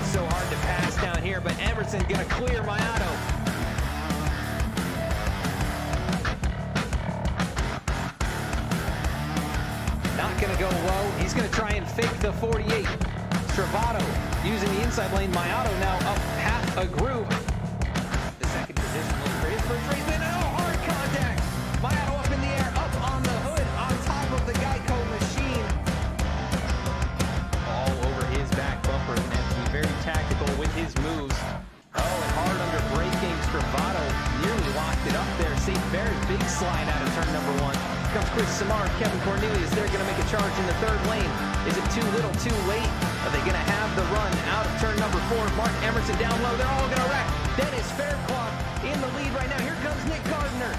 so hard to pass down here, but Emerson gonna clear Mayato. Not gonna go low. He's gonna try and fake the 48. Stravato using the inside lane. Mayato now up half a groove. The second position looks for his first race. Then hard contact. Mayato up in the air, up on the hood, on top of the Geico machine. All over his back bumper. Gonna have to be very tactical with his moves. Oh, and hard under braking. Stravato nearly locked it up there. St. Very big slide out of turn number 1. Here comes Chris Samar, Kevin Cornelius. They're going to make a charge in the third lane. Is it too little, too late? Are they going to have the run out of turn number 4? Mark Emerson down low. They're all going to wreck. Dennis Fairclough in the lead right now. Here comes Nick Gardner.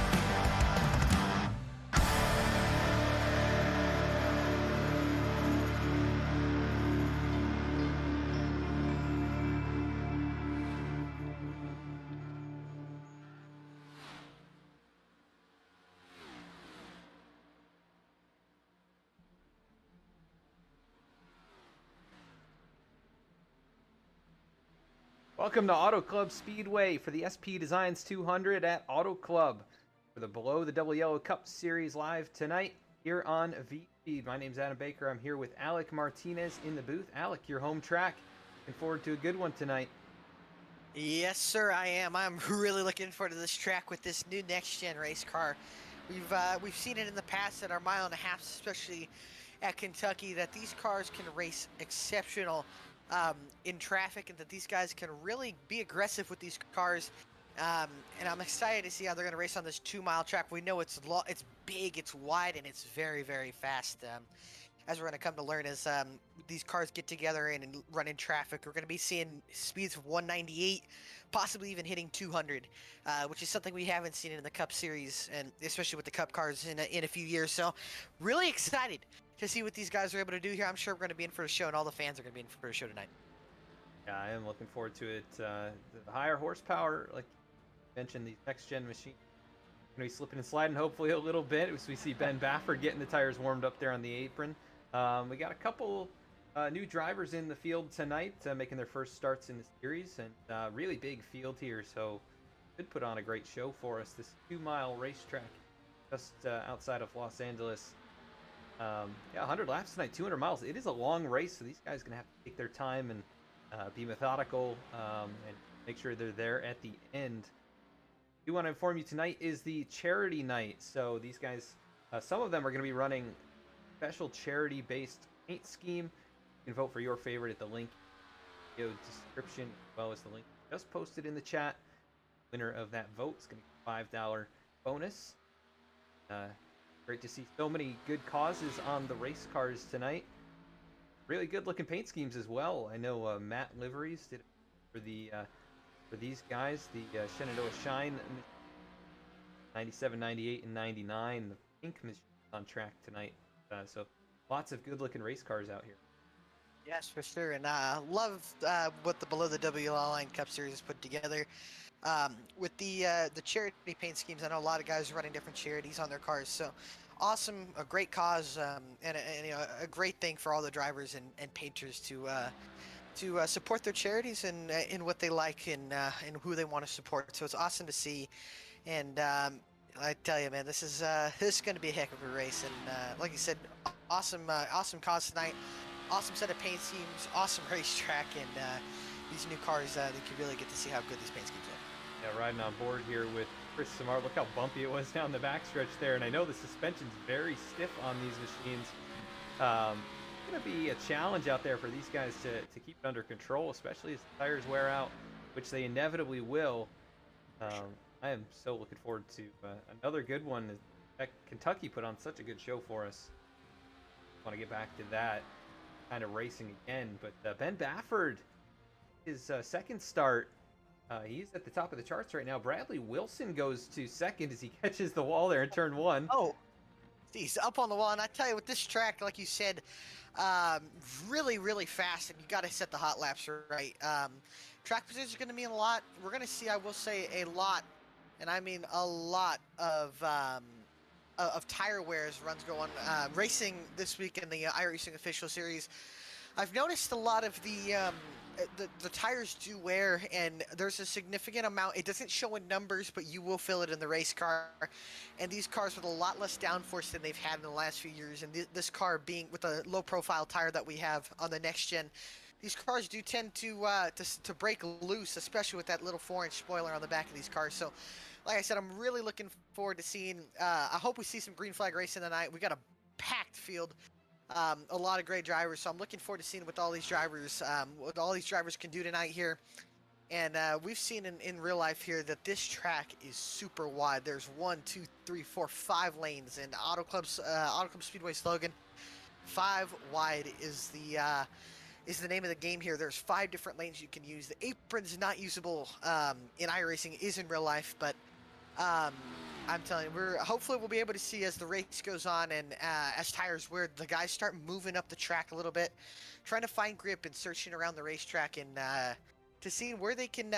Welcome to Auto Club Speedway for the SP Designs 200 at Auto Club for the Below the Double Yellow Cup Series live tonight here on VP. My name's Adam Baker. I'm here with Alec Martinez in the booth. Alec, your home track. Looking forward to a good one tonight. Yes, sir, I am. I'm really looking forward to this track with this new next-gen race car. We've seen it in the past at our mile and a half, especially at Kentucky, that these cars can race exceptional in traffic, and that these guys can really be aggressive with these cars. And I'm excited to see how they're going to race on this 2-mile track. We know it's big, it's wide, and it's very, very fast. As we're going to come to learn as these cars get together and run in traffic, we're going to be seeing speeds of 198, possibly even hitting 200, which is something we haven't seen in the Cup Series, and especially with the Cup cars in a few years. So really excited to see what these guys are able to do here. I'm sure we're going to be in for a show, and all the fans are going to be in for a show tonight. Yeah, I am looking forward to it. The higher horsepower, like you mentioned, these next-gen machines are going to be slipping and sliding hopefully a little bit as we see Ben Bafford getting the tires warmed up there on the apron. We got a couple new drivers in the field tonight making their first starts in the series, and really big field here, so could put on a great show for us. This 2-mile racetrack just outside of Los Angeles. Yeah, 100 laps tonight, 200 miles. It is a long race, so these guys are going to have to take their time and be methodical and make sure they're there at the end. I do want to inform you tonight is the charity night. So these guys, some of them are going to be running special charity-based paint scheme. You can vote for your favorite at the link in the description, as well as the link just posted in the chat. Winner of that vote is going to get a $5 bonus. Great to see so many good causes on the race cars tonight. Really good looking paint schemes as well. I know Matt Liveries did it for these guys. The Shenandoah Shine 97, 98, and 99. The pink machine on track tonight. So lots of good looking race cars out here. Yes, for sure. And love what the Below the WL Line Cup Series has put together. With the charity paint schemes, I know a lot of guys are running different charities on their cars. So awesome, a great cause, and you know, a great thing for all the drivers and painters to support their charities and in what they like and who they want to support. So it's awesome to see. And I tell you, man, this is going to be a heck of a race. And like you said, awesome cause tonight. Awesome set of paint schemes, awesome racetrack, and these new cars, they can really get to see how good these paint schemes are. Yeah, riding on board here with Chris Samar. Look how bumpy it was down the backstretch there, and I know the suspension's very stiff on these machines. It's going to be a challenge out there for these guys to keep it under control, especially as the tires wear out, which they inevitably will. I am so looking forward to another good one. Kentucky put on such a good show for us. I want to get back to that kind of racing again, but Ben Bafford, his second start, he's at the top of the charts right now. Bradley Wilson goes to second as he catches the wall there in turn 1. Oh, he's up on the wall, and I tell you, with this track, like you said, really, really fast, and you got to set the hot laps right. Track position is going to mean a lot. We're going to see, I will say, a lot, and I mean a lot of tire wears runs going. Racing this week in the iRacing Official Series. I've noticed a lot of the tires do wear, and there's a significant amount. It doesn't show in numbers, but you will feel it in the race car. And these cars with a lot less downforce than they've had in the last few years, and this car being with a low-profile tire that we have on the next gen, these cars do tend to break loose, especially with that little 4-inch spoiler on the back of these cars. So, like I said, I'm really looking forward to seeing. I hope we see some green flag racing tonight. We got a packed field. A lot of great drivers, so I'm looking forward to seeing what all these drivers can do tonight here. And we've seen in real life here that this track is super wide. There's 1, 2, 3, 4, 5 lanes, and Auto Club Speedway slogan, 5 wide is the name of the game here. There's 5 different lanes you can use. The apron's not usable in iRacing, is in real life, but I'm telling you, hopefully we'll be able to see as the race goes on and as tires wear, the guys start moving up the track a little bit, trying to find grip and searching around the racetrack and to see where they can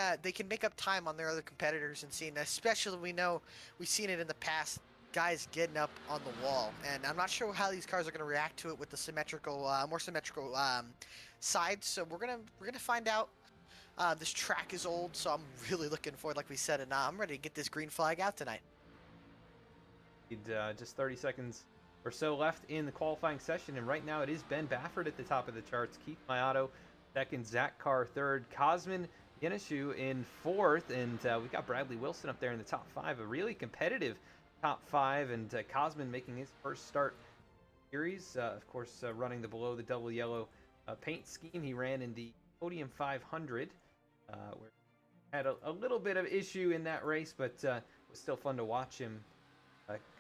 make up time on their other competitors, and seeing, especially we've seen it in the past, guys getting up on the wall. And I'm not sure how these cars are going to react to it with the more symmetrical sides. So we're gonna find out. This track is old, so I'm really looking forward, like we said, and I'm ready to get this green flag out tonight. Just 30 seconds or so left in the qualifying session, and right now it is Ben Baffert at the top of the charts, Keith Maiato second, Zach Carr third, Cosmin Yenishu in fourth, and we got Bradley Wilson up there in the top 5, a really competitive top 5, and Cosmin making his first start series, of course running the below the double yellow paint scheme. He ran in the Podium 500, where he had a little bit of issue in that race, but it was still fun to watch him.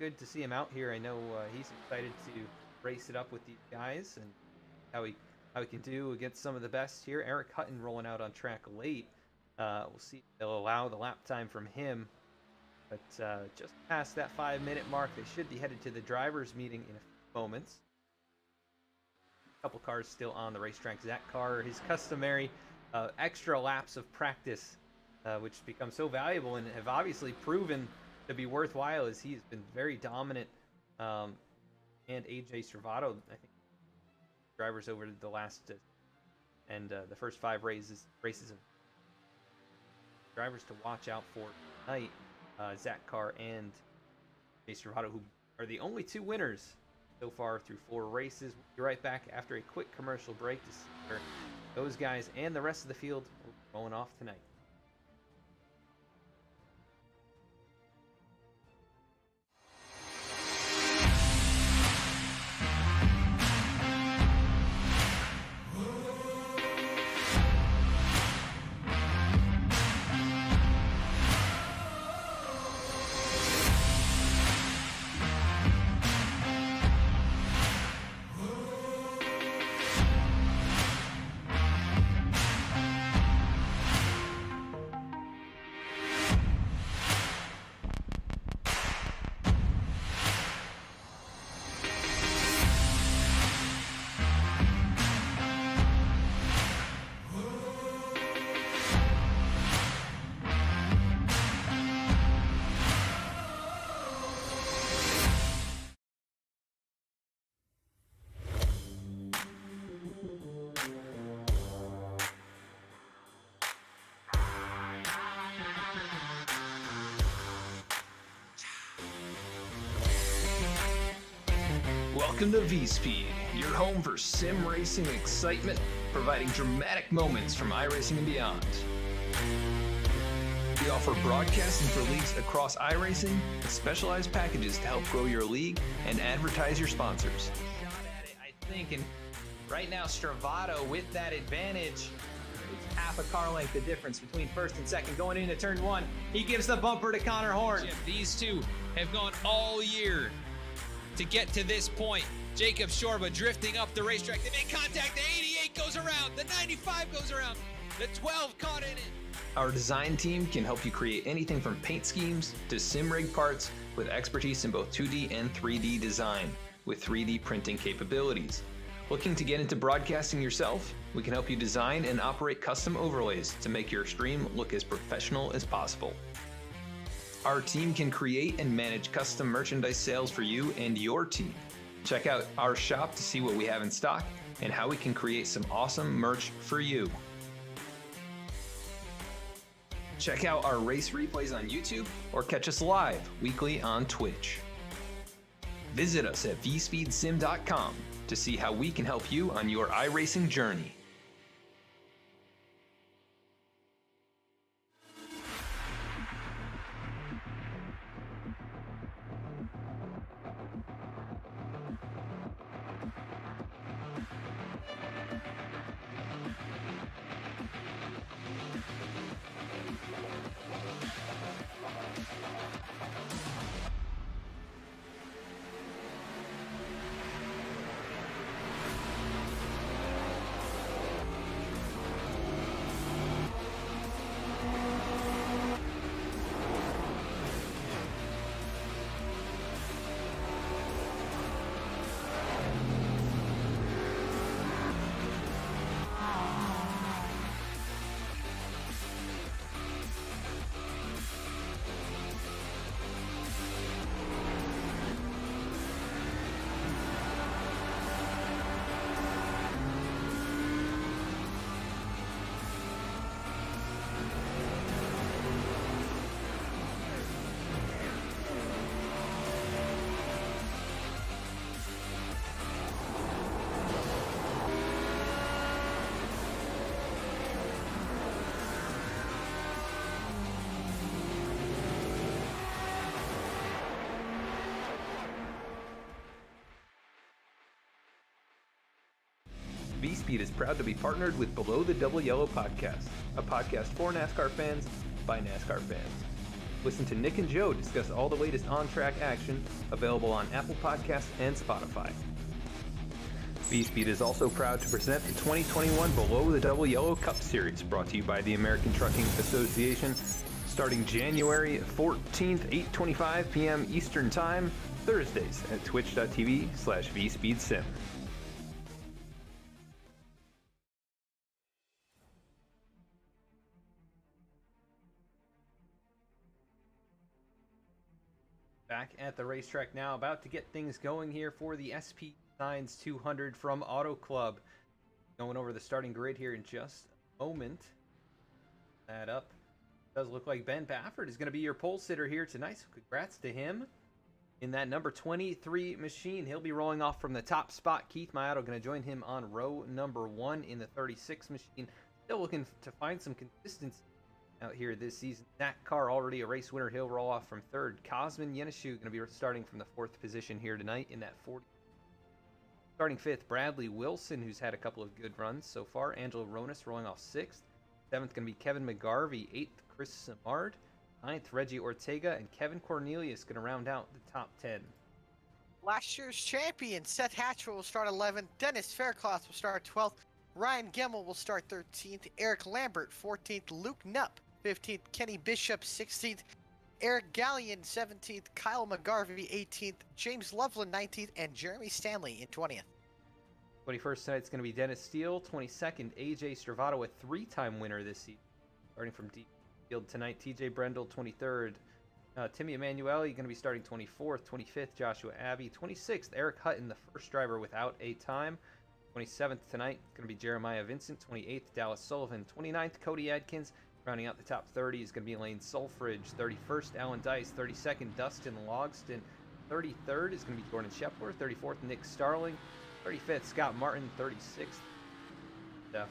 Good to see him out here. I know he's excited to race it up with these guys and how he can do against some of the best here. Eric Hutton rolling out on track late. We'll see if they'll allow the lap time from him. But just past that 5-minute mark, they should be headed to the drivers' meeting in a few moments. A couple cars still on the racetrack. Zach Carr, his customary extra laps of practice, which become so valuable and have obviously proven to be worthwhile, as he's been very dominant, and AJ Stravato, I think, drivers over the last the first 5 races of drivers to watch out for tonight. Zach Carr and AJ Stravato, who are the only 2 winners so far through 4 races. We'll be right back after a quick commercial break to see where those guys and the rest of the field are going off tonight. Welcome to V-Speed, your home for sim racing excitement, providing dramatic moments from iRacing and beyond. We offer broadcasting for leagues across iRacing and specialized packages to help grow your league and advertise your sponsors. Shot at it, I think, and right now Stravato with that advantage. It's half a car length the difference between first and second going into turn 1. He gives the bumper to Connor Horn. These two have gone all year to get to this point. Jacob Shorba drifting up the racetrack. They make contact. The 88 goes around. The 95 goes around. The 12 caught in it. Our design team can help you create anything from paint schemes to sim rig parts with expertise in both 2D and 3D design with 3D printing capabilities. Looking to get into broadcasting yourself? We can help you design and operate custom overlays to make your stream look as professional as possible. Our team can create and manage custom merchandise sales for you and your team. Check out our shop to see what we have in stock and how we can create some awesome merch for you. Check out our race replays on YouTube or catch us live weekly on Twitch. Visit us at vspeedsim.com to see how we can help you on your iRacing journey. V-Speed is proud to be partnered with Below the Double Yellow podcast, a podcast for NASCAR fans by NASCAR fans. Listen to Nick and Joe discuss all the latest on-track action, available on Apple Podcasts and Spotify. V-Speed is also proud to present the 2021 Below the Double Yellow Cup Series, brought to you by the American Trucking Association, starting January 14th, 8:25 p.m. Eastern Time, Thursdays at twitch.tv/vspeedsim. Back at the racetrack now, about to get things going here for the SP Signs 200 from Auto Club. Going over the starting grid here in just a moment. That up. Does look like Ben Baffert is going to be your pole sitter here tonight, so congrats to him. In that number 23 machine, he'll be rolling off from the top spot. Keith Mayato going to join him on row number 1 in the 36 machine. Still looking to find some consistency out here this season. Zach Carr, already a race winner, he'll roll off from 3rd. Cosmin Yenishu going to be starting from the 4th position here tonight in that 40. Starting 5th, Bradley Wilson, who's had a couple of good runs so far. Angelo Ronis rolling off 6th. 7th going to be Kevin McGarvey. 8th, Chris Simard. 9th, Reggie Ortega. And Kevin Cornelius going to round out the top 10. Last year's champion, Seth Hatchell, will start 11th. Dennis Faircloth will start 12th. Ryan Gilmour will start 13th. Eric Lambert, 14th. Luke Knupp, 15th. Kenny Bishop, 16th. Eric Gallion, 17th. Kyle McGarvey, 18th. James Loveland, 19th. And Jeremy Stanley in 20th. 21st tonight's going to be Dennis Steele. 22nd, AJ Stravato, a 3-time winner this season. Starting from deep field tonight, TJ Brendel, 23rd. Timmy Emanuele going to be starting 24th. 25th, Joshua Abbey. 26th, Eric Hutton, the first driver without a time. 27th tonight, going to be Jeremiah Vincent. 28th, Dallas Sullivan. 29th, Cody Adkins. Rounding out the top 30 is going to be Lane Sulfridge. 31st, Alan Dice. 32nd, Dustin Logston. 33rd is going to be Gordon Shepler. 34th, Nick Starling. 35th, Scott Martin. 36th.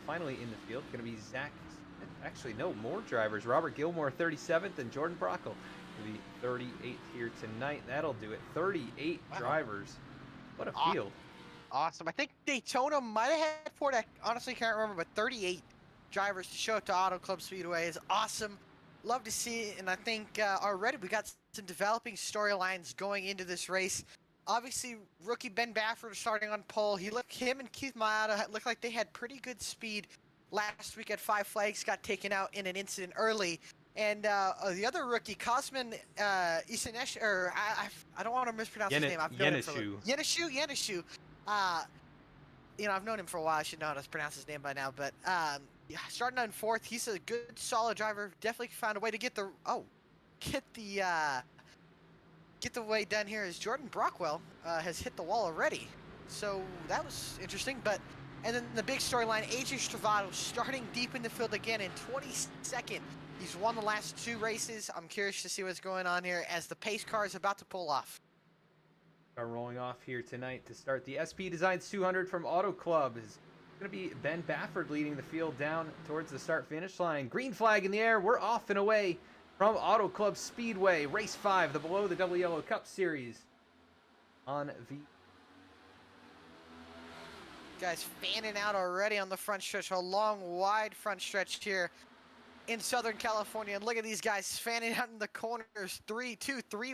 Finally in the field, going to be Zach. Actually, no, more drivers. Robert Gilmour, 37th, and Jordan Brockel will be 38th here tonight. That'll do it. 38 drivers. What a field. Awesome. I think Daytona might have had 4. I honestly can't remember, but 38 drivers to show up to Auto Club Speedway is awesome. Love to see it, and I think already we got some developing storylines going into this race. Obviously, rookie Ben Baffert starting on pole. Him and Keith Mayato looked like they had pretty good speed last week at Five Flags. Got taken out in an incident early. And the other rookie, Cosmin Isanesh, or I don't want to mispronounce his name. Yenishu. I've known him for a while. I should know how to pronounce his name by now. But starting on 4th, he's a good, solid driver. Definitely found a way to get the get the way done here is Jordan Brockwell has hit the wall already. So that was interesting. And then the big storyline, AJ Stravato starting deep in the field again in 22nd. He's won the last 2 races. I'm curious to see what's going on here as the pace car is about to pull off. Are rolling off here tonight to start the SP Designs 200 from Auto Club is going to be Ben Bafford leading the field down towards the start-finish line. Green flag in the air. We're off and away from Auto Club Speedway. Race 5, the Below the Double Yellow Cup Series on V. Guys fanning out already on the front stretch. A long, wide front stretch here in Southern California. And look at these guys fanning out in the corners. 3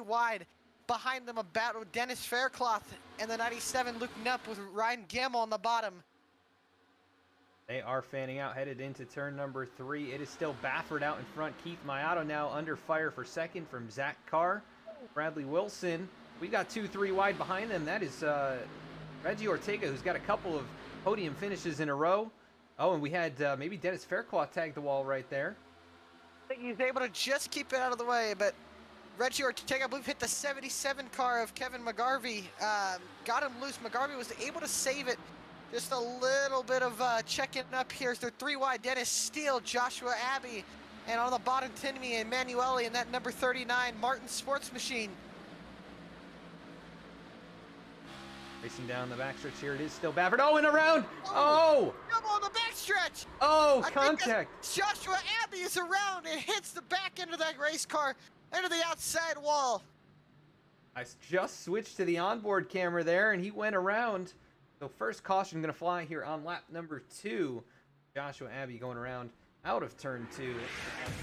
wide. Behind them, a battle with Dennis Faircloth and the 97 Luke Knupp with Ryan Gilmour on the bottom. They are fanning out, headed into turn number 3. It is still Bafford out in front. Keith Mayato now under fire for second from Zach Carr. Bradley Wilson. We got 2-3 wide behind them. That is Reggie Ortega, who's got a couple of podium finishes in a row. Oh, and we had maybe Dennis Faircloth tag the wall right there. I think he's able to just keep it out of the way, but Reggie Ortega, I believe, hit the 77 car of Kevin McGarvey. Got him loose. McGarvey was able to save it. Just a little bit of checking up here. They're 3 wide. Dennis Steele, Joshua Abbey, and on the bottom, Timmy Emanuele, and that number 39, Martin Sports Machine. Racing down the backstretch here, it is still Bafford. Oh, and around! Oh! Come on the backstretch! Oh, I contact! think Joshua Abbey is around and hits the back end of that race car into the outside wall. I just switched to the onboard camera there, and he went around. So first caution going to fly here on lap number 2. Joshua Abbey going around out of turn 2.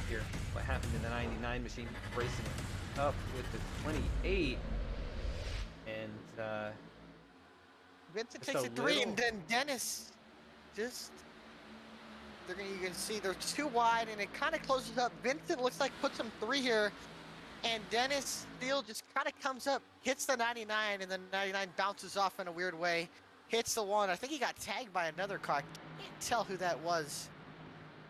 Here, what happened in the 99 machine, racing up with the 28. And Vincent just takes a it 3, little- and then Dennis just, you can see they're 2 wide, and it kind of closes up. Vincent looks like puts him 3 here, and Dennis Steele just kind of comes up, hits the 99, and then 99 bounces off in a weird way, hits the 1. I think he got tagged by another car. I can't tell who that was.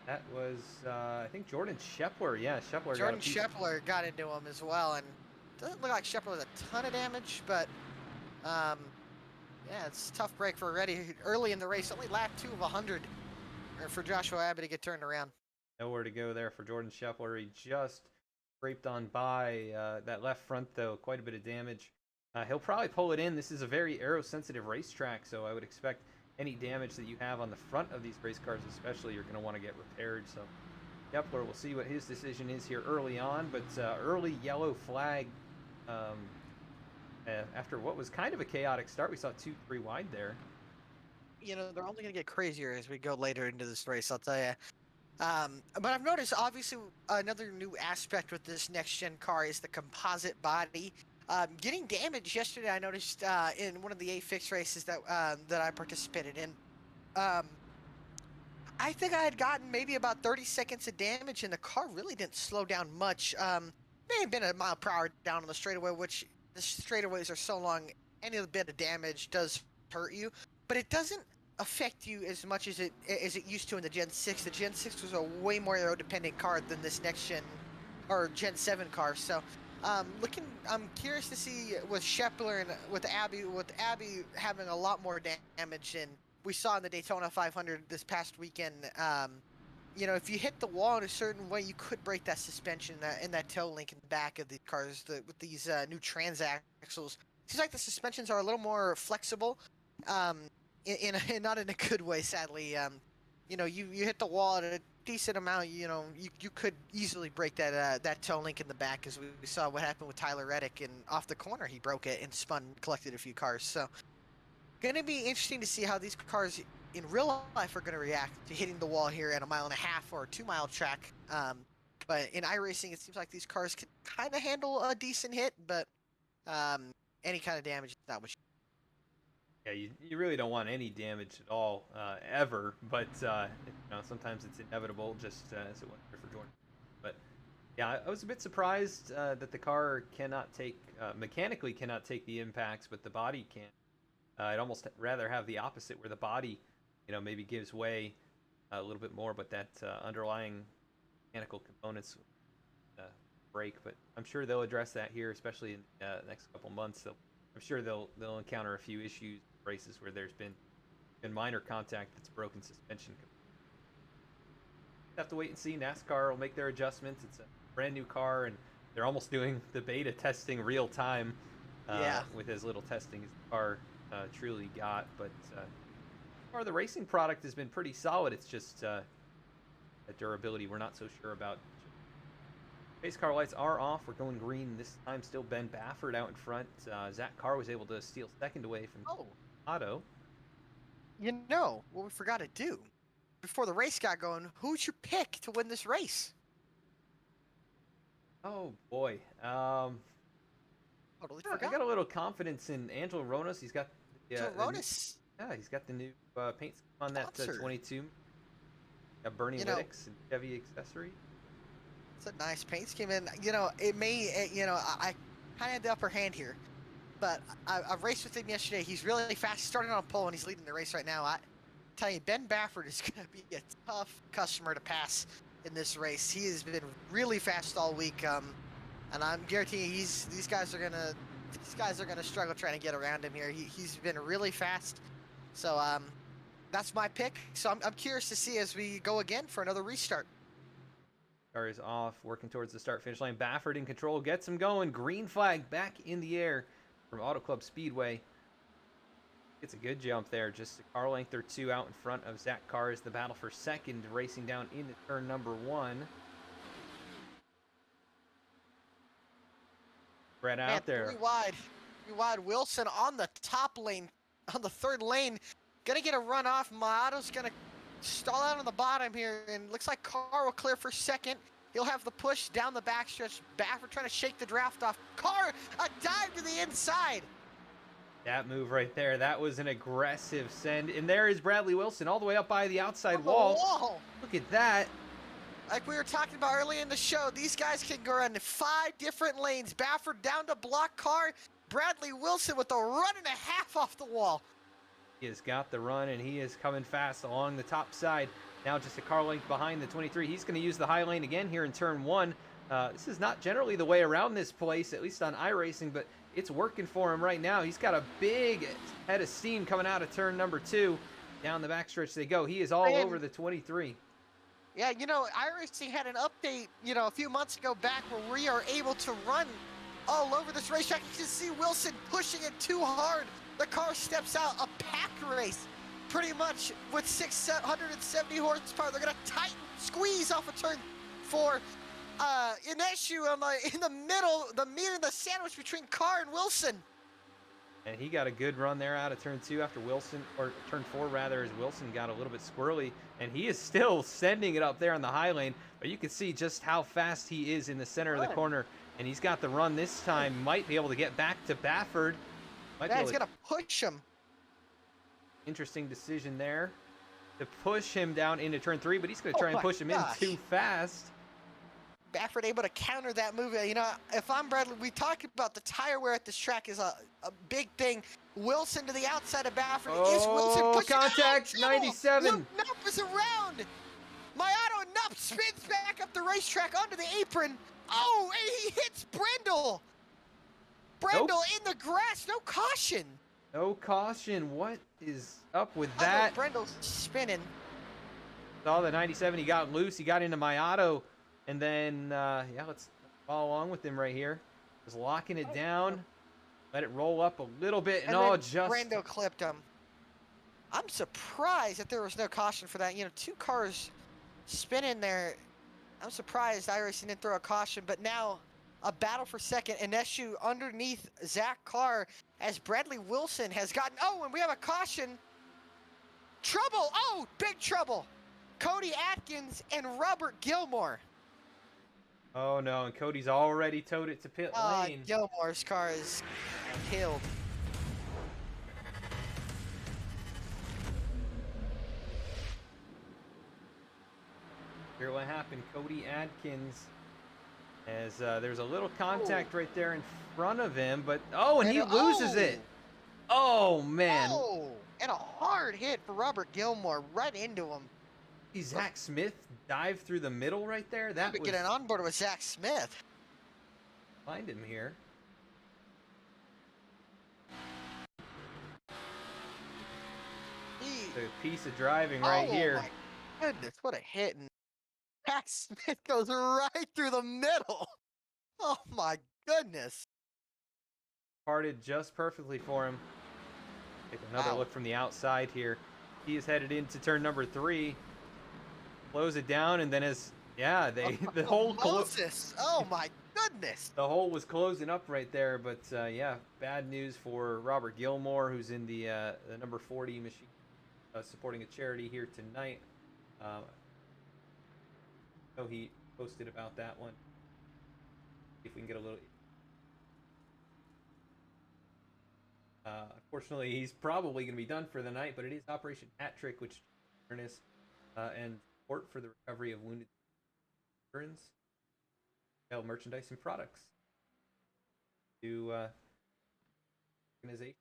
that was, I think, Jordan Shepler. Yeah, Shepler. Jordan Shepler got into him as well, and doesn't look like Shepler has a ton of damage, but yeah, it's a tough break for Reddy early in the race. Only lap 2 of 100 for Joshua Abbey to get turned around. Nowhere to go there for Jordan Shepler. He just scraped on by that left front, though. Quite a bit of damage. He'll probably pull it in. This is a very aero-sensitive racetrack, so I would expect any damage that you have on the front of these race cars especially, you're going to want to get repaired. So Shepler, we'll see what his decision is here early on, but early yellow flag after what was kind of a chaotic start. We saw 2-3 wide there. You know, they're only going to get crazier as we go later into this race, I'll tell you. But I've noticed, obviously, another new aspect with this next-gen car is the composite body. Getting damaged yesterday, I noticed in one of the A-Fix races that I participated in. I think I had gotten maybe about 30 seconds of damage, and the car really didn't slow down much. May have been a mile per hour down on the straightaway, which the straightaways are so long, any little bit of damage does hurt you, but it doesn't affect you as much as it used to in the Gen 6. The Gen 6 was a way more aero-dependent car than this next gen or Gen 7 car. So I'm curious to see with Shepler and with Abbey having a lot more damage than we saw in the Daytona 500 this past weekend. You know, if you hit the wall in a certain way, you could break that suspension and that toe link in the back of the cars with these new transaxles. Seems like the suspensions are a little more flexible, not in a good way, sadly. You know, you hit the wall at a decent amount, you know, you could easily break that toe link in the back, as we saw what happened with Tyler Reddick, and off the corner he broke it and collected a few cars. So, gonna be interesting to see how these cars in real life are going to react to hitting the wall here at a 1.5 mile or 2 mile track. But in iRacing, it seems like these cars can kind of handle a decent hit, but any kind of damage is not what Yeah, you really don't want any damage at all, ever, but you know, sometimes it's inevitable, just as it was for Jordan. But yeah, I was a bit surprised that the car cannot take, mechanically cannot take the impacts, but the body can. I'd almost rather have the opposite, where the body, you know, maybe gives way a little bit more, but that underlying mechanical components break, but I'm sure they'll address that here, especially in the next couple months. I'm sure they'll encounter a few issues, races where there's been minor contact that's broken suspension. Have to wait and see. NASCAR will make their adjustments. It's a brand new car, and they're almost doing the beta testing real time with as little testing as the car truly got. But the racing product has been pretty solid. It's just that durability we're not so sure about. Pace car lights are off. We're going green this time. Still Ben Baffert out in front. Zach Carr was able to steal second away from Otto. You know what we forgot to do before the race got going? Who'd you pick to win this race? Oh boy. Totally I forgot. got a little confidence in Angelo Ronas. He's got Ronas. he's got the new paint scheme on that 22. Got Bernie You know, Liddick's and Chevy accessory. It's a nice paint scheme, and it may, I kind of had the upper hand here, but I raced with him yesterday. He's really fast. He started on pole, and he's leading the race right now. I tell you, Ben Baffert is going to be a tough customer to pass in this race. He has been really fast all week, and I'm guaranteeing these guys are gonna struggle trying to get around him here. He's been really fast, so that's my pick. So I'm curious to see as we go again for another restart. Car is off, working towards the start-finish line. Baffert in control, gets him going. Green flag back in the air from Auto Club Speedway. Gets a good jump there, just a car length or two out in front of Zach Carr as the battle for second, racing down into turn number 1. Spread out there. Three wide. Wilson on the top lane, on the third lane, gonna get a run off. Maato's gonna stall out on the bottom here, and looks like Carr will clear for second. He'll have the push down the backstretch. Baffert trying to shake the draft off. Carr, a dive to the inside. That move right there, that was an aggressive send. And there is Bradley Wilson all the way up by the outside wall. Look at that. Like we were talking about early in the show, these guys can go run 5 different lanes. Baffert down to block Carr. Bradley Wilson with a run and a half off the wall. He has got the run, and he is coming fast along the top side. Now just a car length behind the 23. He's going to use the high lane again here in turn 1. This is not generally the way around this place, at least on iRacing, but it's working for him right now. He's got a big head of steam coming out of turn number 2. Down the backstretch they go. He is all over the 23. Yeah, iRacing had an update, a few months ago back where we are able to run all over this racetrack. You can see Wilson pushing it too hard. The car steps out, a pack race, pretty much with 670 horsepower. They're gonna tighten, squeeze off of turn 4. Ineshu in the middle, the meat and the sandwich between Carr and Wilson. And he got a good run there out of turn 2 after Wilson, or turn 4 rather, as Wilson got a little bit squirrely. And he is still sending it up there in the high lane, but you can see just how fast he is in the center of the corner. And he's got the run this time, might be able to get back to Baffert. He's gonna push him. Interesting decision there to push him down into turn 3, but he's gonna try and push him in too fast. Baffert able to counter that move. If I'm Bradley, we talked about the tire wear at this track is a big thing. Wilson to the outside of Baffert. Is Wilson pushing contact, 97. Knuff is around. Mayato Knuff spins back up the racetrack onto the apron. Oh, and he hits Brindle. Brindle in the grass, no caution. No caution. What is up with that? Brindle's spinning. Saw the 97. He got loose. He got into Mayato. And then, let's follow along with him right here. Just locking it down. Let it roll up a little bit. And just... Brindle clipped him. I'm surprised that there was no caution for that. 2 cars spinning there. I'm surprised iRacing didn't throw a caution. But now, a battle for second. Ineshu underneath Zach Carr as Bradley Wilson has gotten... Oh, and we have a caution. Trouble! Oh, big trouble! Cody Atkins and Robert Gilmour. Oh, no, and Cody's already towed it to pit lane. Gilmour's car is killed. Here what happened, Cody Atkins, as there's a little contact right there in front of him, but, and he loses it. Oh, man. Oh, and a hard hit for Robert Gilmour right into him. Zach Smith dived through the middle right there. That was getting on board with Zach Smith. find him here. A piece of driving right here. Oh my goodness, what a hit. And Pat Smith goes right through the middle. Oh my goodness. Parted just perfectly for him. Take another Wow. look from the outside here. He is headed into turn number 3. Slows it down, and then the whole Moses. Oh my goodness. the hole was closing up right there. But yeah, bad news for Robert Gilmour, who's in the number 40 machine, supporting a charity here tonight. I know he posted about that one. See if we can get a little. Unfortunately, he's probably going to be done for the night, but it is Operation Hat Trick, which is and support for the recovery of wounded veterans, merchandise and products to organization,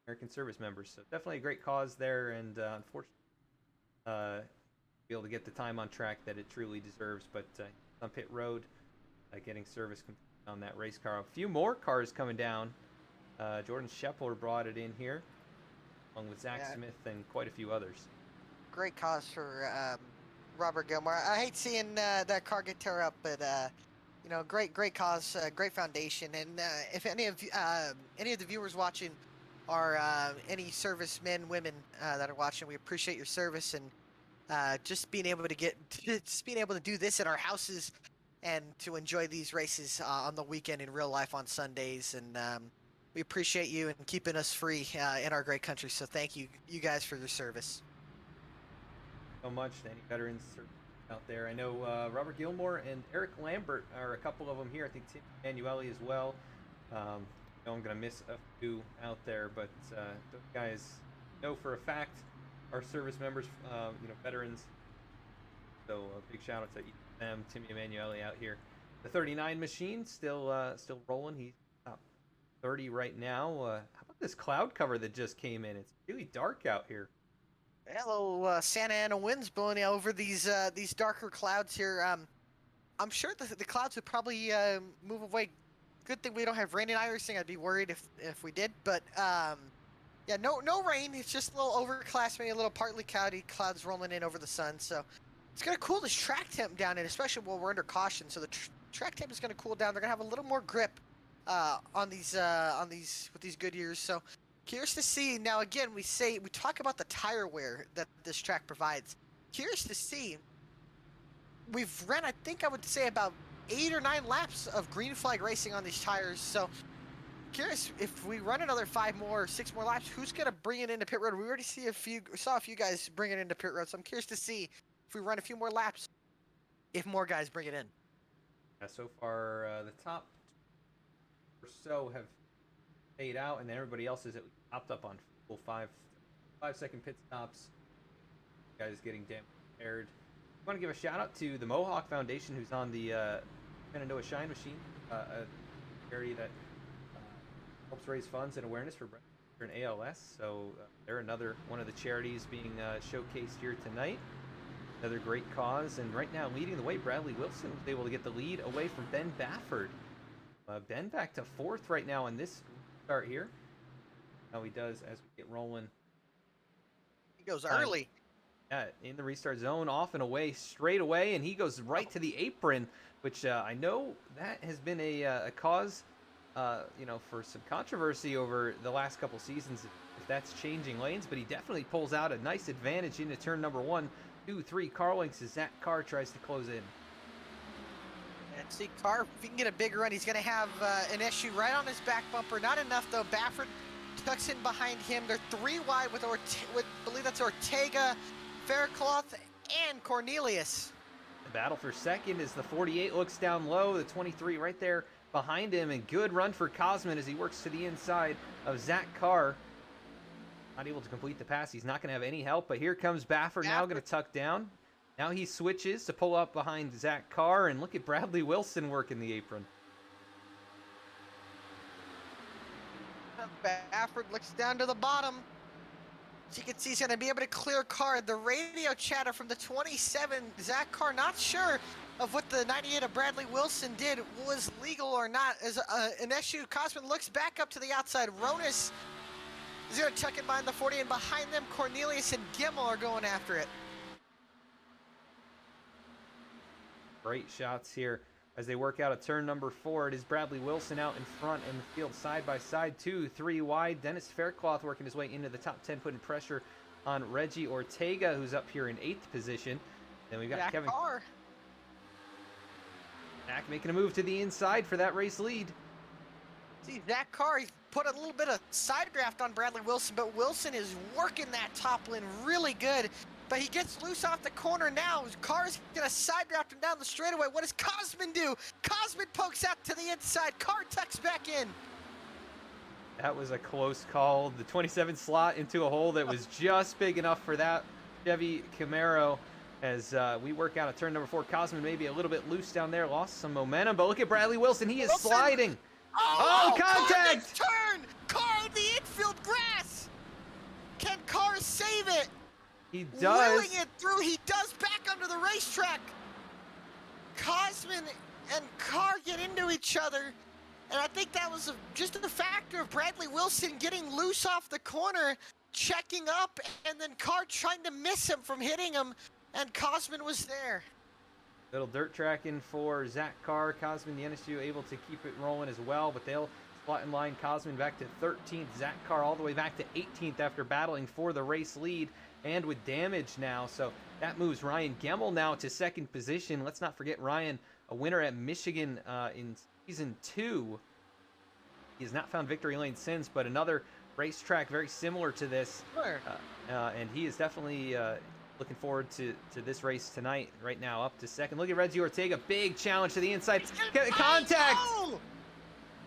American service members. So definitely a great cause there, and unfortunately, be able to get the time on track that it truly deserves. But on pit road, getting service on that race car. A few more cars coming down. Jordan Shepler brought it in here, along with Zach Smith and quite a few others. Great cause for Robert Gilmour. I hate seeing that car get tore up, but you know, great cause, great foundation. And if any of the viewers watching are any servicemen, women that are watching, we appreciate your service and just being able to do this at our houses and to enjoy these races on the weekend in real life on Sundays. And we appreciate you and keeping us free in our great country. So thank you guys for your service. So much to any veterans out there. I know Robert Gilmour and Eric Lambert are a couple of them here. I think Tim Emanuele as well. I know I'm going to miss a few out there, but those guys know for a fact are service members, veterans. So a big shout out to them. Tim Emanuele out here. The 39 machine still rolling. He's top 30 right now. How about this cloud cover that just came in? It's really dark out here. Hello, Santa Ana winds blowing over these darker clouds here. I'm sure the clouds would probably move away. Good thing we don't have rain in Irising. I'd be worried if we did. But yeah, no rain. It's just a little overcast, maybe a little partly cloudy, clouds rolling in over the sun. So it's gonna cool this track temp down, and especially while we're under caution. So the track temp is gonna cool down. They're gonna have a little more grip on these with these Goodyears. So curious to see. Now again, we talk about the tire wear that this track provides. Curious to see. We've ran, I think I would say, about 8 or 9 laps of green flag racing on these tires. So curious if we run another 5 more or 6 more laps, who's gonna bring it into pit road? We already saw a few guys bring it into pit road. So I'm curious to see if we run a few more laps, if more guys bring it in. So far, the top or so have stayed out, and then everybody else is popped up on full 5-second pit stops. Guys getting damn prepared. I want to give a shout out to the Mohawk Foundation, who's on the Shenandoah Shine Machine, a charity that helps raise funds and awareness for breast cancer and ALS. So they're another one of the charities being showcased here tonight. Another great cause, and right now leading the way, Bradley Wilson was able to get the lead away from Ben Bafford. Ben back to 4th right now in this start here. How he does as we get rolling. He goes early. Yeah, in the restart zone, off and away, straight away, and he goes right to the apron, which I know that has been a cause, for some controversy over the last couple seasons, if that's changing lanes, but he definitely pulls out a nice advantage into turn number 1, 2, 3 car lengths as Zach Carr tries to close in. And see, Carr, if he can get a bigger run, he's going to have an issue right on his back bumper. Not enough, though. Bafford tucks in behind him. They're 3 wide with I believe that's Ortega, Faircloth, and Cornelius. The battle for second as the 48 looks down low, the 23 right there behind him, and good run for Cosman as he works to the inside of Zach Carr. Not able to complete the pass. He's not going to have any help, but here comes Bafford now going to tuck down. Now he switches to pull up behind Zach Carr, and look at Bradley Wilson working the apron. Bafford looks down to the bottom. So you can see he's going to be able to clear Carr. The radio chatter from the 27, Zach Carr, not sure of what the 98 of Bradley Wilson did was legal or not. As an issue, Cosman looks back up to the outside. Ronis is going to tuck in behind the 40, and behind them, Cornelius and Gilmour are going after it. Great shots here as they work out a turn number 4. It is Bradley Wilson out in front in the field side by side, 2, 3 wide. Dennis Faircloth working his way into the top 10, putting pressure on Reggie Ortega, who's up here in 8th position. Then we've got Zach Kevin Carr. Zach making a move to the inside for that race lead. See, Zach Carr, he put a little bit of side draft on Bradley Wilson, but Wilson is working that top lane really good. But he gets loose off the corner now. Carr's gonna side draft him down the straightaway. What does Cosman do? Cosman pokes out to the inside. Carr tucks back in. That was a close call. The 27 slot into a hole that was just big enough for that Chevy Camaro. As we work out a turn number 4, Cosman maybe a little bit loose down there, lost some momentum. But look at Bradley Wilson. He is sliding. Oh, contact! Turn! Carr in the infield grass. Can Carr save it? He does. Wheeling it through, he does back under the racetrack. Cosman and Carr get into each other, and I think that was just a factor of Bradley Wilson getting loose off the corner, checking up, and then Carr trying to miss him from hitting him, and Cosman was there. Little dirt tracking for Zach Carr. Cosman, the NSU, able to keep it rolling as well, but they'll slot in line. Cosman back to 13th. Zach Carr all the way back to 18th after battling for the race lead and with damage now. So that moves Ryan Gilmour now to 2nd position. Let's not forget Ryan, a winner at Michigan in season 2. He has not found victory lane since, but another racetrack very similar to this. Sure. And he is definitely looking forward to this race tonight. Right now up to 2nd. Look at Reggie Ortega, big challenge to the inside. Contact! Oh!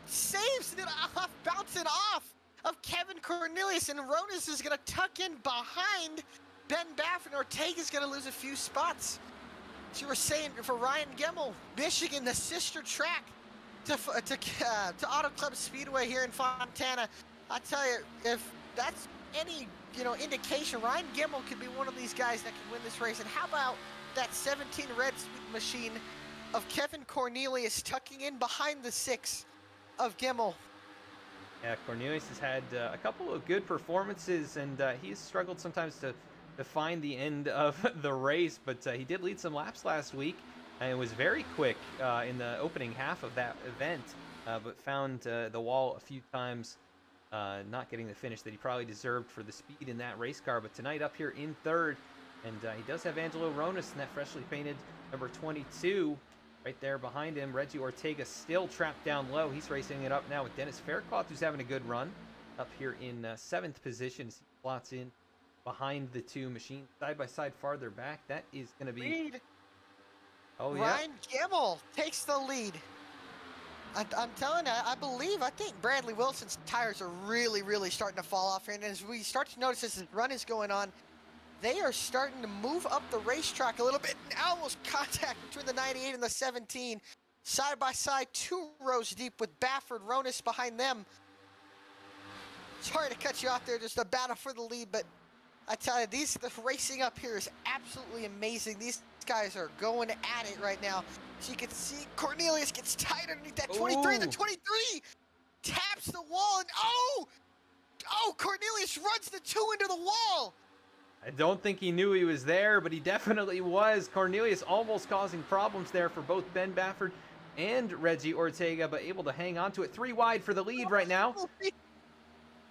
Saves it off, bouncing off of Kevin Cornelius, and Ronis is going to tuck in behind Ben Baffin. Ortega's going to lose a few spots. So you were saying for Ryan Gilmour, Michigan, the sister track to Auto Club Speedway here in Fontana. I tell you, if that's any indication, Ryan Gilmour could be one of these guys that can win this race. And how about that 17 red machine of Kevin Cornelius tucking in behind the 6 of Gilmour? Yeah, Cornelius has had a couple of good performances, and he's struggled sometimes to find the end of the race, but he did lead some laps last week, and was very quick in the opening half of that event, but found the wall a few times, not getting the finish that he probably deserved for the speed in that race car. But tonight up here in 3rd, and he does have Angelo Ronis in that freshly painted number 22. Right there behind him, Reggie Ortega still trapped down low. He's racing it up now with Dennis Faircloth, who's having a good run. Up here in 7th position as he slots in behind the 2 machines. Side by side farther back. That is going to be... Lead. Oh, yeah. Ryan Gilmour takes the lead. I'm telling you, I think Bradley Wilson's tires are really, really starting to fall off here. And as we start to notice as the run is going on, they are starting to move up the racetrack a little bit. Now almost contact between the 98 and the 17. Side by side, 2 rows deep with Baffert, Ronis behind them. Sorry to cut you off there, just a battle for the lead, but I tell you, the racing up here is absolutely amazing. These guys are going at it right now. So you can see Cornelius gets tight underneath that 23. Ooh. The 23 taps the wall, and oh, Cornelius runs the 2 into the wall. I don't think he knew he was there, but he definitely was. Cornelius almost causing problems there for both Ben Baffert and Reggie Ortega, but able to hang on to it. 3 wide for the lead right now.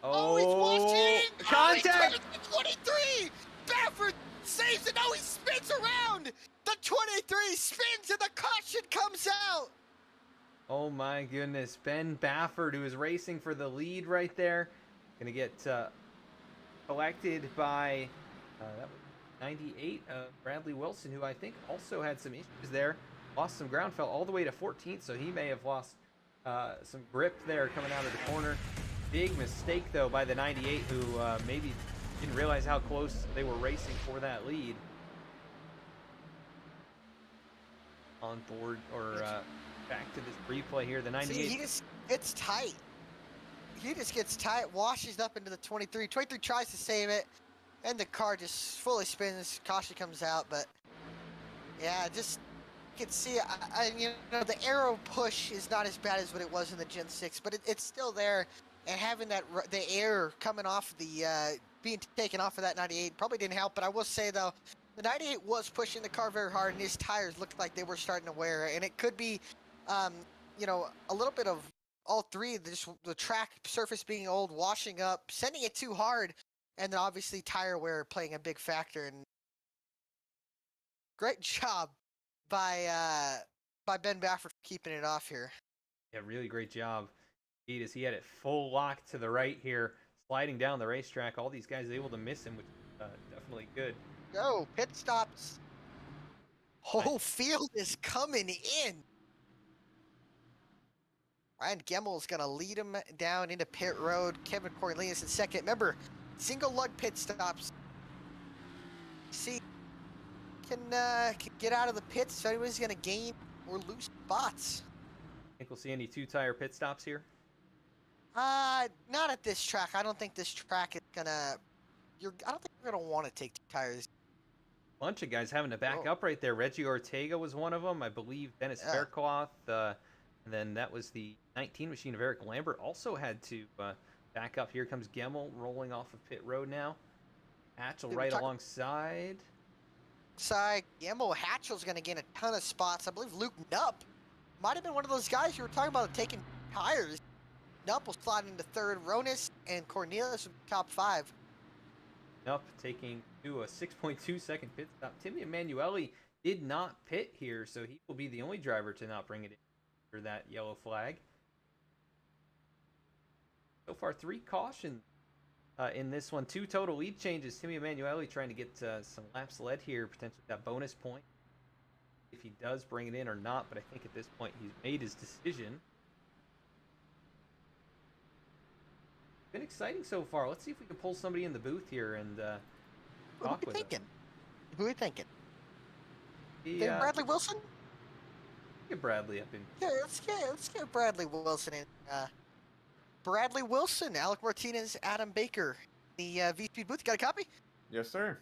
Oh, he's watching! Contact! The 23! Baffert saves it. No, he spins around! The 23 spins and the caution comes out! Oh my goodness. Ben Baffert, who is racing for the lead right there, gonna get collected by... that was 98, Bradley Wilson, who I think also had some issues there. Lost some ground, fell all the way to 14th, so he may have lost some grip there coming out of the corner. Big mistake, though, by the 98, who maybe didn't realize how close they were racing for that lead. On board, or back to this replay here, the 98. See, he just gets tight. He just gets tight, washes up into the 23. 23 tries to save it. And the car just fully spins. Caution comes out, but yeah, just you can see. You know, the aero push is not as bad as what it was in the Gen 6, but it's still there. And having that the air coming off the being taken off of that 98 probably didn't help. But I will say though, the 98 was pushing the car very hard, and his tires looked like they were starting to wear. And it could be, you know, a little bit of all three. Just the track surface being old, washing up, sending it too hard. And then obviously tire wear playing a big factor. And great job by Ben Baffert keeping it off here. Yeah, really great job. Indeed, as he had it full lock to the right here, sliding down the racetrack. All these guys able to miss him, which is definitely good. Go, pit stops. Whole field is coming in. Ryan Gilmour is going to lead him down into pit road. Kevin Cornelius in second. Remember, single lug pit stops. See, can get out of the pits if anybody's going to gain or lose spots. Think we'll see any 2-tire pit stops here? Not at this track. I don't think this track is gonna. I don't think you're gonna want to take 2 tires. Bunch of guys having to back up right there. Reggie Ortega was one of them. I believe Dennis Faircloth. And then that was the 19 machine of Eric Lambert. Also had to back up. Here comes Gilmour rolling off of pit road now. Hatchell right alongside. Gilmour. Hatchell's gonna gain a ton of spots. I believe Luke Knuff might have been one of those guys you were talking about taking tires. Knuff will slide into third. Ronis and Cornelius will be top 5. Knuff taking to a 6.2 second pit stop. Timmy Emanuele did not pit here, so he will be the only driver to not bring it in for that yellow flag. So far, 3 cautions in this one. 2 total lead changes. Timmy Emanuele trying to get some laps led here, potentially that bonus point. If he does bring it in or not, but I think at this point he's made his decision. Been exciting so far. Let's see if we can pull somebody in the booth here and talk with them. Who are we thinking? Bradley Wilson? Get Bradley up in. Yeah, let's get Bradley Wilson in. Bradley Wilson, Alec Martinez, Adam Baker. The V-Speed booth. Got a copy? Yes, sir.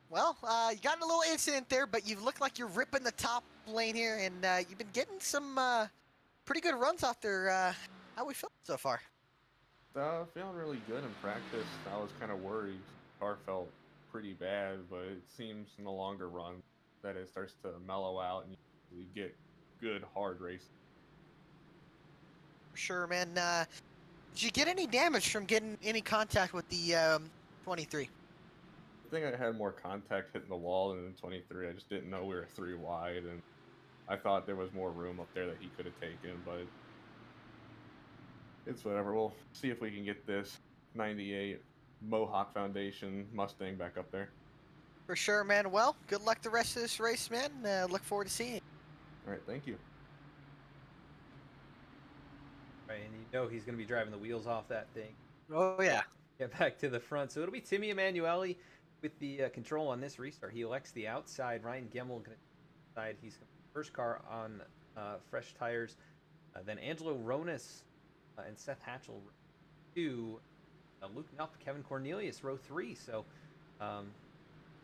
Well, you got in a little incident there, but you look like you're ripping the top lane here, and you've been getting some pretty good runs out there. How we feeling so far? Feeling really good in practice. I was kind of worried. Car felt pretty bad, but it seems in the longer run that it starts to mellow out and you get good hard racing. For sure, man. Did you get any damage from getting any contact with the 23? I think I had more contact hitting the wall than the 23. I just didn't know we were 3 wide, and I thought there was more room up there that he could have taken, but it's whatever. We'll see if we can get this 98 Mohawk Foundation Mustang back up there. For sure, man. Well, good luck the rest of this race, man. Look forward to seeing you. All right, thank you. Right, and you know he's going to be driving the wheels off that thing. Oh, yeah. Get back to the front. So it'll be Timmy Emanuele with the control on this restart. He elects the outside. Ryan Gilmour going to decide. He's first car on fresh tires. Then Angelo Ronis and Seth Hatchell, 2. Luke Knuff, Kevin Cornelius, row 3. So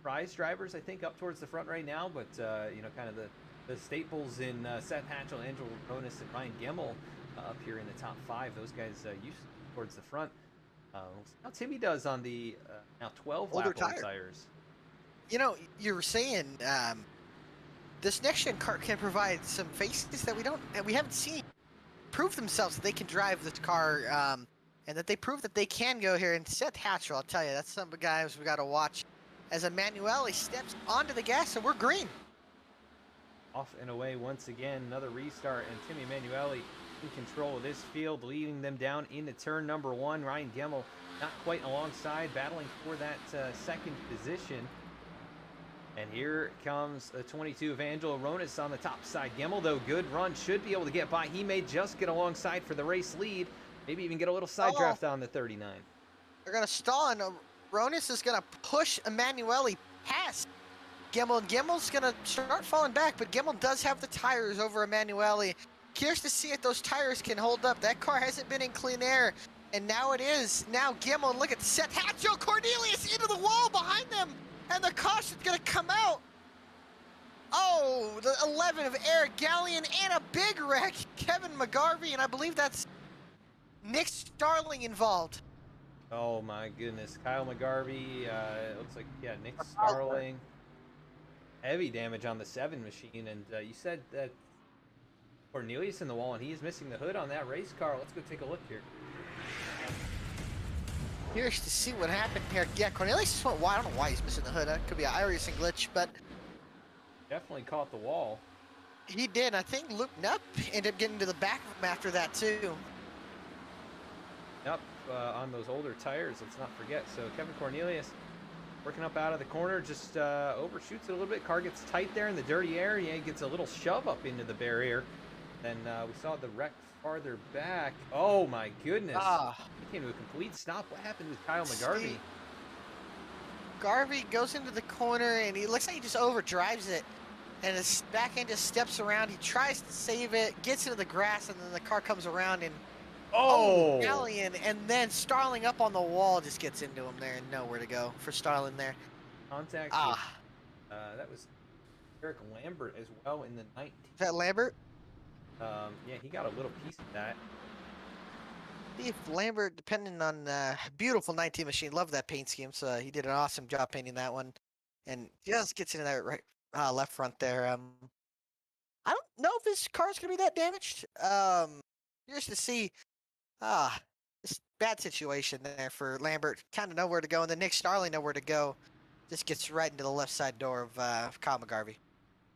prize drivers, I think, up towards the front right now. But, you know, kind of the staples in Seth Hatchell, Angelo Ronis, and Ryan Gilmour up here in the top 5. Those guys used towards the front. How Timmy does on the now 12 lap tires. You know, you were saying this next gen car can provide some faces that we haven't seen prove themselves that they can drive this car, and that they prove that they can go here. And Seth Hatchell, I'll tell you, that's some guys we got to watch as Emanuele steps onto the gas, and we're green. Off and away once again, another restart, and Timmy Emanuele in control of this field, leading them down into turn number 1. Ryan Gilmour not quite alongside, battling for that second position. And here comes the 22 of Angelo Ronis on the top side. Gilmour, though, good run, should be able to get by. He may just get alongside for the race lead, maybe even get a little side draft on the 39. They're going to stall, and Ronis is going to push Emanuele past Gilmour. And Gilmour's going to start falling back, but Gilmour does have the tires over Emanuele. Curious to see if those tires can hold up. That car hasn't been in clean air, and now it is. Now Gilmour, look at Seth Hatchell, Cornelius into the wall And the caution's going to come out. Oh, the 11 of Eric Gallion and a big wreck. Kevin McGarvey, and I believe that's Nick Starling involved. Oh my goodness, Kyle McGarvey. It looks like Nick Starling. Heavy damage on the 7 machine, and you said that Cornelius in the wall, and he is missing the hood on that race car. Let's go take a look here. Curious to see what happened here. Yeah, Cornelius just went wide. I don't know why he's missing the hood. That could be an iRacing glitch, but Definitely caught the wall. he did. I think Luke Knupp ended up getting to the back of him after that too. Up on those older tires, let's not forget. So Kevin Cornelius working up out of the corner, just overshoots it a little bit. Car gets tight there in the dirty air. Yeah, he gets a little shove up into the barrier. Then we saw the wreck farther back. Oh my goodness. He came to a complete stop. What happened with Kyle McGarvey? Garvey goes into the corner and he looks like he just overdrives it. And his back end just steps around. He tries to save it, gets into the grass, and then the car comes around and Gallion, and then Starling up on the wall just gets into him there and nowhere to go for Starling there. Contact. That was Eric Lambert as well in the 19th. Is that Lambert? Yeah, he got a little piece of that. Steve Lambert, depending on beautiful 19 machine, love that paint scheme. So he did an awesome job painting that one, and just gets into that right left front there. I don't know if his car's gonna be that damaged. Curious to see. This bad situation there for Lambert. Kind of nowhere to go, and then Nick Starling nowhere to go. Just gets right into the left side door of Kyle McGarvey.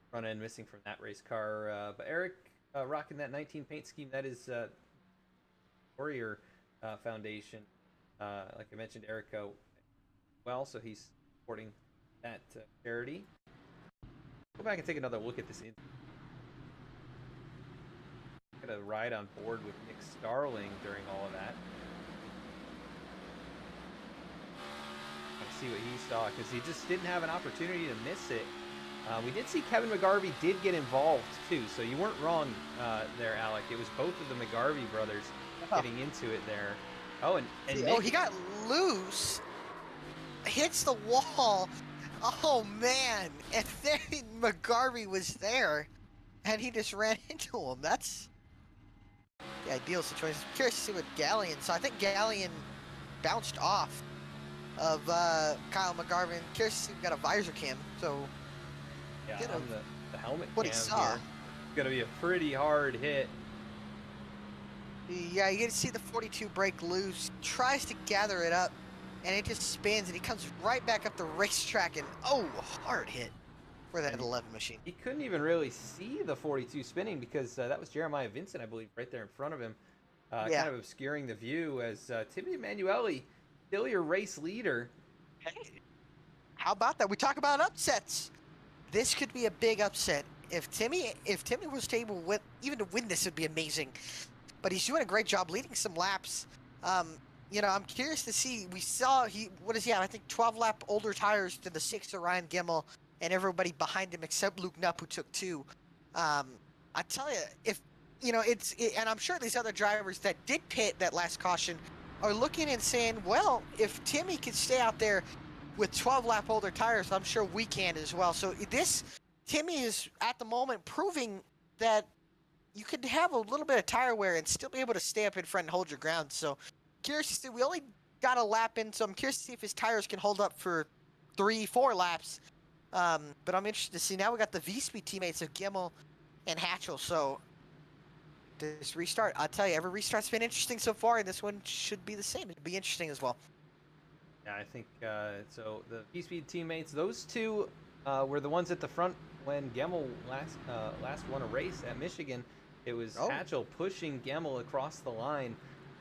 Front end missing from that race car, but Eric rocking that 19 paint scheme. That is Warrior Foundation. Like I mentioned, Eric well, so he's supporting that charity. Go back and take another look at this. Got a ride on board with Nick Starling during all of that. Let's see what he saw, because he just didn't have an opportunity to miss it. We did see Kevin McGarvey did get involved too, so you weren't wrong there, Alec. It was both of the McGarvey brothers getting into it there. Oh, and Nick, he got loose, hits the wall. Oh man! And then McGarvey was there, and he just ran into him. That's the ideal situation. I'm curious to see what Gallion saw. I think Gallion bounced off of Kyle McGarvey. Curious to see if he got a visor cam. So yeah, on the helmet what cam he saw. Here. It's gonna be a pretty hard hit. Yeah, you get to see the 42 break loose. Tries to gather it up, and it just spins, and he comes right back up the racetrack, and hard hit for that 11 machine. He couldn't even really see the 42 spinning because that was Jeremiah Vincent, I believe, right there in front of him, kind of obscuring the view as Timmy Emanuele, still your race leader. Hey, how about that? We talk about upsets. This could be a big upset. If Timmy was able even to win this, would be amazing. But he's doing a great job leading some laps. You know, I'm curious to see. We saw what does he have? I think 12 lap older tires than the 6 of Ryan Gilmour and everybody behind him except Luke Knupp, who took 2. I tell you, if you know, and I'm sure these other drivers that did pit that last caution are looking and saying, well, if Timmy can stay out there with 12 lap older tires, I'm sure we can as well. So Timmy is at the moment proving that you could have a little bit of tire wear and still be able to stay up in front and hold your ground. So curious to see. We only got a lap in, so I'm curious to see if his tires can hold up for 3-4 laps. But I'm interested to see. Now we got the V-Speed teammates of Gilmour and Hatchell. So this restart, I'll tell you, every restart's been interesting so far, and this one should be the same. It'll be interesting as well. Yeah, I think so. The V-Speed teammates, those two were the ones at the front when Gilmour last won a race at Michigan. It was Hatchell pushing Gilmour across the line.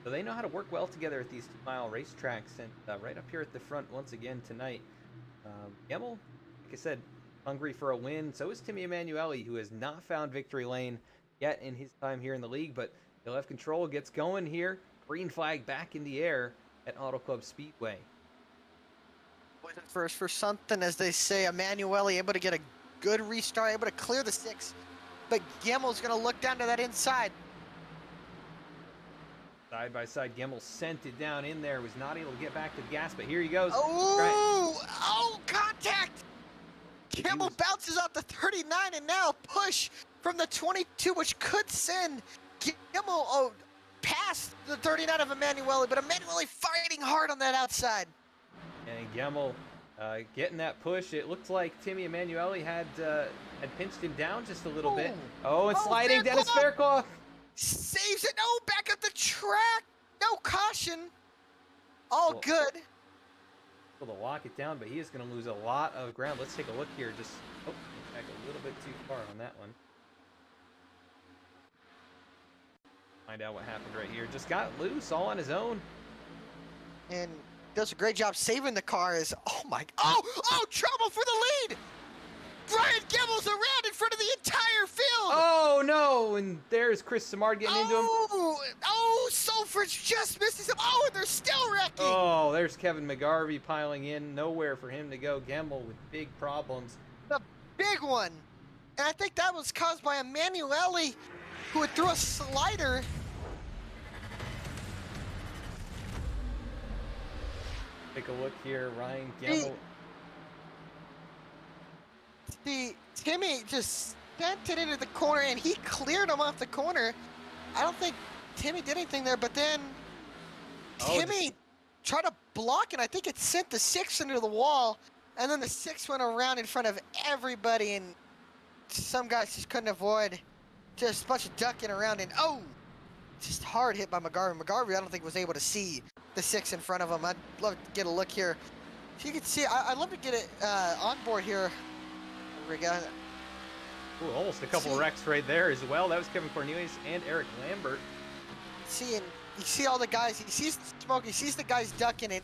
So they know how to work well together at these 2-mile racetracks. And right up here at the front once again tonight, Gilmour, like I said, hungry for a win. So is Timmy Emanuele, who has not found victory lane yet in his time here in the league. But he'll have control, gets going here. Green flag back in the air at Auto Club Speedway. First for something, as they say. Emanuele able to get a good restart, able to clear the 6. But Gilmour's going to look down to that inside. Side by side, Gilmour sent it down in there. Was not able to get back to the gas, but here he goes. Oh, Oh, contact! Gilmour bounces off the 39 and now push from the 22, which could send Gilmour past the 39 of Emanuele, but Emanuele fighting hard on that outside. And Gilmour getting that push. It looked like Timmy Emanuele had pinched him down just a little bit. Oh, and sliding Dennis Fairclough. Saves it. No, back up the track. No caution. All good. Able to lock it down, but he is going to lose a lot of ground. Let's take a look here. Just back a little bit too far on that one. Find out what happened right here. Just got loose all on his own. And does a great job saving the car. Trouble for the lead. Brian Gilmour's around in front of the entire field. Oh no! And there's Chris Simard getting into him. Sulfur's just misses him. Oh, and they're still wrecking. Oh, there's Kevin McGarvey piling in. Nowhere for him to go. Gilmour with big problems. The big one. And I think that was caused by Emanuele, who had threw a slider. Take a look here, Ryan Gilmour. Timmy just sent it into the corner, and he cleared him off the corner. I don't think Timmy did anything there, but then Timmy tried to block, and I think it sent the 6 into the wall, and then the 6 went around in front of everybody, and some guys just couldn't avoid. Just a bunch of ducking around, and just hard hit by McGarvey. McGarvey, I don't think was able to see the 6 in front of him. I'd love to get a look here. If you could see, I'd love to get it on board here. We got Ooh, almost a couple wrecks right there as well. That was Kevin Cornelius and Eric Lambert. And you see all the guys. He sees the smoke. He sees the guys ducking it.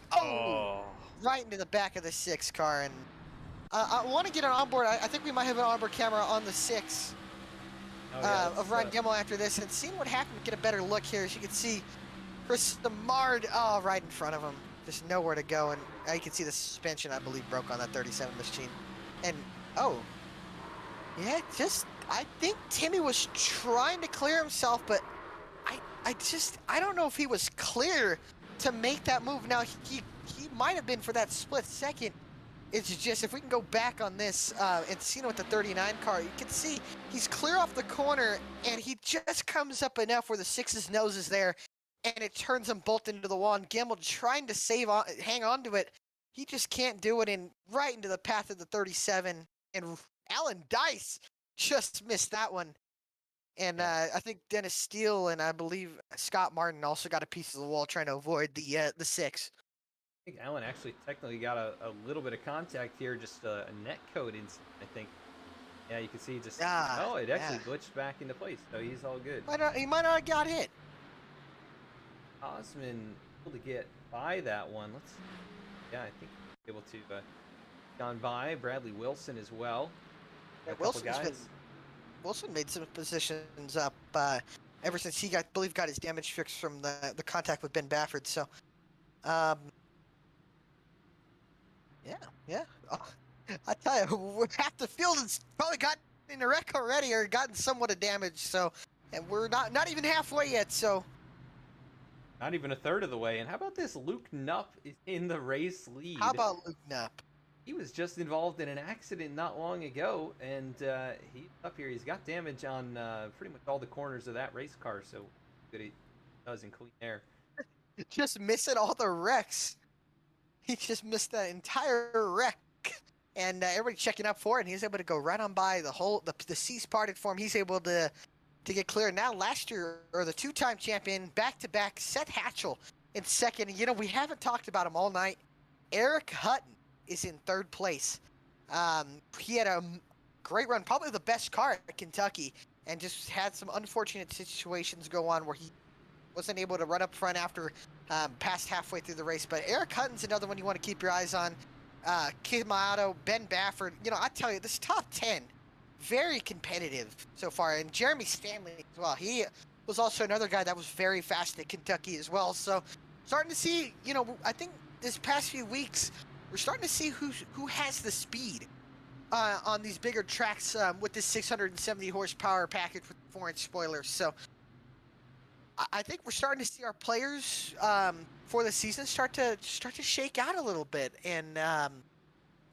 Right into the back of the 6 car. And I want to get an onboard. I think we might have an onboard camera on the 6 of Ryan Gilmour after this, and seeing what happened. Get a better look here. As you can see, Chris Simard right in front of him. Just nowhere to go, and you can see the suspension, I believe, broke on that 37 machine. And I think Timmy was trying to clear himself, but I don't know if he was clear to make that move. Now, he might have been for that split second. It's just, if we can go back on this and see with the 39 car, you can see he's clear off the corner, and he just comes up enough where the 6's nose is there, and it turns him both into the wall. And Gilmour trying to hang on to it. He just can't do it, and right into the path of the 37. And Alan Dice just missed that one. And I think Dennis Steele and I believe Scott Martin also got a piece of the wall trying to avoid the 6. I think Alan actually technically got a little bit of contact here, just a net code incident, I think. Yeah, you can see just, it actually glitched back into place, so he's all good. He might not have got hit. Osman able to get by that one. I think able to gone by. Bradley Wilson as well. Yeah, Wilson made some positions up ever since he got his damage fixed from the contact with Ben Baffert. So, I tell you, half the field has probably gotten in a wreck already or gotten somewhat of damage. So, and we're not even halfway yet. So. Not even a third of the way. And how about this? Luke Knuff is in the race lead. How about Luke Knuff? He was just involved in an accident not long ago, and he's up here. He's got damage on pretty much all the corners of that race car, so good he does in clean air. Just missing all the wrecks. He just missed the entire wreck. And everybody checking up for it, and he was able to go right on by the seas parted for him. He's able to get clear. Now, last year, or the 2-time champion, back-to-back, Seth Hatchell in second. You know, we haven't talked about him all night. Eric Hutton is in 3rd place. He had a great run, probably the best car at Kentucky, and just had some unfortunate situations go on where he wasn't able to run up front after past halfway through the race. But Eric Hutton's another one you want to keep your eyes on. Kid Maotto, Ben Baffert. You know, I tell you, this top 10, very competitive so far. And Jeremy Stanley as well. He was also another guy that was very fast at Kentucky as well. So starting to see, you know, I think this past few weeks, we're starting to see who has the speed on these bigger tracks with this 670 horsepower package with 4-inch spoilers. So I think we're starting to see our players for the season start to shake out a little bit. And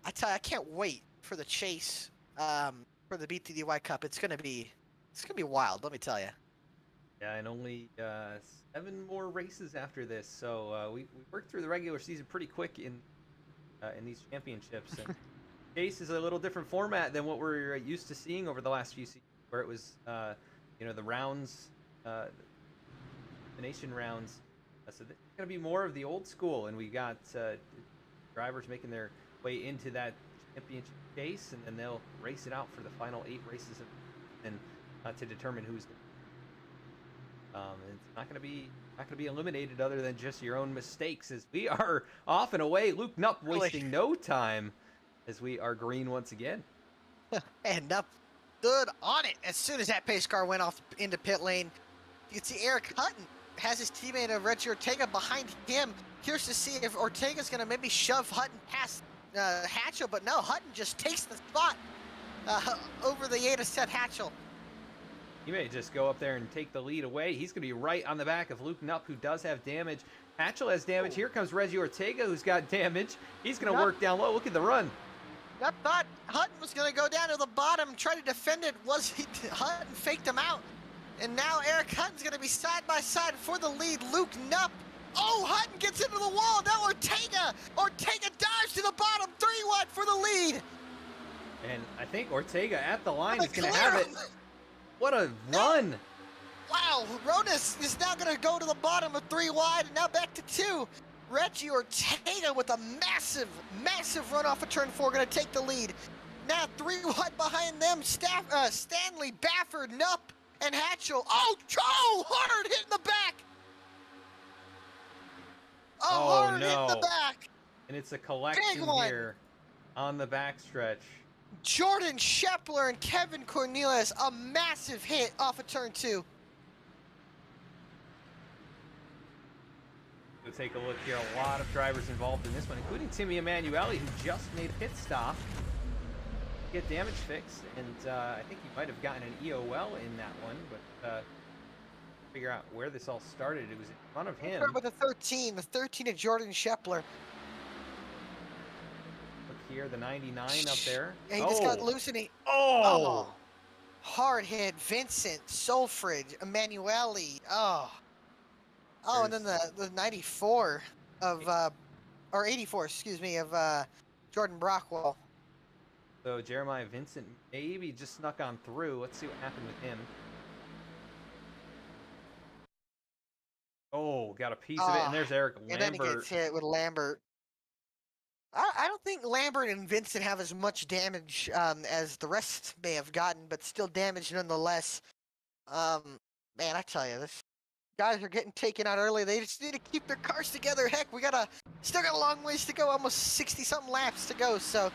I tell you, I can't wait for the chase for the BTDY Cup. It's gonna be wild. Let me tell you. Yeah, and only 7 more races after this, so we worked through the regular season pretty quick in these championships. And chase is a little different format than what we're used to seeing over the last few seasons, where it was the rounds, elimination rounds. So it's going to be more of the old school, and we got drivers making their way into that championship chase, and then they'll race it out for the final 8 races, and to determine who's going to. It's not going to be eliminated other than just your own mistakes, as we are off and away. Luke Knuff wasting no time as we are green once again. And Knuff stood on it as soon as that pace car went off into pit lane. You can see Eric Hutton has his teammate of Reggie Ortega behind him. Curious to see if Ortega's going to maybe shove Hutton past Hatchell, but no, Hutton just takes the spot over the 8 of Seth Hatchell. He may just go up there and take the lead away. He's going to be right on the back of Luke Knupp, who does have damage. Hatchell has damage. Here comes Reggie Ortega, who's got damage. He's going to work down low. Look at the run. I thought Hutton was going to go down to the bottom, try to defend it. Hutton faked him out. And now Eric Hutton's going to be side by side for the lead. Luke Knupp. Oh, Hutton gets into the wall. Now Ortega. Ortega dives to the bottom. 3 wide for the lead. And I think Ortega at the line is going to have it. What a run! Wow, Ronas is now going to go to the bottom of 3 wide, and now back to 2. Reggie Ortega with a massive, massive run off of turn 4, going to take the lead. Now 3 wide behind them, Stanley, Baffert, Knupp, and Hatchell. Oh, hard hit in the back! Hard hit in the back! And it's a collection here on the backstretch. Jordan Shepler and Kevin Cornelius, a massive hit off of turn 2. We'll take a look here. A lot of drivers involved in this one, including Timmy Emanuele, who just made a pit stop to get damage fixed. And I think he might have gotten an EOL in that one, but figure out where this all started. It was in front of him. With the 13 of Jordan Shepler. Here, the 99 up there. Yeah, he just got loose and he... Hard hit. Vincent, Solfridge, Emanuele. And then the 94 of... or 84, excuse me, of Jordan Brockwell. So Jeremiah Vincent maybe just snuck on through. Let's see what happened with him. Oh, got a piece of it, and there's Eric Lambert. And then he gets hit with Lambert. I don't think Lambert and Vincent have as much damage as the rest may have gotten, but still damage nonetheless. Man, I tell you, this guys are getting taken out early. They just need to keep their cars together. Heck, we still got a long ways to go, almost 60-something laps to go. So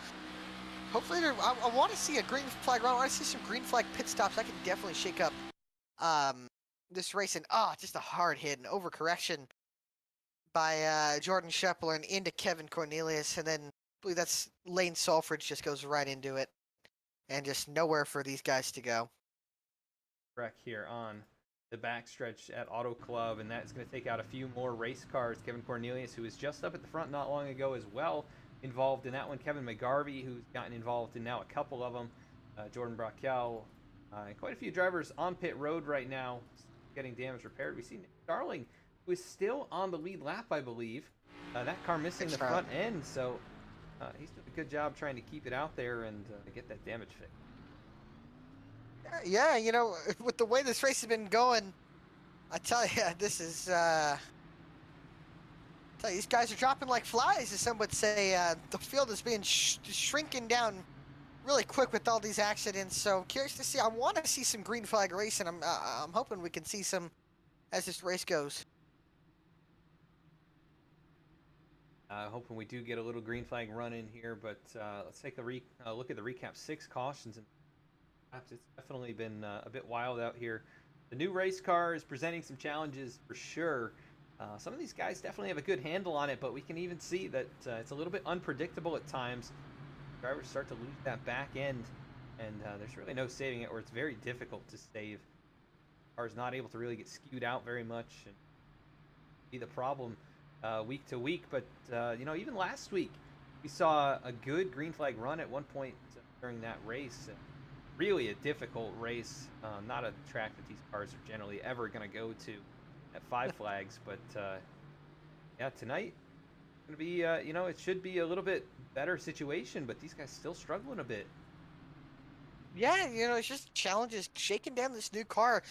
hopefully, I want to see a green flag run. I want to see some green flag pit stops. I can definitely shake up this race. And just a hard hit and overcorrection by Jordan Shepler and into Kevin Cornelius, and then I believe that's Lane Solfridge just goes right into it, and just nowhere for these guys to go. Wreck here on the backstretch at Auto Club, and that's going to take out a few more race cars. Kevin Cornelius, who was just up at the front not long ago as well, involved in that one. Kevin McGarvey, who's gotten involved in now a couple of them. Jordan Brockwell, quite a few drivers on pit road right now getting damage repaired. We see Nick Darling, who is still on the lead lap, I believe. That car missing the front end, so he's doing a good job trying to keep it out there and get that damage fixed. Yeah, with the way this race has been going, I tell you, this is... these guys are dropping like flies, as some would say. The field is being shrinking down really quick with all these accidents, so curious to see. I want to see some green flag racing. I'm hoping we can see some as this race goes. Hoping we do get a little green flag run in here, but let's take a look at the recap. 6 cautions, and perhaps it's definitely been a bit wild out here. The new race car is presenting some challenges for sure. Some of these guys definitely have a good handle on it, but we can even see that it's a little bit unpredictable at times. Drivers start to lose that back end, and there's really no saving it, or it's very difficult to save. The car's not able to really get skewed out very much, and be the problem week to week. But even last week We saw a good green flag run at one point during that race. Really a difficult race. Not a track that these cars are generally ever going to go to at 5 flags. But yeah, tonight going to be, it should be a little bit better situation. But these guys still struggling a bit. Yeah, it's just challenges shaking down this new car,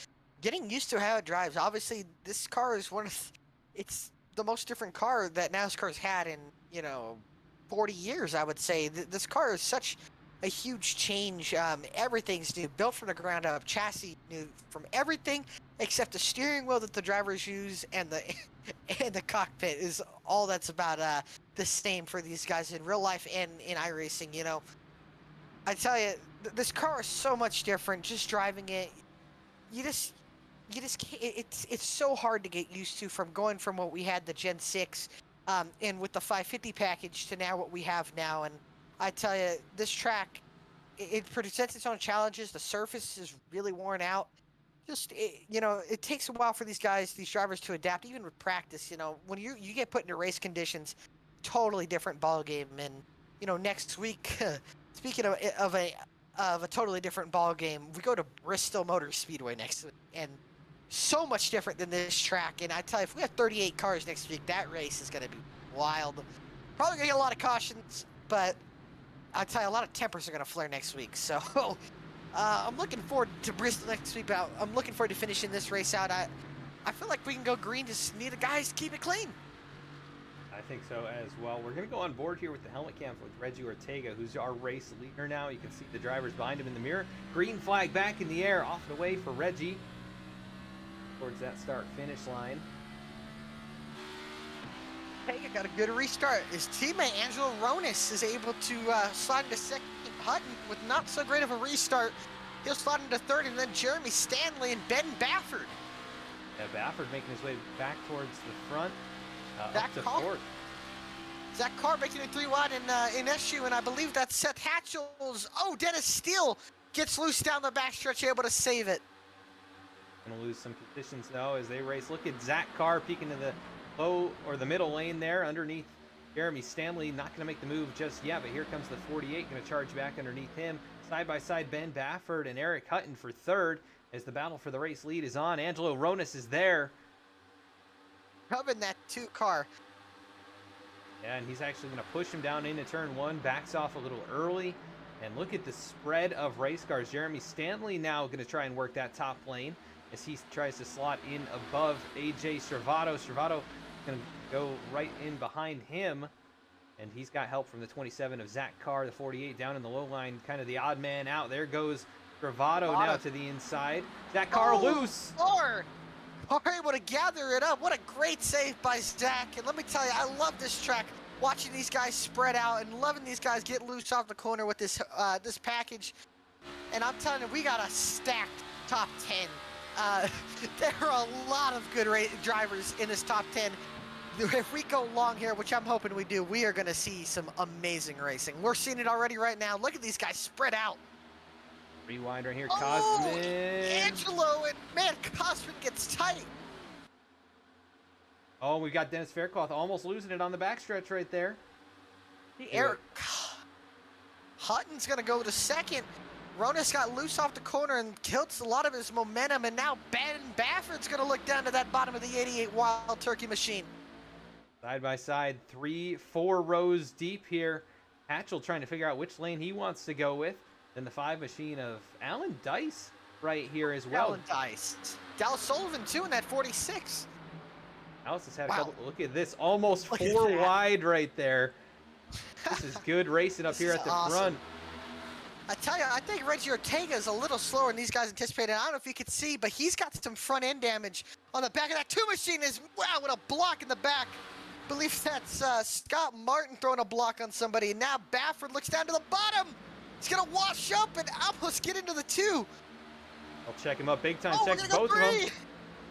getting used to how it drives. Obviously, this car is it's the most different car that NASCAR's had in, 40 years, I would say. This car is such a huge change. Everything's new, built from the ground up, chassis new from everything except the steering wheel that the drivers use and the cockpit is all that's about the same for these guys in real life and in iRacing. I tell you, this car is so much different. Just driving it, you just can't, it's so hard to get used to, from going from what we had, the Gen 6 and with the 550 package, to now what we have now. And I tell you, this track, it presents its own challenges. The surface is really worn out. It takes a while for these drivers to adapt, even with practice. When you get put into race conditions, totally different ball game. And next week, speaking of a totally different ball game, we go to Bristol Motor Speedway next week, and so much different than this track. And I tell you, if we have 38 cars next week, that race is going to be wild. Probably going to get a lot of cautions, but I tell you, a lot of tempers are going to flare next week. So I'm looking forward to Bristol next week. I'm looking forward to finishing this race out. I feel like we can go green. Just need the guys keep it clean. I think so as well. We're going to go on board here with the helmet cam with Reggie Ortega, who's our race leader now. You can see the drivers behind him in the mirror. Green flag back in the air, off and away for Reggie towards that start-finish line. Ortega got a good restart. His teammate Angelo Ronis is able to slide into second. Hutton with not so great of a restart. He'll slide into third, and then Jeremy Stanley and Ben Baffert. Yeah, Baffert making his way back towards the front. Up to Carr. fourth. Zach Carr making it 3 wide in SU, and I believe that's Seth Hatchell's. Oh, Dennis Steele gets loose down the backstretch, able to save it. Gonna lose some positions though as they race. Look at Zach Carr peeking to the low or the middle lane there underneath Jeremy Stanley. Not gonna make the move just yet, but here comes the 48, gonna charge back underneath him. Side by side, Ben Baffert and Eric Hutton for third as the battle for the race lead is on. Angelo Ronis is there. Covering that 2 car. Yeah, and he's actually going to push him down into turn 1, backs off a little early. And look at the spread of race cars. Jeremy Stanley now going to try and work that top lane as he tries to slot in above AJ Stravato. Stravato going to go right in behind him. And he's got help from the 27 of Zach Carr, the 48 down in the low line, kind of the odd man out. There goes Stravato now to the inside. Zach Carr loose. Carr able to gather it up. What a great save by Zach. And let me tell you, I love this track. Watching these guys spread out and loving these guys get loose off the corner with this this package. And I'm telling you, we got a stacked top 10. There are a lot of good drivers in this top 10. If we go long here, which I'm hoping we do, we are going to see some amazing racing. We're seeing it already right now. Look at these guys spread out. Rewind right here, Oh, Cosman. Angelo, and man, Cosman gets tight. Oh, we got Dennis Faircloth almost losing it on the backstretch right there. Eric Hutton's going to go to second. Ronis got loose off the corner and kills a lot of his momentum, and now Ben Baffert's going to look down to that bottom of the 88 Wild Turkey machine. Side by side, 3-4 rows deep here. Hatchell trying to figure out which lane he wants to go with. Then the 5 machine of Alan Dice right here as well. Alan Dice. Dallas Sullivan, too, in that 46. Dallas has had a couple. Look at this. Almost Look at 4 that. wide right there. This is good racing up This here is at the awesome. front. I tell you, I think Reggie Ortega is a little slower than these guys anticipated. I don't know if you could see, but he's got some front end damage on the back of that 2 machine. Wow, with a block in the back. I believe that's Scott Martin throwing a block on somebody. Now Baffert looks down to the bottom. He's going to wash up and almost get into the 2. I'll check him up big time. Oh, Checks we're gonna both go of them.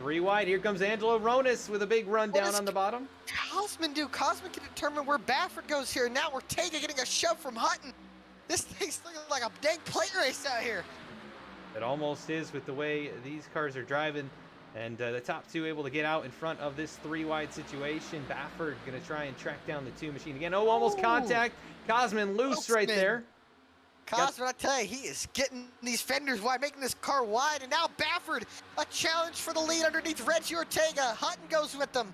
3 wide. Here comes Angelo Ronis with a big run down on the bottom. Cosman do? Cosman can determine where Baffert goes here. Now Ortega getting a shove from Hutton. This thing's looking like a dang plate race out here. It almost is with the way these cars are driving. And the top two able to get out in front of this 3-wide situation. Baffert going to try and track down the 2 machine again. Oh, almost contact. Cosman loose right there. Cosman, I tell you, he is getting these fenders wide, making this car wide. And now Baffert, a challenge for the lead underneath Reggie Ortega. Hutton goes with them.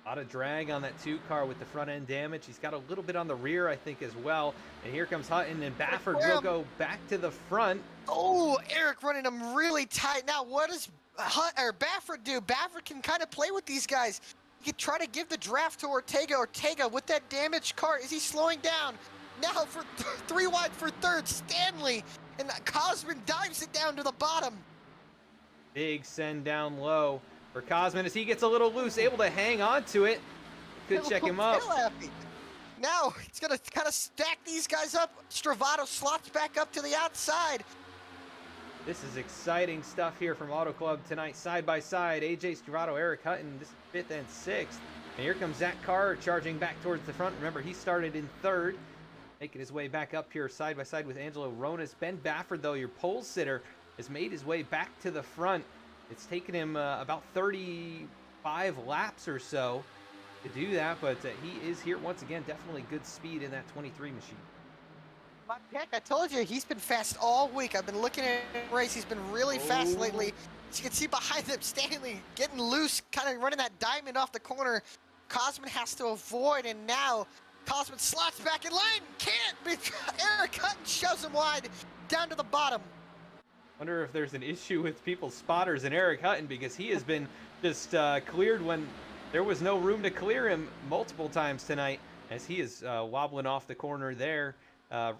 A lot of drag on that 2 car with the front end damage. He's got a little bit on the rear, I think, as well. And here comes Hutton, and Baffert will go back to the front. Oh, Eric running them really tight. Now, what does Baffert do? Baffert can kind of play with these guys. He can try to give the draft to Ortega. Ortega, with that damaged car, is he slowing down? Now for 3 wide for third, Stanley. And Cosman dives it down to the bottom. Big send down low for Cosman as he gets a little loose, able to hang on to it. Could check him up. Now it's going to kind of stack these guys up. Stravato slots back up to the outside. This is exciting stuff here from Auto Club tonight. Side by side, AJ Stravato, Eric Hutton, this is 5th and 6th. And here comes Zach Carr charging back towards the front. Remember, he started in 3rd, making his way back up here side by side with Angelo Ronas. Ben Baffert, though, your pole sitter, has made his way back to the front. It's taken him about 35 laps or so to do that, but he is here once again. Definitely good speed in that 23 machine. My pick, I told you, he's been fast all week. I've been looking at the race. He's been really fast lately. As you can see behind him, Stanley getting loose, kind of running that diamond off the corner. Cosman has to avoid, and now Cosman slots back in line. Can't, Eric Hutton shoves him wide down to the bottom. Wonder if there's an issue with people's spotters and Eric Hutton, because he has been just cleared when there was no room to clear him multiple times tonight, as he is wobbling off the corner there.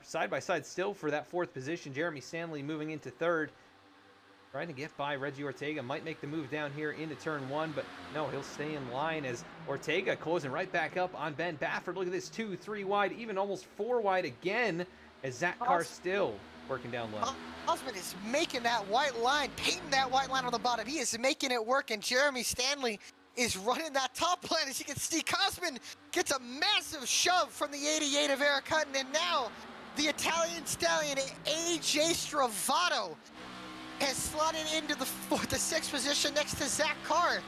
Side by side still for that 4th position. Jeremy Stanley moving into 3rd, trying to get by Reggie Ortega. Might make the move down here into turn 1, but no, he'll stay in line as Ortega closing right back up on Ben Baffert. Look at this, 2, 3 wide, even almost 4 wide again, as Zach Carr still working down low. Cosman is making that white line, painting that white line on the bottom. He is making it work, and Jeremy Stanley is running that top line. As you can see, Cosman gets a massive shove from the 88 of Eric Hutton, and now the Italian stallion, AJ Stravato, has slotted into the 6th position next to Zach Carr.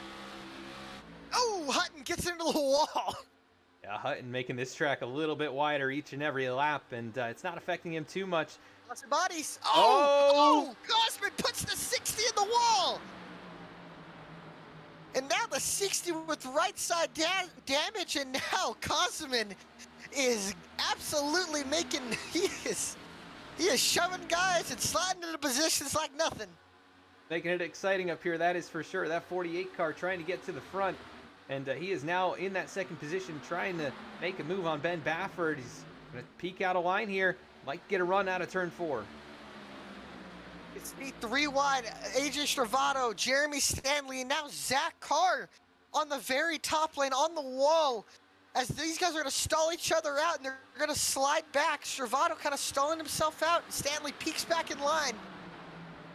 Oh, Hutton gets into the wall. Yeah, Hutton making this track a little bit wider each and every lap, and it's not affecting him too much. Lots of bodies. Oh, Cosman puts the 60 in the wall. And now the 60 with right side damage, and now Cosman is absolutely making, he is shoving guys and sliding into positions like nothing. Making it exciting up here, that is for sure. That 48 car trying to get to the front, and he is now in that 2nd position trying to make a move on Ben Baffert. He's going to peek out a line here, might get a run out of turn 4. It's the 3 wide, AJ Stravato, Jeremy Stanley, and now Zach Carr on the very top lane on the wall. As these guys are going to stall each other out, and they're going to slide back. Stravato kind of stalling himself out, and Stanley peeks back in line.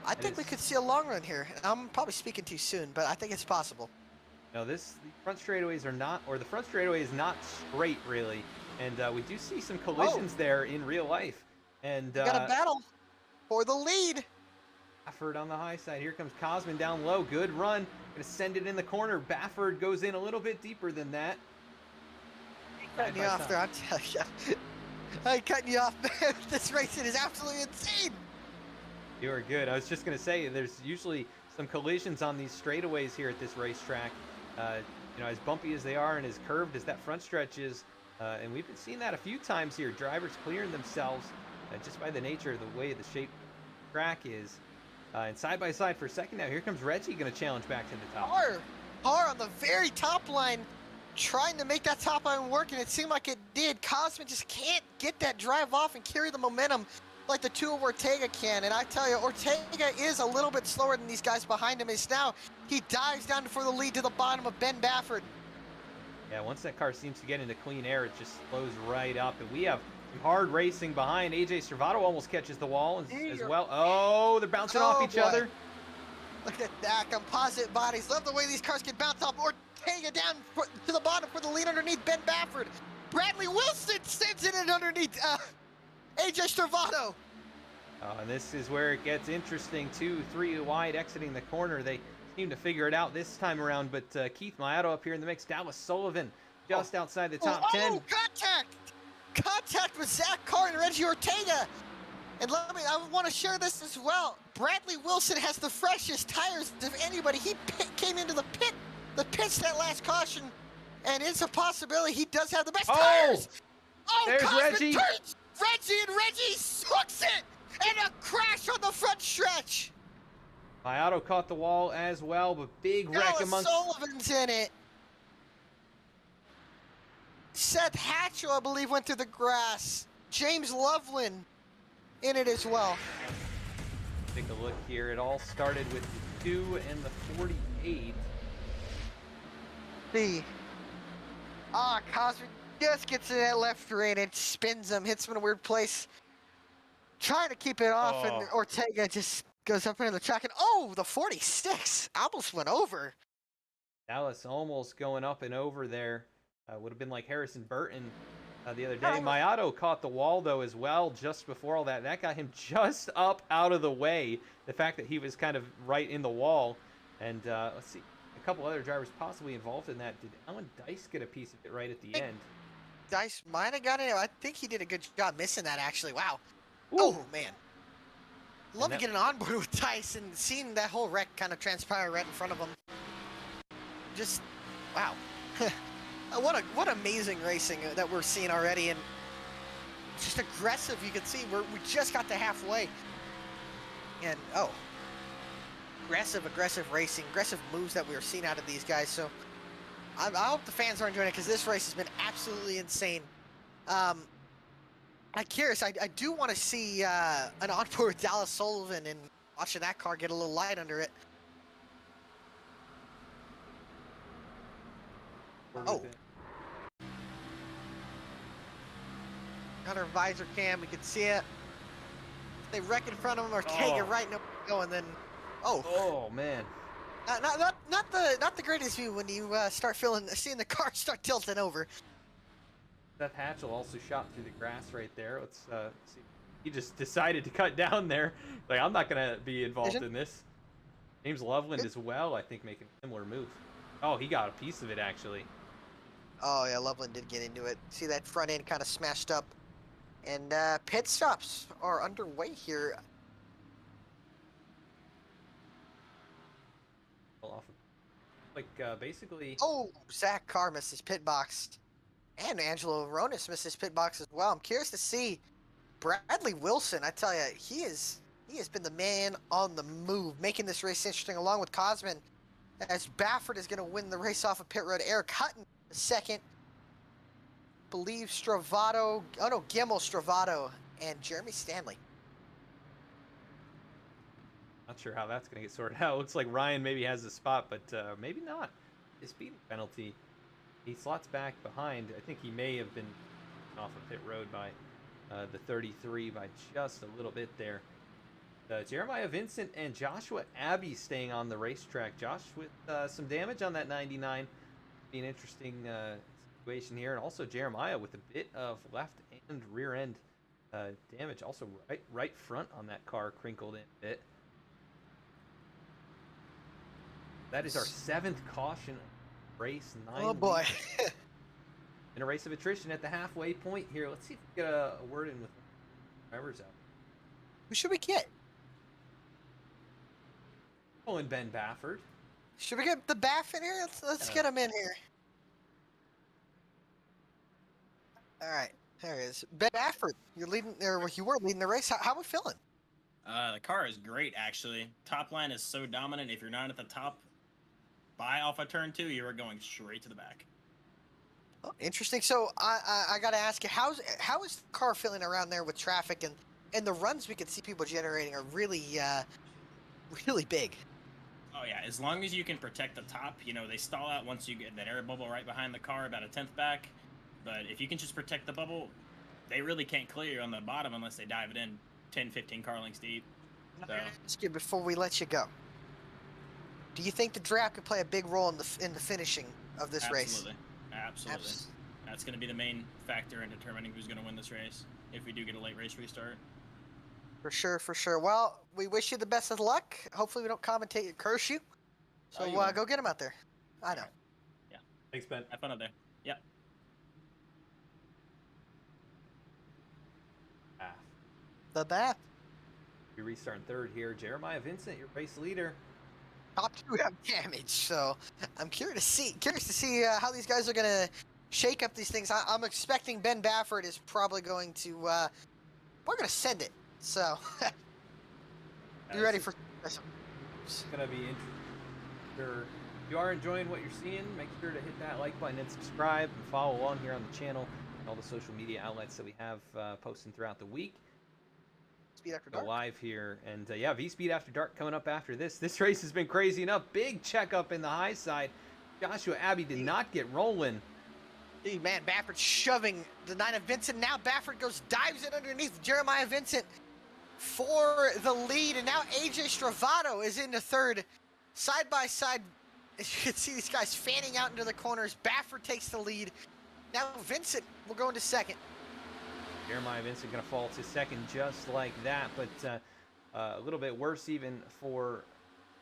I think we could see a long run here. I'm probably speaking too soon, but I think it's possible. No, the front straightaways are not, or the front straightaway is not straight, really. And we do see some collisions there in real life. And got a battle for the lead. Baffert on the high side. Here comes Cosman down low. Good run. Gonna send it in the corner. Baffert goes in a little bit deeper than that. Cutting you off there, I'm telling you. I'm cutting you off, man. This racing is absolutely insane. You are good. I was just gonna say, there's usually some collisions on these straightaways here at this racetrack. You know, as bumpy as they are and as curved as that front stretch is, and we've been seeing that a few times here. Drivers clearing themselves just by the nature of the way the shape track is. And side by side for a second now. Here comes Reggie, going to challenge back to the top. Carr on the very top line, trying to make that top line work, and it seemed like it did. Cosman just can't get that drive off and carry the momentum like the 2 of Ortega can. And I tell you, Ortega is a little bit slower than these guys behind him. Is now he dives down for the lead to the bottom of Ben Baffert. Yeah, once that car seems to get into clean air, it just slows right up. And we have some hard racing behind. AJ Stravato almost catches the wall as well. Oh, they're bouncing off each other. Look at that, composite bodies. Love the way these cars can bounce off. Ortega down to the bottom for the lead underneath Ben Baffert. Bradley Wilson sends it in underneath AJ Stravato. And this is where it gets interesting. 2, 3 wide exiting the corner. They seem to figure it out this time around, but Keith Mayato up here in the mix. Dallas Sullivan just outside the top 10. Contact! Contact with Zach Carr and Reggie Ortega. And I want to share this as well. Bradley Wilson has the freshest tires of anybody. He came into the pits that last caution, and it's a possibility he does have the best tires. Oh, there's Reggie. Turns. Reggie hooks it, and a crash on the front stretch. Mayato caught the wall as well, but big wreck amongst... Sullivan's in it. Seth Hatchell, I believe, went through the grass. James Loveland in it as well. Take a look here. It all started with the 2 and the 48. Cosmic just gets in that left rein and spins him, hits him in a weird place. Trying to keep it off, and Ortega just goes up into the track, and the 46 almost went over. Dallas almost going up and over there. Would have been like Harrison Burton the other day. Mayato caught the wall, though, as well, just before all that. That got him just up out of the way. The fact that he was kind of right in the wall. And let's see, a couple other drivers possibly involved in that. Did Alan Dice get a piece of it right at the end? Dice might have got it. I think he did a good job missing that, actually. Wow. Ooh. Oh, man. Love to get an onboard with Dice and seeing that whole wreck kind of transpire right in front of him. Just, wow. What amazing racing that we're seeing already, and just aggressive. You can see we just got to halfway, and aggressive racing, aggressive moves that we were seeing out of these guys. So I hope the fans are enjoying it, because this race has been absolutely insane. I'm curious. I do want to see an onboard with Dallas Sullivan and watching that car get a little light under it. Another visor cam, we can see it. They wreck in front of him, Ortega right in the and then oh man. Not the greatest view when you start seeing the car start tilting over. Seth Hatchell also shot through the grass right there. Let's see. He just decided to cut down there. Like, I'm not gonna be involved in this. James Loveland as well, I think, making a similar move. Oh, he got a piece of it actually. Oh yeah, Loveland did get into it. See that front end kind of smashed up. And pit stops are underway here. Basically... Zach Carr missed his pit box. And Angelo Ronis missed his pit box as well. I'm curious to see Bradley Wilson. I tell you, he has been the man on the move, making this race interesting, along with Cosman, as Baffert is going to win the race off of pit road. Eric Hutton, the second. Believe Stravato, Gilmour, Stravato, and Jeremy Stanley. Not sure how that's going to get sorted out. Looks like Ryan maybe has the spot, but maybe not. His speeding penalty, he slots back behind. I think he may have been off of pit road by the 33 by just a little bit there. Jeremiah Vincent and Joshua Abbey staying on the racetrack. Josh with some damage on that 99. Be an interesting situation here. And also Jeremiah with a bit of left and rear end damage. Also right front on that car, crinkled in a bit. That is our 7th caution race. 9 Oh boy. In a race of attrition at the halfway point here. Let's see if we get a word in with drivers out. Who should we get? Oh, and Ben Baffert. Should we get the Baff in here? Let's get him in here. All right, there he is. Ben Baffert, you were leading the race. How are we feeling? The car is great, actually. Top line is so dominant. If you're not at the top by off of turn 2, you are going straight to the back. Oh, interesting. So I got to ask you, how is the car feeling around there with traffic, and the runs we can see people generating are really really big. Oh yeah, as long as you can protect the top, they stall out once you get that air bubble right behind the car, about a 10th back. But if you can just protect the bubble, they really can't clear you on the bottom unless they dive it in 10, 15 car lengths deep. So. Ask you before we let you go. Do you think the draft could play a big role in the finishing of this race? Absolutely. That's going to be the main factor in determining who's going to win this race if we do get a late race restart. For sure. Well, we wish you the best of luck. Hopefully we don't commentate or curse you. So you are. go get him out there. I know. Thanks, Ben. Have fun out there. Yep. The bat. We restart in third here. Jeremiah Vincent, your race leader. Top two have damage, so I'm curious to see how these guys are gonna shake up these things. I'm expecting Ben Baffert is probably going to we're gonna send it. So be ready for this. It's gonna be interesting. Sure. If you are enjoying what you're seeing, make sure to hit that like button and subscribe and follow along here on the channel and all the social media outlets that we have posting throughout the week. Speed After Go Dark. live here, and yeah, V-Speed After Dark coming up after this. This race has been crazy enough. Big checkup in the high side. Joshua Abbey did not get rolling. Hey, man, Baffert shoving the 9 of Vincent. Now Baffert dives it underneath Jeremiah Vincent for the lead, and now AJ Stravato is into third. Side by side, as you can see these guys fanning out into the corners. Baffert takes the lead. Now Vincent will go into second. Jeremiah Vincent going to fall to second just like that, but a little bit worse even for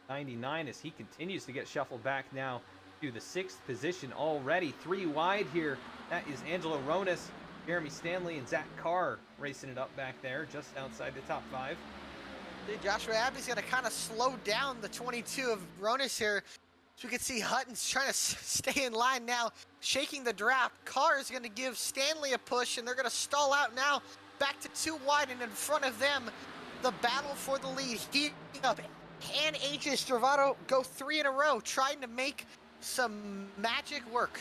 99 as he continues to get shuffled back now to the 6th position already. 3 wide here. That is Angelo Ronas, Jeremy Stanley, and Zach Carr racing it up back there just outside the top 5. Dude, Joshua Abbey's going to kind of slow down the 22 of Ronas here. So we can see Hutton's trying to stay in line now, shaking the draft. Carr is going to give Stanley a push, and they're going to stall out now. Back to 2 wide, and in front of them, the battle for the lead. Heating up. Can AJ Stravato go 3 in a row, trying to make some magic work?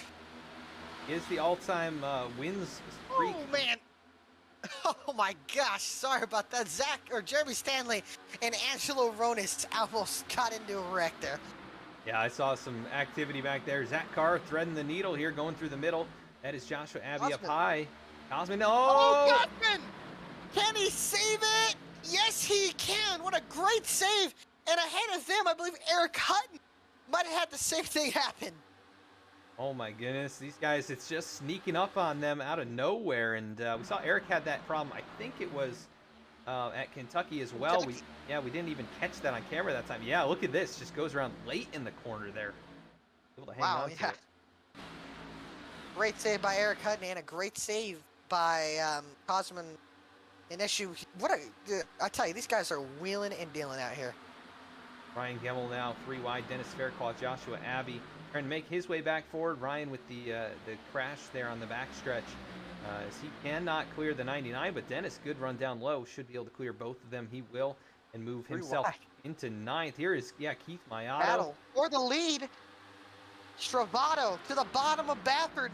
Is the all-time wins streak. Oh, man. Oh, my gosh. Sorry about that. Jeremy Stanley and Angelo Ronas almost got into a wreck there. Yeah, I saw some activity back there. Zach Carr threading the needle here, going through the middle. That is Joshua Abbey up high. Cosman, no! Oh, Cosman! Can he save it? Yes, he can. What a great save. And ahead of them, I believe Eric Hutton might have had the same thing happen. Oh my goodness, these guys, it's just sneaking up on them out of nowhere. And we saw Eric had that problem. I think it was at Kentucky as well. We didn't even catch that on camera that time. Yeah, look at this. Just goes around late in the corner there. Able to hang on to it. Great save by Eric Hutton and a great save by Cosman. An issue. I tell you, these guys are wheeling and dealing out here. Ryan Gemmel now 3 wide. Dennis Faircloth, Joshua Abbey trying to make his way back forward. Ryan with the crash there on the backstretch. As he cannot clear the 99, but Dennis, good run down low, should be able to clear both of them. He will, and move himself into 9th. Here is, Keith Mayato. Battle for the lead. Stravato to the bottom of Baffert.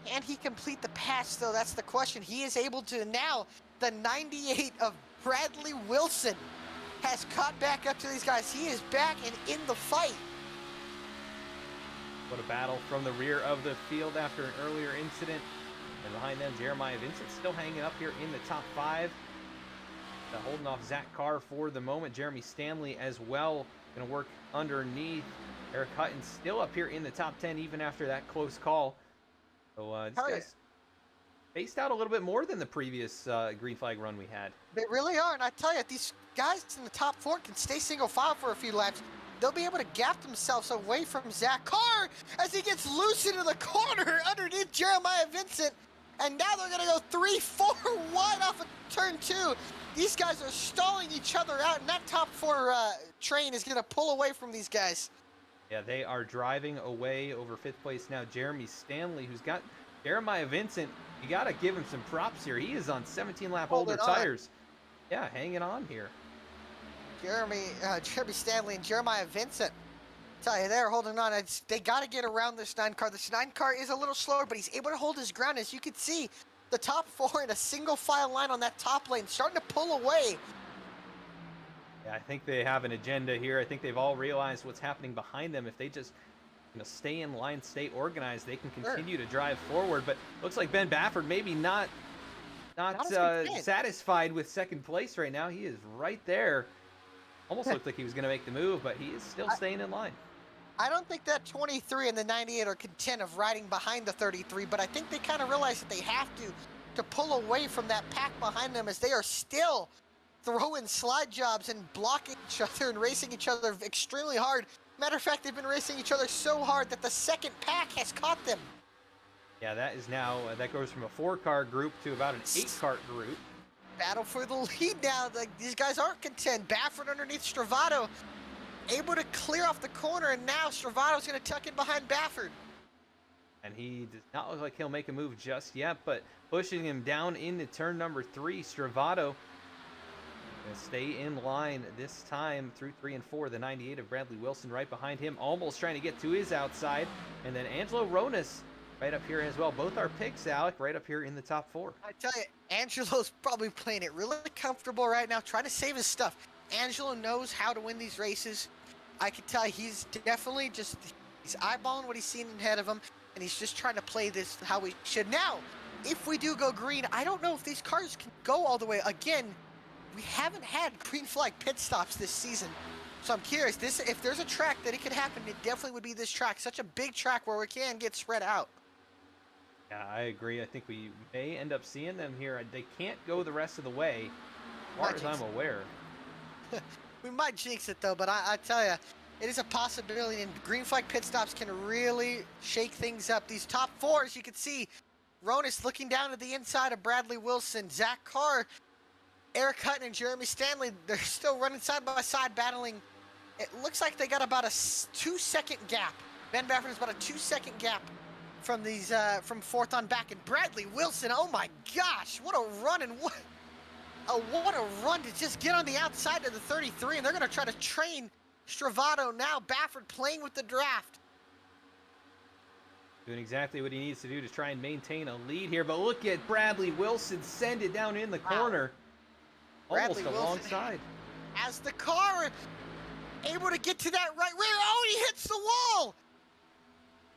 Can he complete the pass, though? That's the question. He is able to now. The 98 of Bradley Wilson has caught back up to these guys. He is back and in the fight. What a battle from the rear of the field after an earlier incident. And behind them, Jeremiah Vincent still hanging up here in the top 5. Holding off Zach Carr for the moment. Jeremy Stanley as well. Going to work underneath. Eric Hutton still up here in the top 10 even after that close call. So these guys spaced out a little bit more than the previous green flag run we had. They really are. And I tell you, if these guys in the top 4 can stay single file for a few laps, they'll be able to gap themselves away from Zach Carr as he gets loose into the corner underneath Jeremiah Vincent. And now they're going to go 3-4 wide off of turn 2. These guys are stalling each other out, and that top 4 train is going to pull away from these guys. Yeah, they are driving away over 5th place now. Jeremy Stanley, who's got Jeremiah Vincent, you got to give him some props here. He is on 17-lap older tires. Yeah, hanging on here. Jeremy Stanley and Jeremiah Vincent. Tell you, they're holding on. They got to get around this 9 car. This 9 car is a little slower, but he's able to hold his ground. As you can see, the top 4 in a single file line on that top lane, starting to pull away. Yeah, I think they have an agenda here. I think they've all realized what's happening behind them. If they just stay in line, stay organized, they can continue to drive forward. But looks like Ben Baffert maybe not satisfied with 2nd place right now. He is right there. Almost looked like he was going to make the move, but he is still staying in line. I don't think that 23 and the 98 are content of riding behind the 33, but I think they kind of realize that they have to pull away from that pack behind them as they are still throwing slide jobs and blocking each other and racing each other extremely hard. Matter of fact, they've been racing each other so hard that the second pack has caught them. Yeah, that is now, that goes from a 4-car group to about an 8-car group. Battle for the lead now. These guys aren't content. Baffert underneath Stravato, able to clear off the corner, and now Stravato's going to tuck in behind Baffert. And he does not look like he'll make a move just yet, but pushing him down into turn number 3, Stravato going to stay in line this time through 3 and 4. The 98 of Bradley Wilson right behind him, almost trying to get to his outside. And then Angelo Ronas right up here as well. Both our picks, Alec, right up here in the top 4. I tell you, Angelo's probably playing it really comfortable right now, trying to save his stuff. Angelo knows how to win these races. I can tell he's definitely just, he's eyeballing what he's seen ahead of him, and he's just trying to play this how we should. Now, if we do go green, I don't know if these cars can go all the way. Again, we haven't had green flag pit stops this season. So I'm curious, if there's a track that it could happen, it definitely would be this track. Such a big track where we can get spread out. Yeah, I agree. I think we may end up seeing them here. They can't go the rest of the way, as far as I'm aware. We might jinx it though, but I tell you, it is a possibility, and green flag pit stops can really shake things up. These top 4, as you can see, Ronas looking down at the inside of Bradley Wilson, Zach Carr, Eric Hutton, and Jeremy Stanley. They're still running side by side, battling. It looks like they got about a 2-second gap. Ben Baffert is about a 2-second gap from these from 4th on back, and Bradley Wilson, oh my gosh, what a run, and what a run to just get on the outside of the 33, and they're going to try to train Stravato now. Baffert playing with the draft. Doing exactly what he needs to do to try and maintain a lead here, but look at Bradley Wilson send it down in the corner. Almost Bradley alongside. As the car able to get to that right rear, oh, he hits the wall.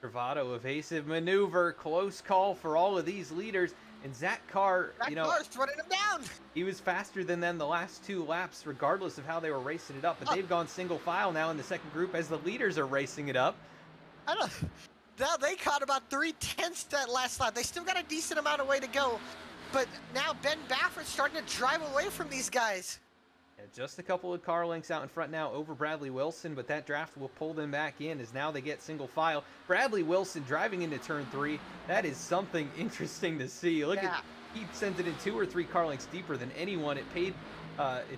Stravato, evasive maneuver, close call for all of these leaders. And Zach Carr, Carr's running him down. He was faster than them the last 2 laps, regardless of how they were racing it up. But they've gone single file now in the second group as the leaders are racing it up. I don't. Now they caught about 3/10 that last lap. They still got a decent amount of way to go, but now Ben Baffert's starting to drive away from these guys. Yeah, just a couple of car lengths out in front now over Bradley Wilson, but that draft will pull them back in as now they get single file. Bradley Wilson driving into turn 3. That is something interesting to see. Look at, he sends it in 2 or 3 car lengths deeper than anyone. It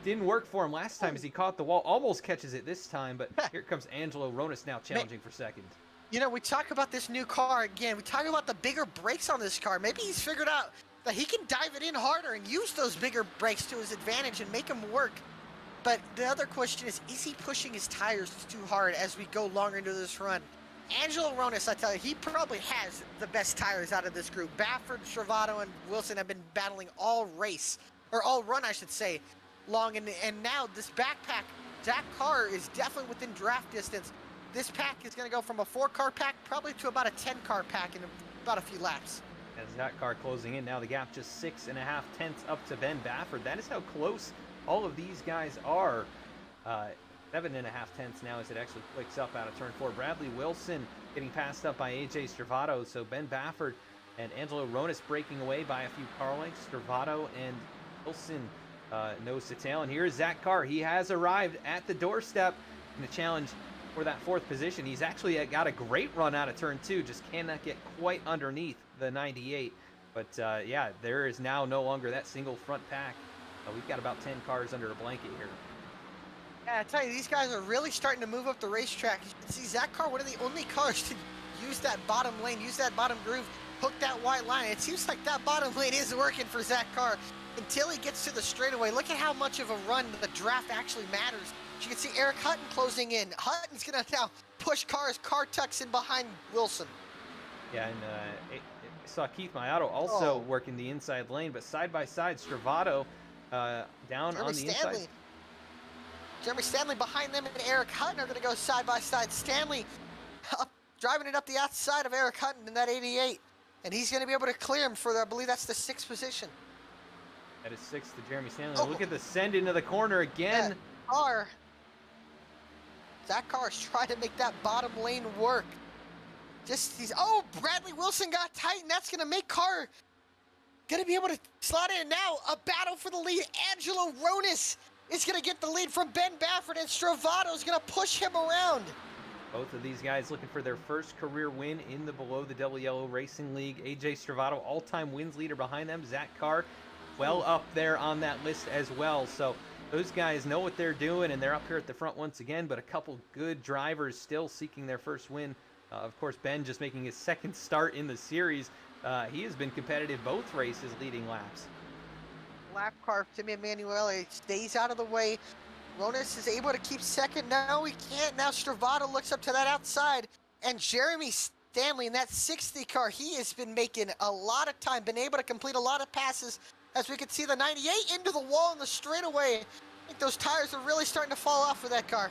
didn't work for him last time as he caught the wall. Almost catches it this time, but here comes Angelo Ronas now challenging for second. You know, we talk about this new car again. We talk about the bigger brakes on this car. Maybe he's figured out that he can dive it in harder and use those bigger brakes to his advantage and make them work. But the other question is he pushing his tires too hard as we go longer into this run? Angelo Ronas, I tell you, he probably has the best tires out of this group. Baffert, Stravato, and Wilson have been battling all race, or all run, I should say, long. And now this backpack, Zach Carr is definitely within draft distance. This pack is going to go from a 4-car pack probably to about a 10-car pack in about a few laps. As Zach Carr closing in now, the gap just 6.5 tenths up to Ben Baffert. That is how close all of these guys are. 7.5 tenths now as it actually clicks up out of turn 4. Bradley Wilson getting passed up by AJ Stravato. So Ben Baffert and Angelo Ronas breaking away by a few car lengths. Stravato and Wilson nose to tail. And here is Zach Carr. He has arrived at the doorstep in the challenge for that 4th position. He's actually got a great run out of turn 2, just cannot get quite underneath the 98. But yeah, there is now no longer that single front pack. We've got about 10 cars under a blanket here. Yeah, I tell you, these guys are really starting to move up the racetrack. You can see Zach Carr, one of the only cars to use that bottom lane, use that bottom groove, hook that white line. It seems like that bottom lane is working for Zach Carr until he gets to the straightaway. Look at how much of a run the draft actually matters. You can see Eric Hutton closing in. Hutton's going to now push Carr as Carr tucks in behind Wilson. Yeah, and I saw Keith Mayato also working the inside lane, but side by side, Stravato down on the inside. Jeremy Stanley behind them, and Eric Hutton are going to go side by side. Stanley driving it up the outside of Eric Hutton in that 88, and he's going to be able to clear him for, I believe that's the 6th position. That is 6th to Jeremy Stanley. Look at the send into the corner again. Yeah, Zach Carr is trying to make that bottom lane work. Bradley Wilson got tight, and that's going to make Carr Gonna be able to slot in now. A battle for the lead. Angelo Ronis is gonna get the lead from Ben Baffert, and Stravato is gonna push him around. Both of these guys looking for their first career win in the Below the Double Yellow Racing League. AJ Stravato, all-time wins leader behind them. Zach Carr, well up there on that list as well. So those guys know what they're doing, and they're up here at the front once again. But a couple good drivers still seeking their first win. Of course, Ben just making his second start in the series. He has been competitive both races, leading laps. Lap car, Tim Emanuele stays out of the way. Ronis is able to keep second. No, he can't. Now Stravato looks up to that outside. And Jeremy Stanley in that 60 car, he has been making a lot of time, been able to complete a lot of passes. As we can see the 98 into the wall in the straightaway. I think those tires are really starting to fall off for that car.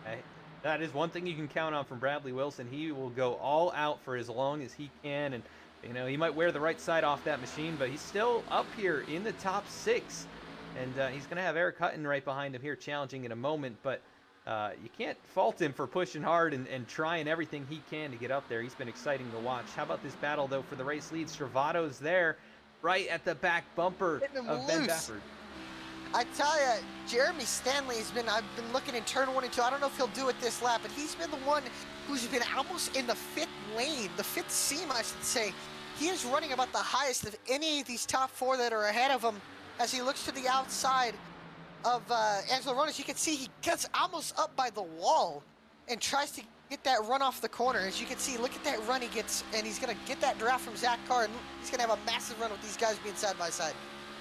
Hey, that is one thing you can count on from Bradley Wilson. He will go all out for as long as he can. And, you know, he might wear the right side off that machine, but he's still up here in the top 6. And he's going to have Eric Hutton right behind him here challenging in a moment. But you can't fault him for pushing hard and trying everything he can to get up there. He's been exciting to watch. How about this battle, though, for the race lead? Stravato's there right at the back bumper of Ben Baffert. I tell you, Jeremy Stanley has been, I've been looking in turn 1 and 2. I don't know if he'll do it this lap, but he's been the one who's been almost in the 5th lane, the 5th seam, I should say. He is running about the highest of any of these top 4 that are ahead of him. As he looks to the outside of Angelo Ronis, you can see he gets almost up by the wall and tries to get that run off the corner. As you can see, look at that run he gets, and he's going to get that draft from Zach Carr, and he's going to have a massive run with these guys being side by side.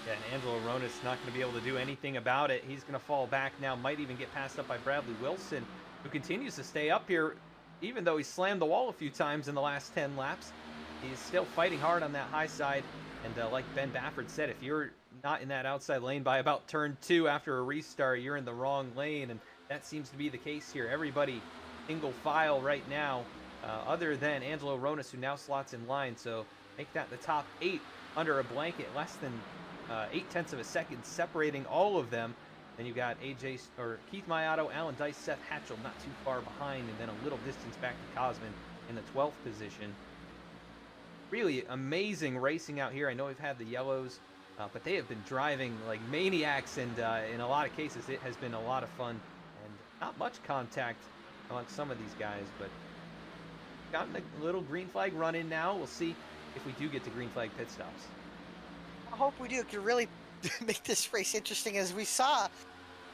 Yeah, and Angelo Ronis not going to be able to do anything about it. He's going to fall back now, might even get passed up by Bradley Wilson, who continues to stay up here, even though he slammed the wall a few times in the last 10 laps. He's still fighting hard on that high side, and like Ben Baffert said, if you're not in that outside lane by about turn 2 after a restart, you're in the wrong lane, and that seems to be the case here. Everybody single file right now, other than Angelo Ronis, who now slots in line. So make that the top 8 under a blanket, less than 0.8 of a second separating all of them. Then you got Keith Mayato, Alan Dice, Seth Hatchell not too far behind, and then a little distance back to Cosman in the 12th position. Really amazing racing out here. I know we've had the yellows, but they have been driving like maniacs, and in a lot of cases it has been a lot of fun, and not much contact among some of these guys, but gotten a little green flag run in now. We'll see if we do get to green flag pit stops. I hope we do. It could really make this race interesting. As we saw,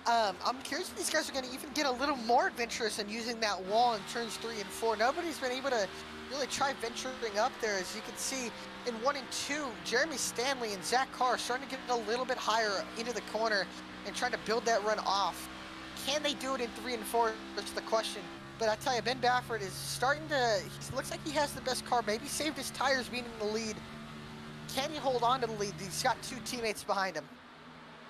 I'm curious if these guys are going to even get a little more adventurous in using that wall in turns 3 and 4. Nobody's been able to really try venturing up there. As you can see in 1 and 2, Jeremy Stanley and Zach Carr are starting to get a little bit higher into the corner and trying to build that run off. Can they do it in 3 and 4? That's the question. But I tell you, Ben Baffert is starting to, he looks like he has the best car. Maybe saved his tires being in the lead. Can he hold on to the lead? He's got 2 teammates behind him.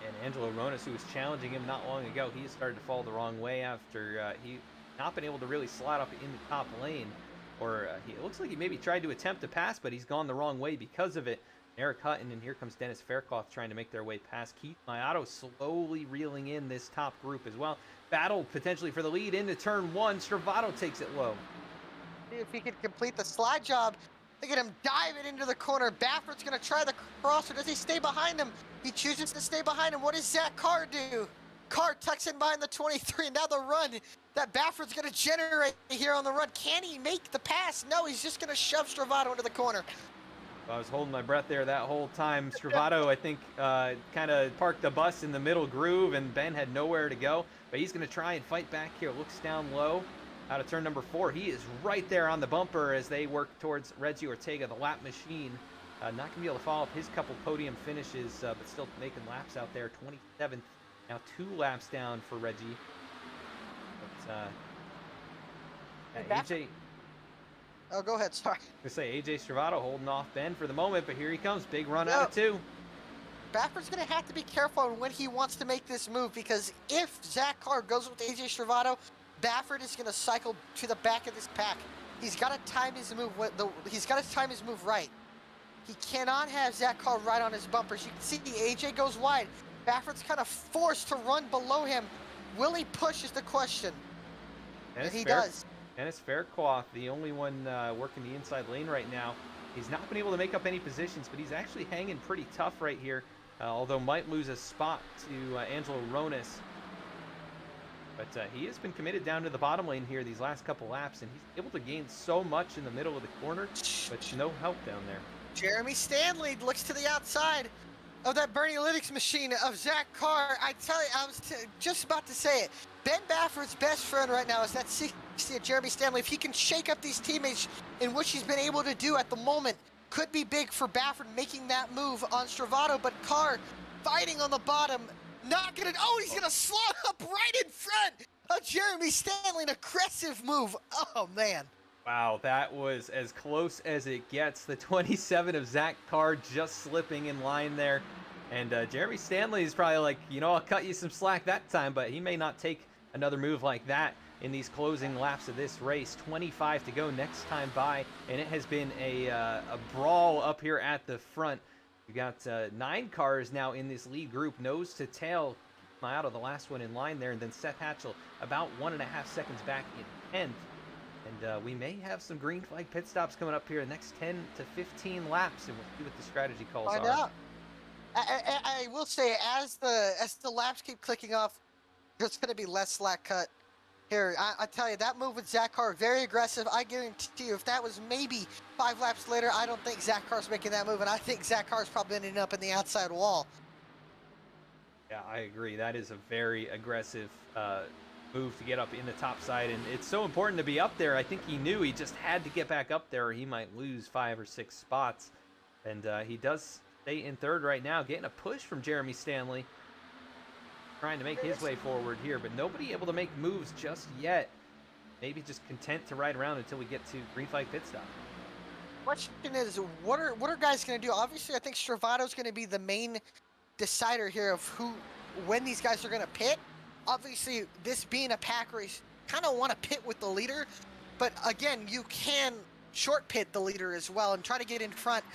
And Angelo Ronis, who was challenging him not long ago, he has started to fall the wrong way after he not been able to really slide up in the top lane. Or it looks like he maybe tried to attempt to pass, but he's gone the wrong way because of it. Eric Hutton, and here comes Dennis Faircloth trying to make their way past. Keith Mayato slowly reeling in this top group as well. Battle potentially for the lead into turn 1. Stravato takes it low. If he can complete the slide job, look at him dive it into the corner. Baffert's going to try the cross, or does he stay behind him? He chooses to stay behind him. What does Zach Carr do? Carr tucks in behind the 23, and now the run that Baffert's going to generate here on the run. Can he make the pass? No, he's just going to shove Stravato into the corner. I was holding my breath there that whole time. Stravato, I think, kind of parked the bus in the middle groove, and Ben had nowhere to go. But he's going to try and fight back here. Looks down low out of turn number 4. He is right there on the bumper as they work towards Reggie Ortega, the lap machine. Not going to be able to follow up his couple podium finishes, but still making laps out there. 27th, now 2 laps down for Reggie. But AJ... Oh, go ahead, sorry. I say AJ Stravato holding off Ben for the moment, but here he comes. Big run out of 2. Baffert's going to have to be careful on when he wants to make this move, because if Zach Carr goes with AJ Stravato, Baffert is going to cycle to the back of this pack. He's got to time his move. He's got to time his move right. He cannot have Zach Carr right on his bumpers. You can see AJ goes wide. Baffert's kind of forced to run below him. Will he push is the question. And he does. Dennis Faircloth, the only one working the inside lane right now. He's not been able to make up any positions, but he's actually hanging pretty tough right here, although might lose a spot to Angelo Ronis. But he has been committed down to the bottom lane here these last couple laps, and he's able to gain so much in the middle of the corner, but no help down there. Jeremy Stanley looks to the outside of that Bernie Lytics machine of Zach Carr. I tell you, I was just about to say it. Ben Bafford's best friend right now is that 60 of Jeremy Stanley. If he can shake up these teammates in which he's been able to do at the moment, could be big for Bafford making that move on Stravato. But Carr fighting on the bottom, not gonna. Oh, he's gonna slot up right in front of Jeremy Stanley. An aggressive move. Oh man. Wow, that was as close as it gets. The 27 of Zach Carr just slipping in line there. And Jeremy Stanley is probably like, you know, I'll cut you some slack that time, but he may not take another move like that in these closing laps of this race. 25 to go next time by, and it has been a brawl up here at the front. You got 9 cars now in this lead group, nose to tail, out of the last one in line there, and then Seth Hatchell about 1.5 seconds back in 10th. And we may have some green flag pit stops coming up here the next 10 to 15 laps, and we'll see what the strategy calls are. Find out. I will say, as the laps keep clicking off, there's going to be less slack cut here. I tell you, that move with Zach Carr, very aggressive. I guarantee you, if that was maybe 5 laps later, I don't think Zach Carr's making that move, and I think Zach Carr's probably ending up in the outside wall. Yeah, I agree. That is a very aggressive move to get up in the top side, and it's so important to be up there. I think he knew he just had to get back up there, or he might lose 5 or 6 spots. And he does stay in third right now, getting a push from Jeremy Stanley, trying to make his way forward here, but nobody able to make moves just yet. Maybe just content to ride around until we get to green flag pit stop. Question is, what are guys going to do? Obviously, I think Stravato's going to be the main decider here of when these guys are going to pit. Obviously, this being a pack race, kind of want to pit with the leader, but again, you can short pit the leader as well and try to get in front.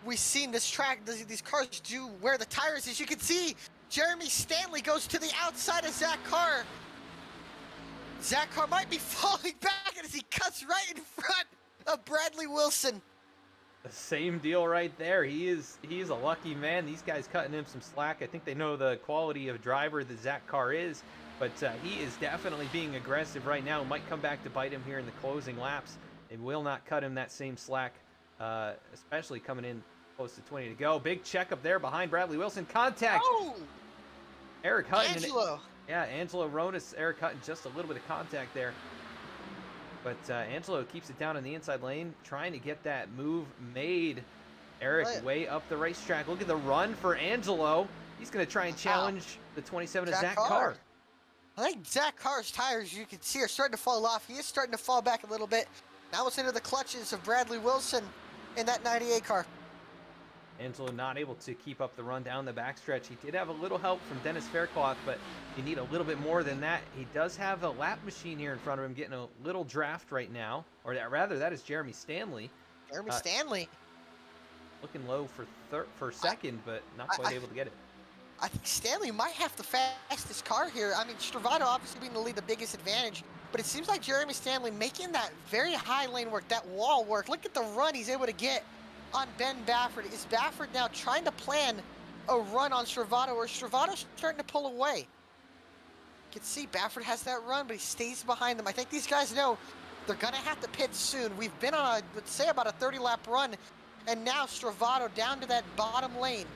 We've seen this track, these cars do where the tires, as you can see, Jeremy Stanley goes to the outside of Zach Carr. Zach Carr might be falling back as he cuts right in front of Bradley Wilson. The same deal right there. He is a lucky man. These guys cutting him some slack. I think they know the quality of driver that Zach Carr is, but he is definitely being aggressive right now. Might come back to bite him here in the closing laps. They will not cut him that same slack, especially coming in close to 20 to go. Big check up there behind Bradley Wilson. Contact. Oh! Eric Hutton. Angelo. Yeah, Angelo Ronis, Eric Hutton, just a little bit of contact there. But Angelo keeps it down in the inside lane, trying to get that move made. Eric way up the racetrack. Look at the run for Angelo. He's going to try and challenge the 27 of Zach Carr. I think Zach Carr's tires, you can see, are starting to fall off. He is starting to fall back a little bit. Now it's into the clutches of Bradley Wilson in that 98 car. Angelo not able to keep up the run down the backstretch. He did have a little help from Dennis Faircloth, but you need a little bit more than that. He does have a lap machine here in front of him, getting a little draft right now. Or rather, that is Jeremy Stanley. Jeremy Stanley. Looking low for second, but not quite able to get it. I think Stanley might have the fastest car here. I mean, Stravato obviously being the lead, the biggest advantage, but it seems like Jeremy Stanley making that very high lane work, that wall work. Look at the run he's able to get on Ben Bafford. Is Bafford now trying to plan a run on Stravato, or Stravato's starting to pull away? You can see Bafford has that run, but he stays behind them. I think these guys know they're going to have to pit soon. We've been on, let's say, about a 30-lap run, and now Stravato down to that bottom lane.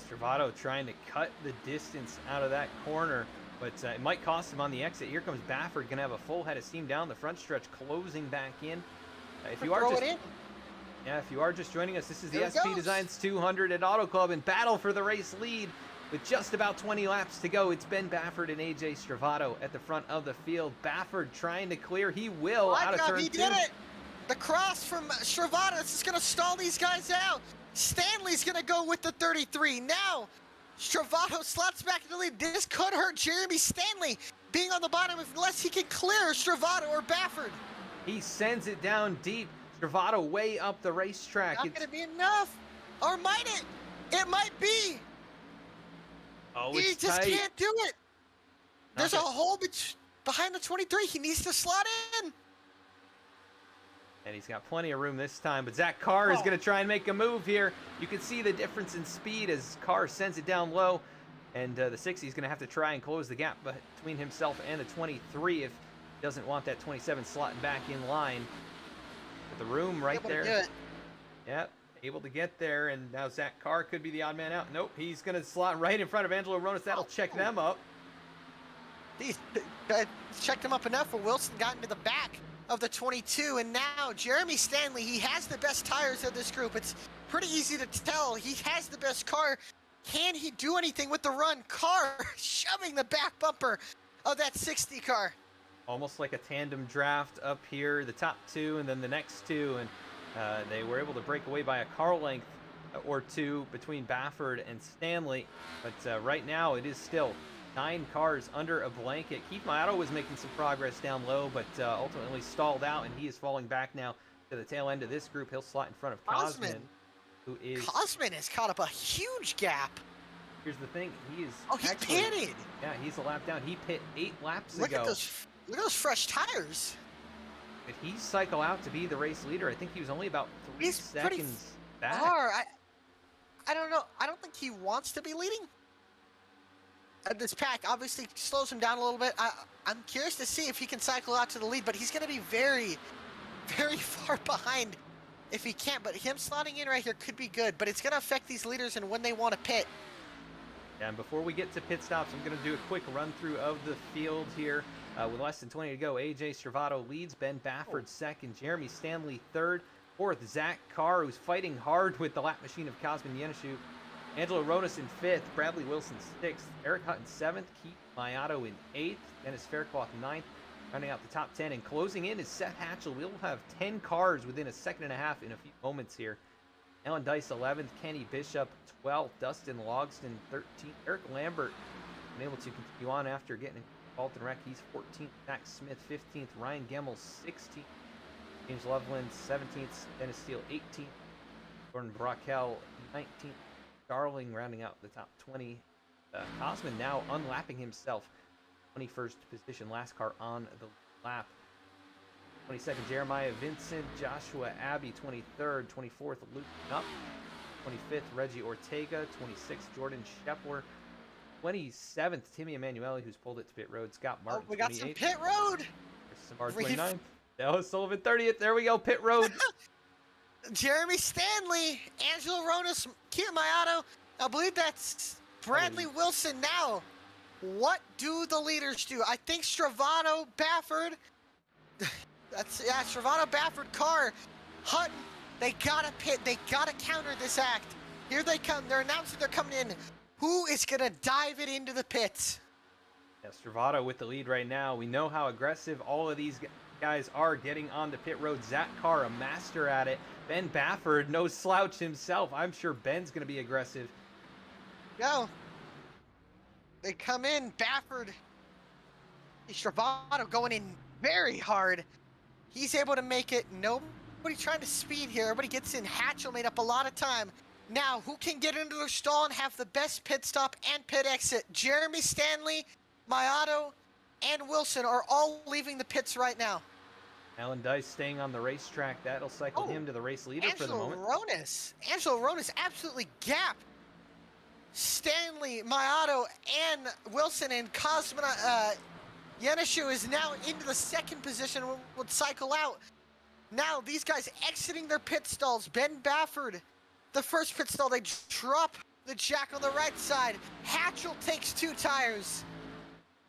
Stravato trying to cut the distance out of that corner, but it might cost him on the exit. Here comes Bafford, going to have a full head of steam down the front stretch, closing back in. If you are just joining us, this is the SP Designs 200 at Auto Club in battle for the race lead with just about 20 laps to go. It's Ben Bafford and AJ Stravato at the front of the field. Bafford trying to clear. He will out of turn 2. He did it! The cross from Stravato, this is going to stall these guys out. Stanley's going to go with the 33. Now, Stravato slots back in the lead. This could hurt Jeremy Stanley being on the bottom unless he can clear Stravato or Bafford. He sends it down deep. Stravato way up the racetrack. Not going to be enough. Or might it? It might be. Oh, he just tight. can't do it. There's a hole behind the 23. He needs to slot in. And he's got plenty of room this time, but Zach Carr is going to try and make a move here. You can see the difference in speed as Carr sends it down low, and the 60 is going to have to try and close the gap between himself and the 23 if he doesn't want that 27 slotting back in line. But the room right there. Yep, able to get there, and now Zach Carr could be the odd man out. Nope, he's going to slot right in front of Angelo Ronas. That'll check them up. He checked him up enough where Wilson got into the back of the 22, and now Jeremy Stanley, he has the best tires of this group. It's pretty easy to tell. He has the best car. Can he do anything with the run? Carr shoving the back bumper of that 60 car. Almost like a tandem draft up here, the top two and then the next two, and they were able to break away by a car length or two between Baffert and Stanley, but right now it is still 9 cars under a blanket. Keith Mayato was making some progress down low, but ultimately stalled out, and he is falling back now to the tail end of this group. He'll slot in front of Cosman, who is... Cosman has caught up a huge gap. Here's the thing, he is... Oh, he pitted! Yeah, he's a lap down. He pit 8 laps look ago. Look at those fresh tires. If he cycle out to be the race leader, I think he was only about 3 seconds back. I don't know. I don't think he wants to be leading. This pack obviously slows him down a little bit. I'm curious to see if he can cycle out to the lead, but he's going to be very, very far behind if he can't. But him slotting in right here could be good, but it's going to affect these leaders and when they want to pit. Yeah, and before we get to pit stops, I'm going to do a quick run through of the field here. With less than 20 to go, AJ Stravato leads, Ben Baffert second, Jeremy Stanley third, fourth, Zach Carr, who's fighting hard with the lap machine of Cosman Yenishu. Angelo Ronas in 5th, Bradley Wilson 6th, Eric Hutton 7th, Keith Mayato in 8th, Dennis Faircloth 9th, rounding out the top 10, and closing in is Seth Hatchell. We'll have 10 cars within a second and a half in a few moments here. Alan Dice 11th, Kenny Bishop 12th, Dustin Logston 13th, Eric Lambert been able to continue on after getting in Alton Wreck. He's 14th, Zach Smith 15th, Ryan Gemmel 16th, James Loveland 17th, Dennis Steele 18th, Jordan Brockel 19th, Darling rounding out the top 20. Cosman now unlapping himself. 21st position, last car on the lap. 22nd, Jeremiah Vincent, Joshua Abbey, 23rd, 24th, Luke Knuff, 25th, Reggie Ortega, 26th, Jordan Shepler, 27th, Timmy Emanuele, who's pulled it to pit road, Scott Martin, we got 28th. some pit road. Samar 29th, Dallas Sullivan 30th. There we go, pit road. Jeremy Stanley, Angelo Ronas, Keith Mayato. I believe that's Bradley Wilson now. What do the leaders do? I think Stravato, Baffert. Stravato, Baffert, Carr, Hutton. They gotta pit. They gotta counter this act. Here they come. They're announcing they're coming in. Who is gonna dive it into the pits? Yeah, Stravato with the lead right now. We know how aggressive all of these guys are getting on the pit road. Zach Carr, a master at it. Ben Baffert, no slouch himself. I'm sure Ben's going to be aggressive. Go. They come in. Baffert. Stravato going in very hard. He's able to make it. Nobody trying to speed here. Everybody gets in. Hatchell made up a lot of time. Now, who can get into their stall and have the best pit stop and pit exit? Jeremy Stanley, Mayato, and Wilson are all leaving the pits right now. Alan Dice staying on the racetrack. That'll cycle him to the race leader for the moment. Angelo Ronas absolutely gapped Stanley, Mayato, and Wilson, and Cosman Yenishu is now into the second position, would cycle out. Now these guys exiting their pit stalls. Ben Baffert, the first pit stall, they drop the jack on the right side. Hatchell takes 2 tires.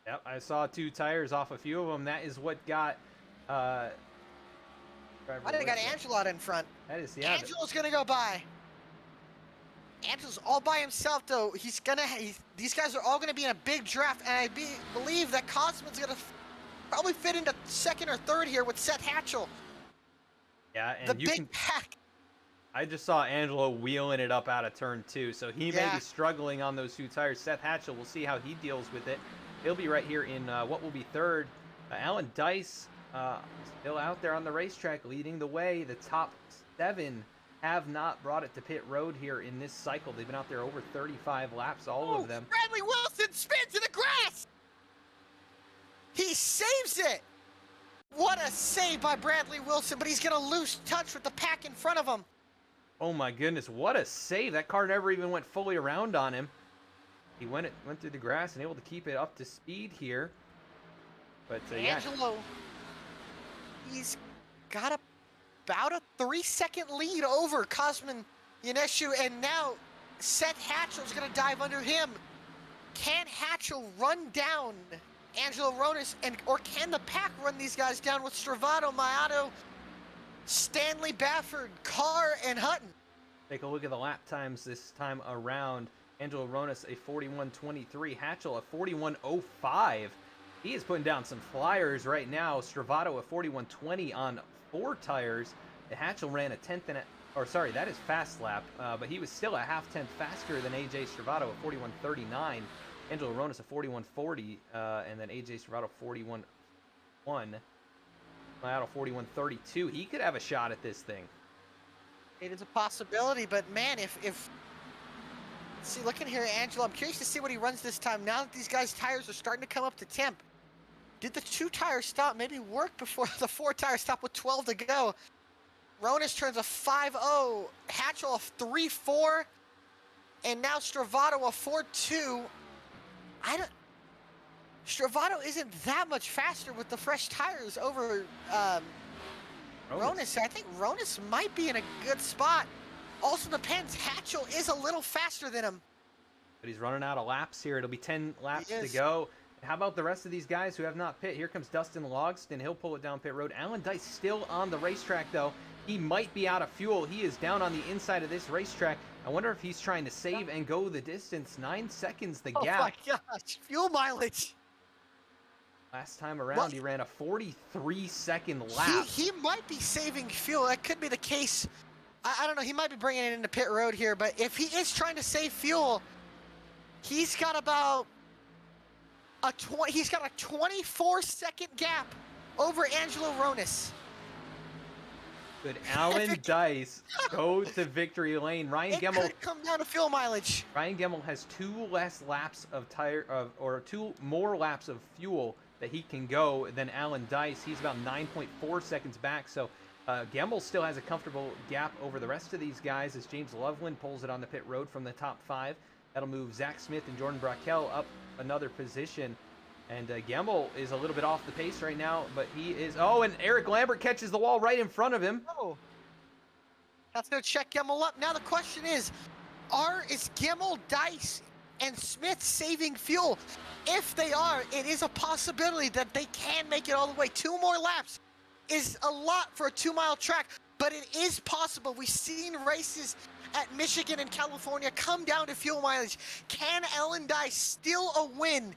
Yep, I saw 2 tires off a few of them. That is what got I think I got Angelo out in front. That is, yeah. Angelo's gonna go by. Angelo's all by himself, though. These guys are all gonna be in a big draft, and I believe that Cosman's gonna probably fit into 2nd or 3rd here with Seth Hatchell. Yeah, and the big pack. I just saw Angelo wheeling it up out of turn 2, so he may be struggling on those 2 tires. Seth Hatchell, we'll see how he deals with it. He'll be right here in what will be 3rd. Alan Dice still out there on the racetrack leading the way. The top 7 have not brought it to pit road here in this cycle. They've been out there over 35 laps, all of them. Bradley Wilson spins in the grass. He saves it. What a save by Bradley Wilson, but he's going to lose touch with the pack in front of him. Oh my goodness, what a save. That car never even went fully around on him. He went through the grass and able to keep it up to speed here. But yeah. Angelo, he's got about a 3-second lead over Cosmin Yaneshu, and now Seth Hatchell's going to dive under him. Can Hatchell run down Angelo Ronis, or can the pack run these guys down with Stravato, Mayato, Stanley Bafford, Carr, and Hutton? Take a look at the lap times this time around. Angelo Ronis a 41.23, Hatchell a 41.05. He is putting down some flyers right now. Stravato a 41.20 on 4 tires. Hatchell ran a tenth and that is fast lap, but he was still a half-tenth faster than AJ Stravato at 41.39. Angelo Ronis a 41.40, and then AJ Stravato 41.1. Mayato 41.32. He could have a shot at this thing. It is a possibility, but man, if see, looking here, Angelo, I'm curious to see what he runs this time. Now that these guys' tires are starting to come up to temp, did the 2-tire stop maybe work before the 4-tire stop with 12 to go? Ronis turns a 5.0, Hatchell a 3.4, and now Stravato a 4.2. Stravato isn't that much faster with the fresh tires over Ronis. I think Ronis might be in a good spot. Also depends, Hatchell is a little faster than him. But he's running out of laps here. It'll be 10 laps to go. How about the rest of these guys who have not pit? Here comes Dustin Logston. He'll pull it down pit road. Alan Dice still on the racetrack, though. He might be out of fuel. He is down on the inside of this racetrack. I wonder if he's trying to save and go the distance. 9 seconds the gap. Oh my gosh, fuel mileage. Last time around, he ran a 43-second lap. He might be saving fuel. That could be the case. I don't know. He might be bringing it into pit road here, but if he is trying to save fuel, he's got about a 24-second gap over Angelo Ronis. Could Alan Dice go to victory lane? Ryan Gilmour could come down to fuel mileage. Ryan Gilmour has 2 less laps of or 2 more laps of fuel that he can go than Alan Dice. He's about 9.4 seconds back. So Gilmour still has a comfortable gap over the rest of these guys as James Loveland pulls it on the pit road from the top 5. That'll move Zach Smith and Jordan Brackel up another position. And Gilmour is a little bit off the pace right now, but he is... Oh, and Eric Lambert catches the wall right in front of him. Oh. That's going to check Gilmour up. Now the question is Gilmour, Dice, and Smith saving fuel? If they are, it is a possibility that they can make it all the way. 2 more laps is a lot for a 2-mile track, but it is possible. We've seen races at Michigan and California come down to fuel mileage. Can Alan Dice steal a win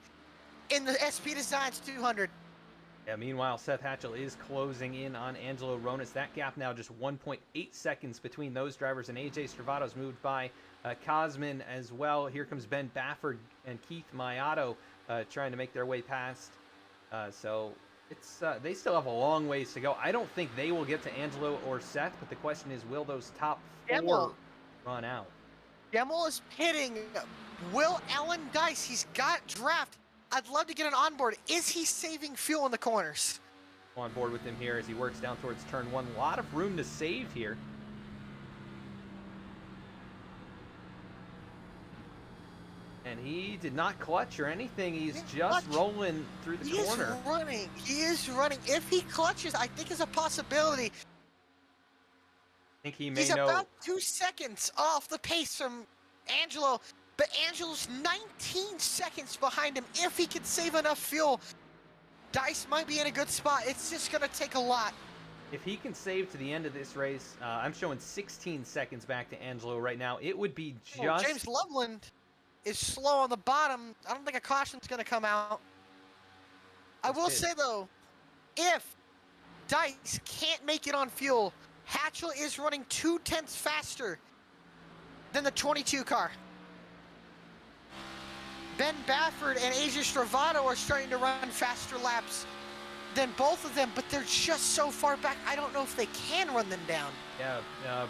in the SP Designs 200? Yeah, meanwhile, Seth Hatchell is closing in on Angelo Ronis. That gap now just 1.8 seconds between those drivers, and AJ Stravato's moved by Cosmin as well. Here comes Ben Bafford and Keith Mayato trying to make their way past. So it's they still have a long ways to go. I don't think they will get to Angelo or Seth, but the question is, will those top 4 run out? Gilmour is pitting. Will Alan Dice? He's got draft. I'd love to get an onboard. Is he saving fuel in the corners? On board with him here as he works down towards turn 1. A lot of room to save here. And he did not clutch or anything. He's just rolling through the corner. He is running. If he clutches, I think is a possibility. I think he may He's know. about 2 seconds off the pace from Angelo. But Angelo's 19 seconds behind him. If he can save enough fuel, Dice might be in a good spot. It's just going to take a lot. If he can save to the end of this race, I'm showing 16 seconds back to Angelo right now. It would be just... James Loveland is slow on the bottom. I don't think a caution's going to come out. I will say, though, if Dice can't make it on fuel, Hatchell is running 0.2 faster than the 22 car. Ben Bafford and AJ Stravato are starting to run faster laps than both of them, but they're just so far back, I don't know if they can run them down. Yeah,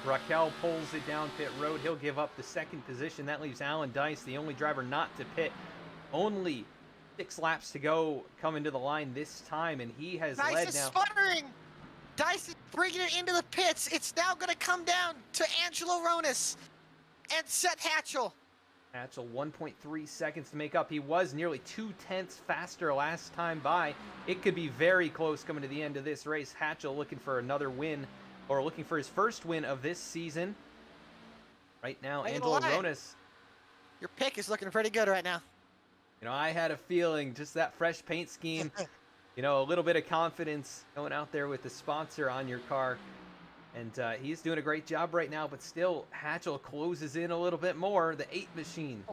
Brackel pulls it down pit road. He'll give up the 2nd position. That leaves Alan Dice, the only driver not to pit. Only 6 laps to go coming to the line this time, and he has Dice led is now. sputtering. Dice is bringing it into the pits. It's now going to come down to Angelo Ronis and Seth Hatchell. Hatchell 1.3 seconds to make up. He was nearly 2/10 faster last time by. It could be very close coming to the end of this race. Hatchell looking for another win, or looking for his first win of this season. Right now, Ain't Angelo gonna lie. Ronis. Your pick is looking pretty good right now. You know, I had a feeling, just that fresh paint scheme, you know, a little bit of confidence going out there with the sponsor on your car. And he's doing a great job right now, but still, Hatchell closes in a little bit more. The 8 machine.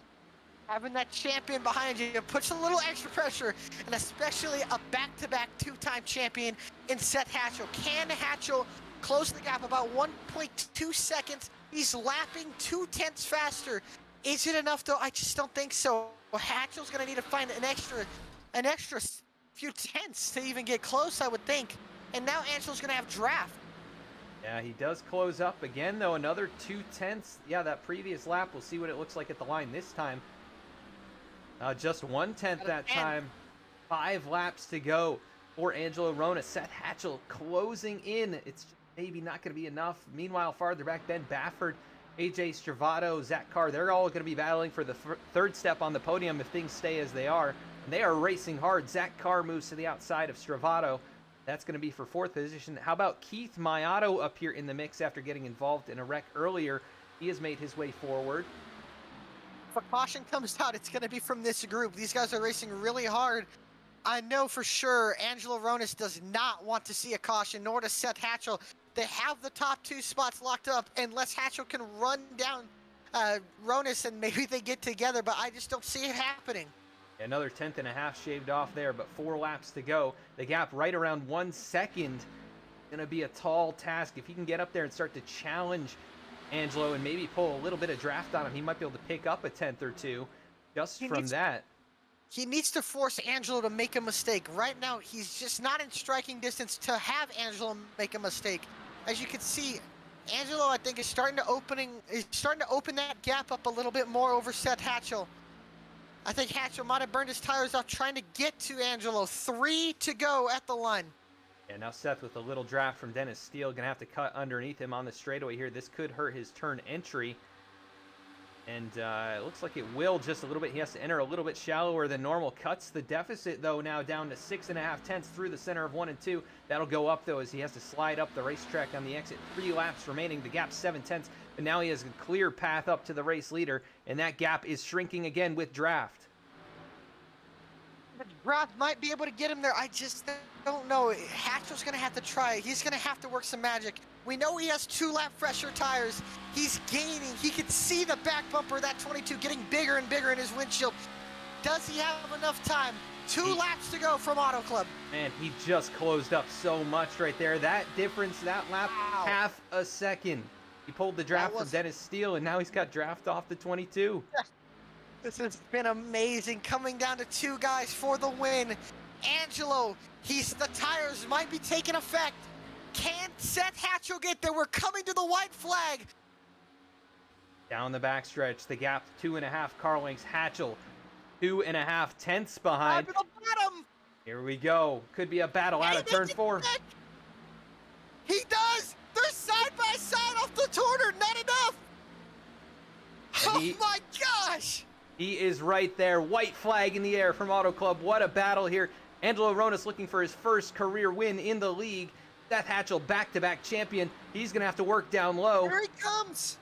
Having that champion behind you puts a little extra pressure, and especially a back-to-back 2-time champion in Seth Hatchell. Can Hatchell close the gap about 1.2 seconds? He's lapping 2/10 faster. Is it enough though? I just don't think so. Hatchell's gonna need to find an extra few tenths to even get close, I would think. And now Angelo's gonna have draft. Yeah, he does close up again, though. Another 2/10. Yeah, that previous lap. We'll see what it looks like at the line this time. Just 1/10 that time. 5 laps to go for Angelo Ronis. Seth Hatchell closing in. It's maybe not going to be enough. Meanwhile, farther back, Ben Baffert, AJ Stravato, Zach Carr, they're all going to be battling for the third step on the podium if things stay as they are. And they are racing hard. Zach Carr moves to the outside of Stravato. That's going to be for 4th position. How about Keith Mayato up here in the mix after getting involved in a wreck earlier? He has made his way forward. If a caution comes out, it's going to be from this group. These guys are racing really hard. I know for sure Angelo Ronis does not want to see a caution, nor does Seth Hatchell. They have the top 2 spots locked up, unless Hatchell can run down Ronis and maybe they get together, but I just don't see it happening. Another 1/10.5 shaved off there, but 4 laps to go. The gap right around 1 second. Going to be a tall task. If he can get up there and start to challenge Angelo and maybe pull a little bit of draft on him, he might be able to pick up a 10th or 2 just from that. He needs to force Angelo to make a mistake. Right now, he's just not in striking distance to have Angelo make a mistake. As you can see, Angelo, I think, is starting to open that gap up a little bit more over Seth Hatchell. I think Hatchell might have burned his tires off trying to get to Angelo. 3 to go at the line. And now Seth with a little draft from Dennis Steele. Going to have to cut underneath him on the straightaway here. This could hurt his turn entry. And it looks like it will just a little bit. He has to enter a little bit shallower than normal. Cuts the deficit, though, now down to 6.5 tenths through the center of 1 and 2. That'll go up, though, as he has to slide up the racetrack on the exit. 3 laps remaining. The gap's 7 tenths. But now he has a clear path up to the race leader. And that gap is shrinking again with draft. The draft might be able to get him there. I just don't know. Hatchell's going to have to try. He's going to have to work some magic. We know he has 2-lap fresher tires. He's gaining. He can see the back bumper of that 22 getting bigger and bigger in his windshield. Does he have enough time? 2 laps to go from Auto Club. Man, he just closed up so much right there. That difference, that lap, Wow. half a second. He pulled the draft from Dennis Steele, and now he's got draft off the 22. This has been amazing. Coming down to 2 guys for the win. Angelo, the tires might be taking effect. Can Seth Hatchell get there? We're coming to the white flag. Down the backstretch, the gap 2.5 car lengths. Hatchell 2.5 tenths behind. To the bottom. Here we go. Could be a battle out of turn 4. He does. They're side by side off the corner. Not enough. Oh my gosh. He is right there. White flag in the air from Auto Club. What a battle here. Angelo Ronis looking for his first career win in the league. Seth Hatchell, back-to-back champion. He's going to have to work down low. Here he comes.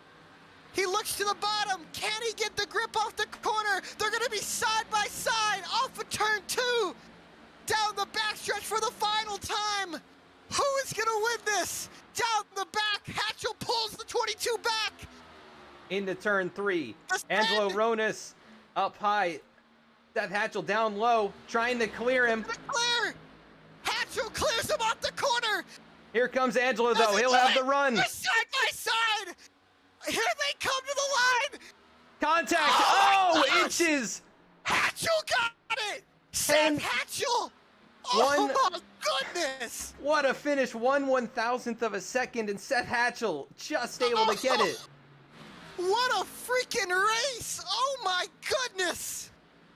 He looks to the bottom. Can he get the grip off the corner? They're going to be side by side off of turn 2. Down the backstretch for the final time. Who is going to win this? Down the back. Hatchell pulls the 22 back. Into turn 3. Angelo Ronis up high. Seth Hatchell down low, trying to clear him. Clear. Hatchell clears him off the corner. Here comes Angelo, though. He'll have the run. They're side by side. Here they come to the line. Contact. Oh, my gosh. Inches. Hatchell got it. Seth Hatchell. Oh, my goodness. What a finish. 1/1000th of a second, and Seth Hatchell just able to get it. What a freaking race. Oh, my goodness.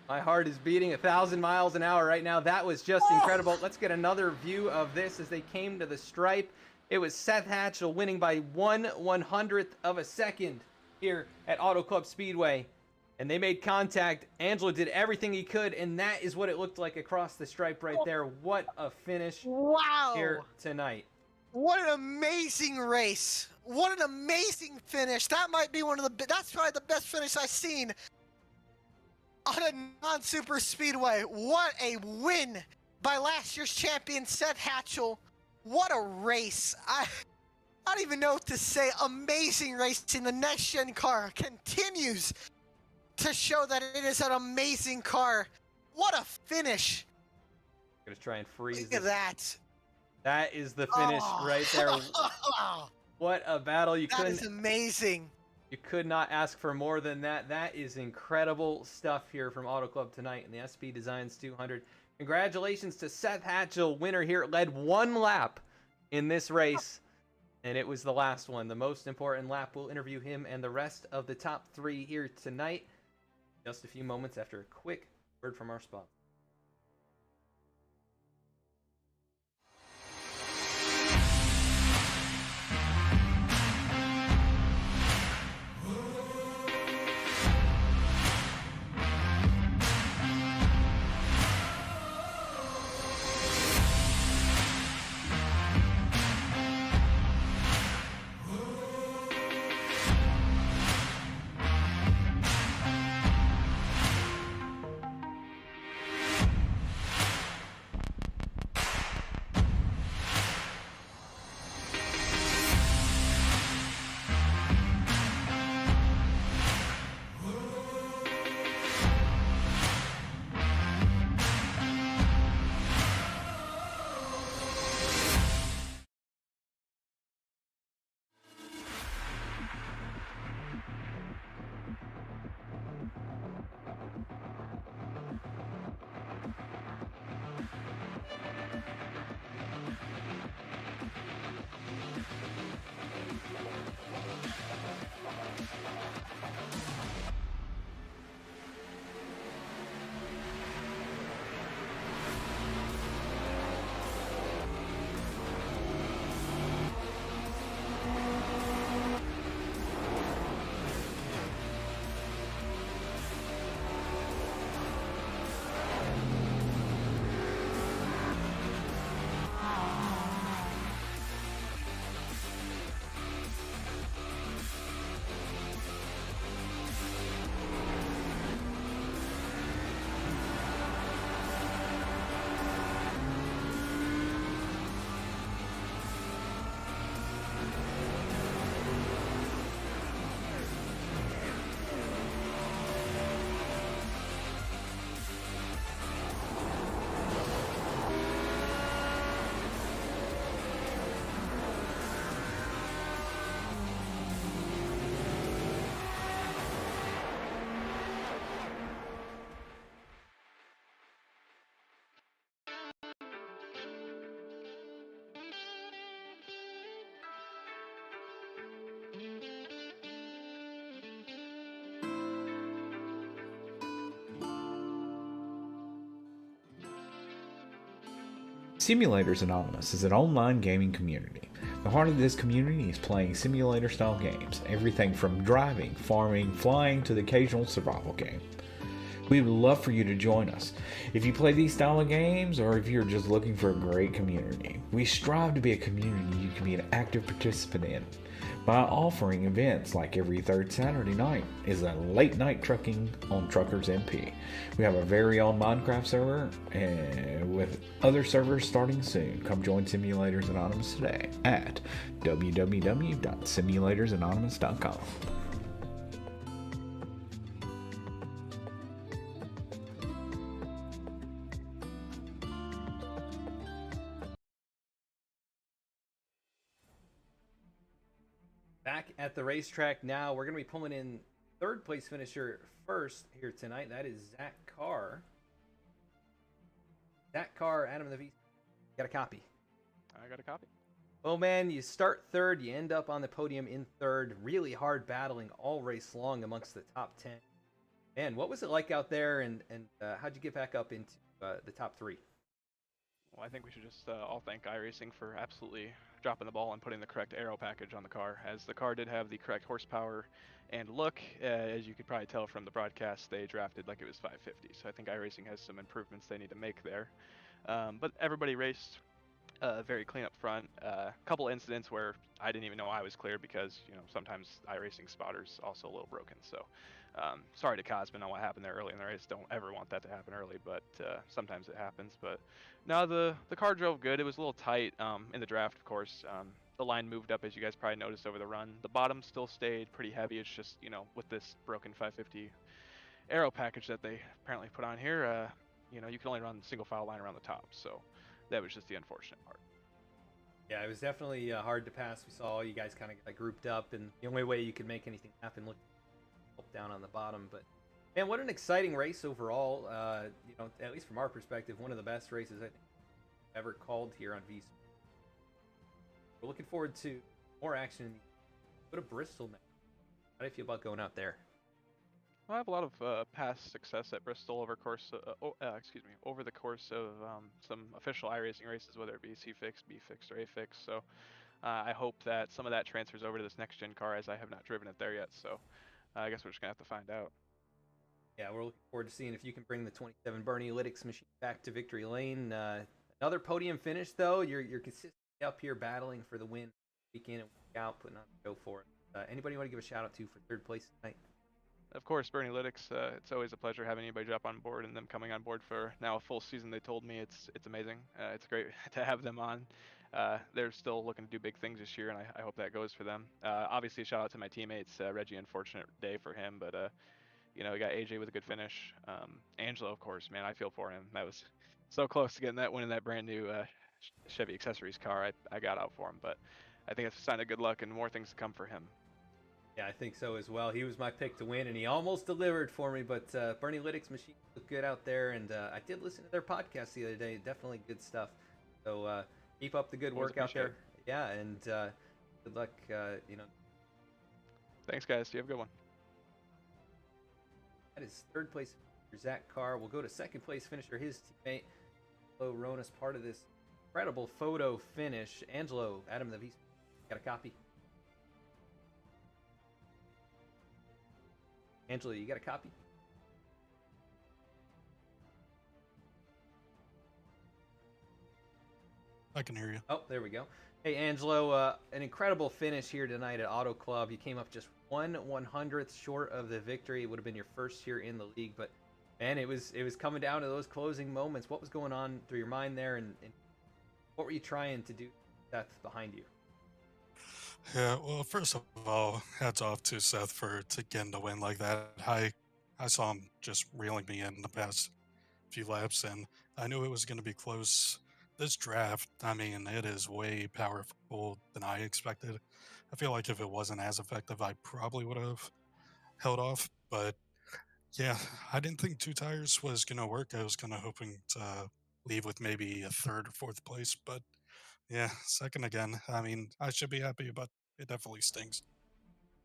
My heart is beating 1,000 miles an hour right now. That was just incredible. Let's get another view of this as they came to the stripe. It was Seth Hatchell winning by 1/100th of a second here at Auto Club Speedway. And they made contact. Angelo did everything he could, and that is what it looked like across the stripe right there. What a finish here tonight. What an amazing race. What an amazing finish. That might be that's probably the best finish I've seen on a non-super speedway. What a win by last year's champion, Seth Hatchell. What a race. I don't even know what to say. Amazing racing. The next gen car continues to show that it is an amazing car. What a finish. I'm gonna try and freeze Look at that. That is the finish right there. What a battle. That is amazing. You could not ask for more than that. That is incredible stuff here from Auto Club tonight in the SP Designs 200. Congratulations to Seth Hatchell, winner here. Led one lap in this race, and it was the last one, the most important lap. We'll interview him and the rest of the top 3 here tonight just a few moments after a quick word from our sponsor. Simulators Anonymous is an online gaming community. The heart of this community is playing simulator-style games, everything from driving, farming, flying, to the occasional survival game. We would love for you to join us. If you play these style of games, or if you're just looking for a great community, we strive to be a community you can be an active participant in by offering events like every third Saturday night is a late night trucking on Truckers MP. We have a very own Minecraft server with other servers starting soon. Come join Simulators Anonymous today at www.simulatorsanonymous.com. Back at the racetrack now, we're going to be pulling in third place finisher first here tonight. That is Zach Carr. Zach Carr, Adam the V. Got a copy? I got a copy. Oh man, you start third, you end up on the podium in third. Really hard battling all race long amongst the top 10. Man, what was it like out there, and how'd you get back up into the top 3? Well, I think we should just all thank iRacing for absolutely dropping the ball and putting the correct aero package on the car, as the car did have the correct horsepower and look. As you could probably tell from the broadcast, they drafted like it was 550, so I think iRacing has some improvements they need to make there. But everybody raced very clean up front. A couple incidents where I didn't even know I was clear because, sometimes iRacing spotter's also a little broken. So sorry to Cosman on what happened there early in the race. Don't ever want that to happen early, but sometimes it happens. But no, the car drove good. It was a little tight in the draft, of course. The line moved up, as you guys probably noticed over the run. The bottom still stayed pretty heavy. It's just, with this broken 550 aero package that they apparently put on here, you can only run single file line around the top. So that was just the unfortunate part. Yeah, it was definitely hard to pass. We saw you guys kind of got grouped up, and the only way you could make anything happen looked down on the bottom. But man, what an exciting race overall. At least from our perspective, one of the best races I think ever called here on VC. We're looking forward to more action. Go to Bristol now. How do you feel about going out there? I have a lot of past success at Bristol over the course of some official iRacing races, whether it be C fix, B fix, or A fix. So I hope that some of that transfers over to this next gen car, as I have not driven it there yet. So I guess we're just gonna have to find out. Yeah, we're looking forward to seeing if you can bring the 27 Bernie Lytics machine back to victory lane. Another podium finish, though. You're consistently up here battling for the win, week in and week out, putting on the show for it. Anybody want to give a shout out to for 3rd place tonight? Of course, Bernie Lytics. It's always a pleasure having anybody drop on board and them coming on board for now a full season. They told me it's amazing. It's great to have them on. They're still looking to do big things this year, and I hope that goes for them. Obviously, shout out to my teammates. Reggie, unfortunate day for him, but we got AJ with a good finish. Angelo, of course, man, I feel for him. That was so close to getting that win in that brand new Chevy accessories car. I got out for him, but I think it's a sign of good luck and more things to come for him. Yeah, I think so as well. He was my pick to win, and he almost delivered for me, but Bernie Lytics machine looked good out there, and I did listen to their podcast the other day. Definitely good stuff. So keep up the good work out there. Yeah, and good luck, Thanks, guys. You have a good one. That is 3rd place finisher Zach Carr. We'll go to 2nd place finisher, his teammate, Angelo Ronas, part of this incredible photo finish. Angelo, Adam the V, got a copy? Angelo, you got a copy? I can hear you. Oh, there we go. Hey, Angelo, an incredible finish here tonight at Auto Club. You came up just 1/100th short of the victory. It would have been your first here in the league, but man, it was coming down to those closing moments. What was going on through your mind there, and what were you trying to do, Seth, behind you? Yeah, well, first of all, hats off to Seth for getting the win like that. I saw him just reeling me in the past few laps, and I knew it was going to be close. This draft, I mean, it is way powerful than I expected. I feel like if it wasn't as effective, I probably would have held off. But yeah, I didn't think 2 tires was going to work. I was kind of hoping to leave with maybe a 3rd or 4th place, but yeah, 2nd again. I mean, I should be happy, but it definitely stings.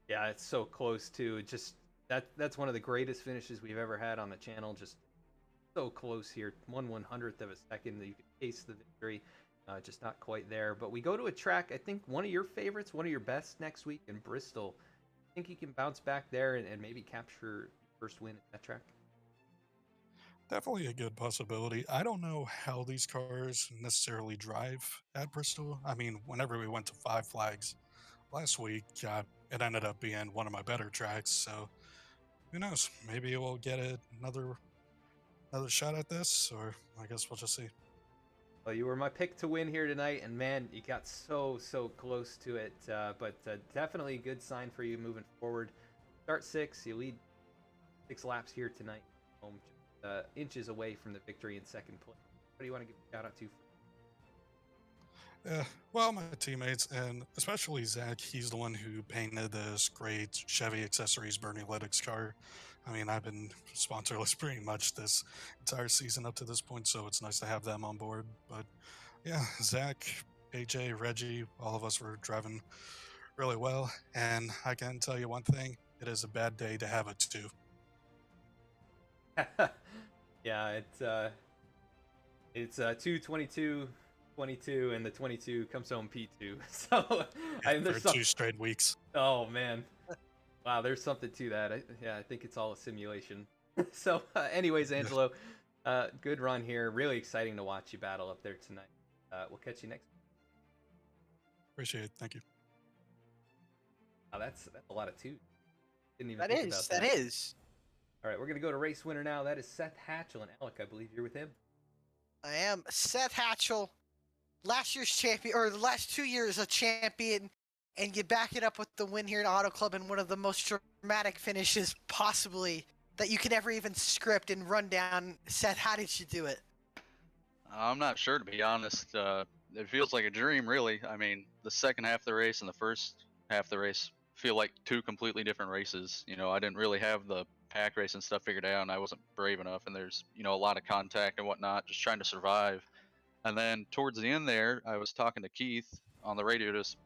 Yeah, it's so close too. Just that's one of the greatest finishes we've ever had on the channel. Just so close here, 1/100th of a second that you could taste the victory. Just not quite there. But we go to a track, I think one of your favorites, one of your best next week in Bristol. I think you can bounce back there and maybe capture your first win at that track. Definitely a good possibility. I don't know how these cars necessarily drive at Bristol. I mean, whenever we went to Five Flags last week, it ended up being one of my better tracks. So who knows? Maybe we'll get another shot at this, or I guess we'll just see. Well, you were my pick to win here tonight, and man, you got so close to it. But definitely a good sign for you moving forward. Start 6, you lead 6 laps here tonight. Inches away from the victory in 2nd place. What do you want to give a shout out to? Yeah, well, my teammates, and especially Zach, he's the one who painted this great Chevy accessories Bernie Lytics car. I mean, I've been sponsorless pretty much this entire season up to this point, so it's nice to have them on board. But yeah, Zach, AJ, Reggie, all of us were driving really well, and I can tell you one thing, it is a bad day to have it too. Yeah, it's 2:22:22, and the 22 comes home P2. So For 2 straight weeks. Oh man, wow, there's something to that. I think it's all a simulation. So, anyways, Angelo, good run here. Really exciting to watch you battle up there tonight. We'll catch you next. Appreciate it. Thank you. Wow, that's a lot of twos. Didn't even That think is. about That is. All right, we're gonna go to race winner now. That is Seth Hatchell, and Alec, I believe you're with him. I am Seth Hatchell, last year's champion, or the last 2 years a champion, and you back it up with the win here at Auto Club in one of the most dramatic finishes possibly that you could ever even script and run down. Seth, how did you do it? I'm not sure, to be honest. It feels like a dream, really. I mean, the second half of the race and the first half of the race feel like two completely different races. You know, I didn't really have the pack race and stuff figured out, and I wasn't brave enough, and there's, you know, a lot of contact and whatnot, just trying to survive. And then towards the end there, I was talking to Keith on the radio, just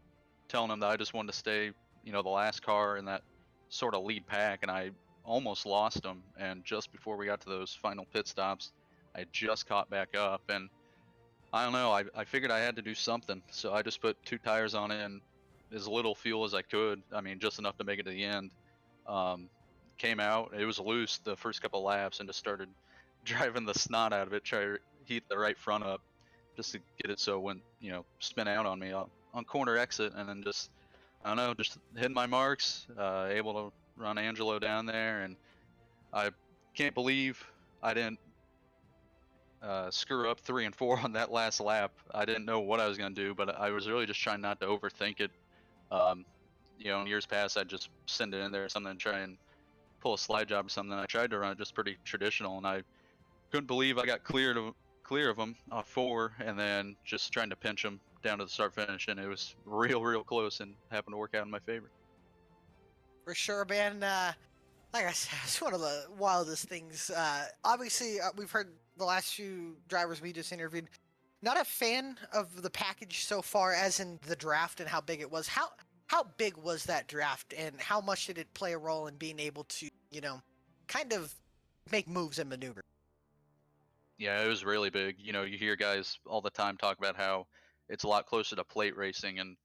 telling him that I just wanted to stay, you know, the last car in that sort of lead pack, and I almost lost him. And just before we got to those final pit stops, I just caught back up, and I don't know, I figured I had to do something, so I just put 2 tires on it and as little fuel as I could. I mean, just enough to make it to the end. Came out, it was loose the first couple laps, and just started driving the snot out of it, try to heat the right front up just to get it so it wouldn't, you know, spin out on me on corner exit. And then just, I don't know, just hitting my marks, able to run Angelo down there. And I can't believe I didn't screw up 3 and 4 on that last lap. I didn't know what I was going to do, but I was really just trying not to overthink it. You know, in years past, I'd just send it in there or something and try and pull a slide job or something. I tried to run it just pretty traditional, and I couldn't believe I got clear of them off 4, and then just trying to pinch them down to the start finish, and it was real close and happened to work out in my favor. For sure, man. Like I said, it's one of the wildest things. Obviously, we've heard the last few drivers we just interviewed. Not a fan of the package so far, as in the draft and how big it was. How big was that draft, and how much did it play a role in being able to, you know, kind of make moves and maneuver? Yeah, it was really big. You know, you hear guys all the time talk about how it's a lot closer to plate racing, and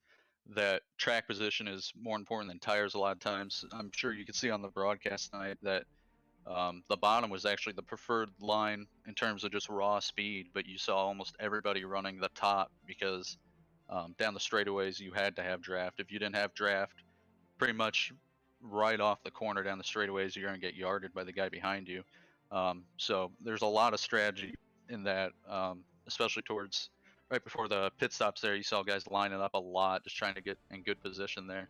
that track position is more important than tires a lot of times. I'm sure you could see on the broadcast tonight that the bottom was actually the preferred line in terms of just raw speed, but you saw almost everybody running the top because down the straightaways you had to have draft. If you didn't have draft, pretty much right off the corner down the straightaways, you're going to get yarded by the guy behind you. So there's a lot of strategy in that, especially towards right before the pit stops there. You saw guys lining up a lot, just trying to get in good position there.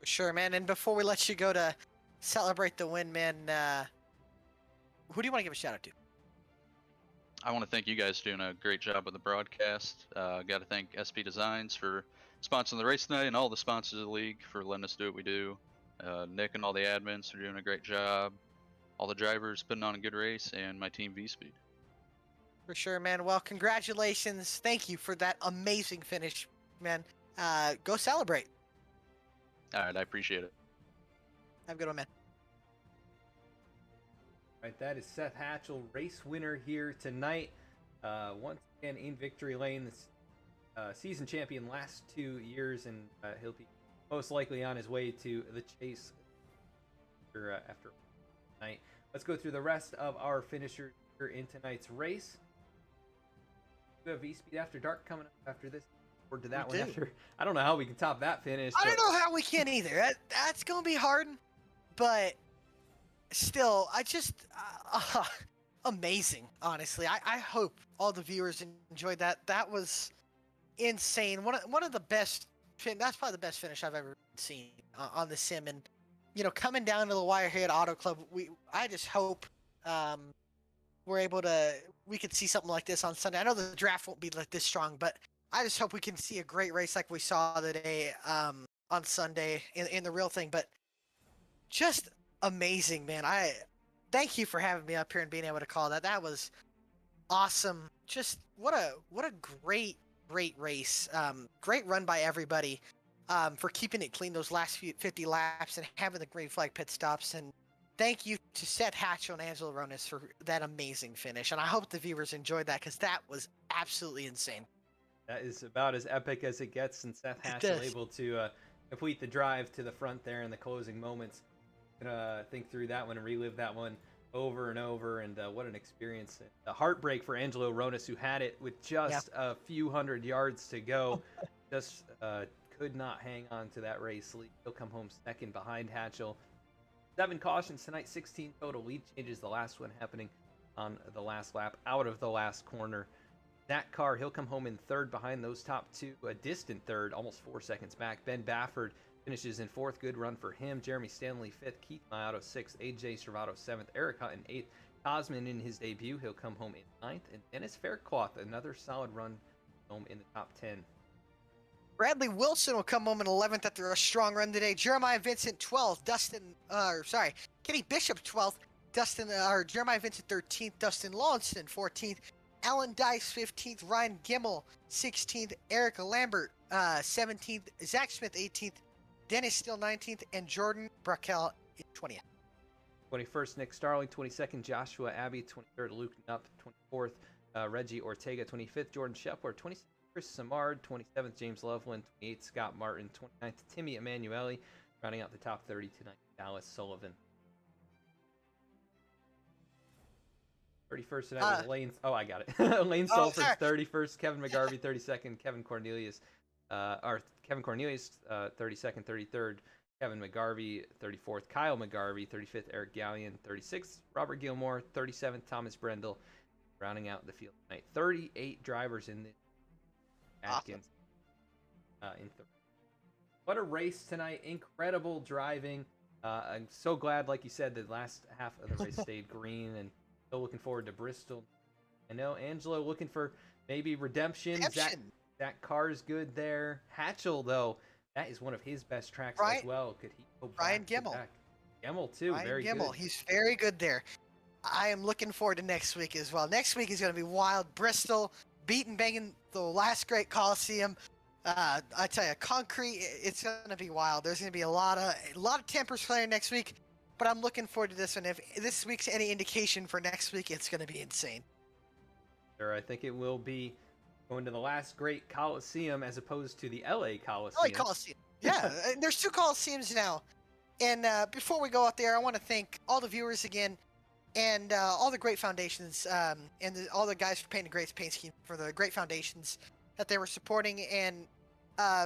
Sure, man. And before we let you go to celebrate the win, man, who do you want to give a shout out to? I want to thank you guys for doing a great job with the broadcast. Got to thank SP Designs for sponsoring the race tonight, and all the sponsors of the league for letting us do what we do. Nick and all the admins for doing a great job. All the drivers putting on a good race, and my team V-Speed. For sure, man. Well, congratulations. Thank you for that amazing finish, man. Go celebrate. All right, I appreciate it. Have a good one, man. Right, that is Seth Hatchell, race winner here tonight. Once again in victory lane, the season champion last 2 years, and he'll be most likely on his way to the chase after tonight. Let's go through the rest of our finishers here in tonight's race. We have V-Speed After Dark coming up after this. Or to that We one do. after. I don't know how we can top that finish. I but- don't know how we can either. That's going to be hard, but still, I just amazing, honestly. I hope all the viewers enjoyed that. That was insane. One of the best, that's probably the best finish I've ever seen on the sim. And, you know, coming down to the wire here at Auto Club, I just hope we could see something like this on Sunday. I know the draft won't be like this strong, but I just hope we can see a great race like we saw today on Sunday in the real thing. But just amazing, man. I thank you for having me up here and being able to call that. That was awesome. Just what a great race. Great run by everybody for keeping it clean those last 50 laps and having the green flag pit stops. And thank you to Seth Hatchell and Angelo Ronis for that amazing finish. And I hope the viewers enjoyed that because that was absolutely insane. That is about as epic as it gets, and Seth Hatchell able to complete the drive to the front there in the closing moments. Gonna think through that one and relive that one over and over, and what an experience. A heartbreak for Angelo Ronis, who had it with just a few hundred yards to go. Just could not hang on to that race lead. He'll come home second behind Hatchell. 7 cautions tonight, 16 total lead changes. The last one happening on the last lap out of the last corner. That Carr, he'll come home in third behind those top 2, a distant third, almost 4 seconds back. Ben Bafford finishes in 4th, good run for him. Jeremy Stanley 5th, Keith Maiato 6th, AJ Stravato 7th, Eric Hutton 8th. Cosman in his debut, he'll come home in 9th. And Dennis Faircloth, another solid run home in the top 10. Bradley Wilson will come home in 11th after a strong run today. Jeremiah Vincent 12th, Kenny Bishop 12th, Jeremiah Vincent 13th, Dustin Lawson 14th, Alan Dice 15th, Ryan Gilmour 16th, Eric Lambert 17th, Zach Smith 18th, Dennis Steele 19th, and Jordan Brackell 20th. 21st, Nick Starling. 22nd, Joshua Abbey. 23rd, Luke Knupp. 24th, Reggie Ortega. 25th, Jordan Shepard. 26th, Chris Samard. 27th, James Loveland. 28th, Scott Martin. 29th, Timmy Emanuele. Rounding out the top 30 tonight, Dallas Sullivan. 31st tonight was Lane. Oh, I got it. Lane Sulford 31st, Kevin McGarvey 32nd, Kevin Cornelius 32nd, 33rd, Kevin McGarvey 34th, Kyle McGarvey 35th, Eric Gallion 36th, Robert Gilmour 37th, Thomas Brendel, rounding out the field tonight. 38 drivers in this. Atkins in third. What a race tonight! Incredible driving. I'm so glad, like you said, the last half of the race stayed green, and still looking forward to Bristol. I know Angelo looking for maybe redemption. That Carr is good there. Hatchell, though, that is one of his best tracks as well. Could he go Ryan Gilmour. Gilmour too, very good. He's very good there. I am looking forward to next week as well. Next week is going to be wild. Bristol, beating, banging the last great Coliseum. I tell you, concrete, it's going to be wild. There's going to be a lot of tempers playing next week, but I'm looking forward to this one. If this week's any indication for next week, it's going to be insane. Sure, I think it will be going to the last great Coliseum as opposed to the LA Coliseum. LA Coliseum, yeah. There's 2 Coliseums now. And before we go out there, I want to thank all the viewers again, and all the great foundations, and all the guys for painting the great paint scheme for the great foundations that they were supporting. And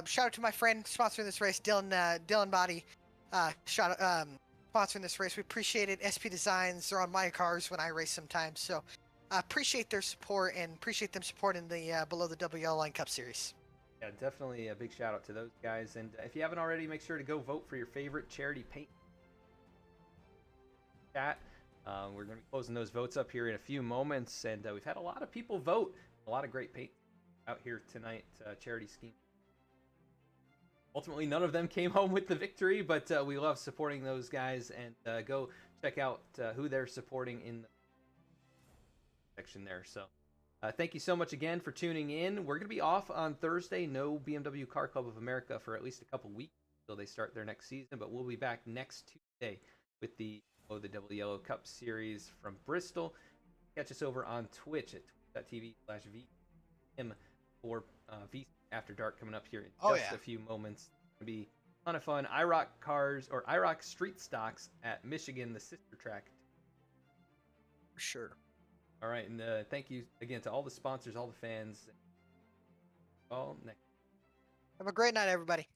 shout out to my friend sponsoring this race, Dylan Body, sponsoring this race. We appreciate it. SP Designs, they're on my cars when I race sometimes. So I appreciate their support and appreciate them supporting the Below the WL Line Cup Series. Yeah, definitely a big shout out to those guys. And if you haven't already, make sure to go vote for your favorite charity paint. Chat. We're going to be closing those votes up here in a few moments, and we've had a lot of people vote. A lot of great paint out here tonight, charity scheme. Ultimately, none of them came home with the victory, but we love supporting those guys, and go check out who they're supporting in the section there. So thank you so much again for tuning in. We're going to be off on Thursday. No BMW Car Club of America for at least a couple weeks until they start their next season, but we'll be back next Tuesday with the Double Yellow Cup Series from Bristol. Catch us over on Twitch at twitch.tv/VM for V After Dark coming up here in just a few moments. It's going to be a ton of fun. IROC Street Stocks at Michigan, the sister track. For sure. All right, and thank you again to all the sponsors, all the fans. All next. Have a great night, everybody.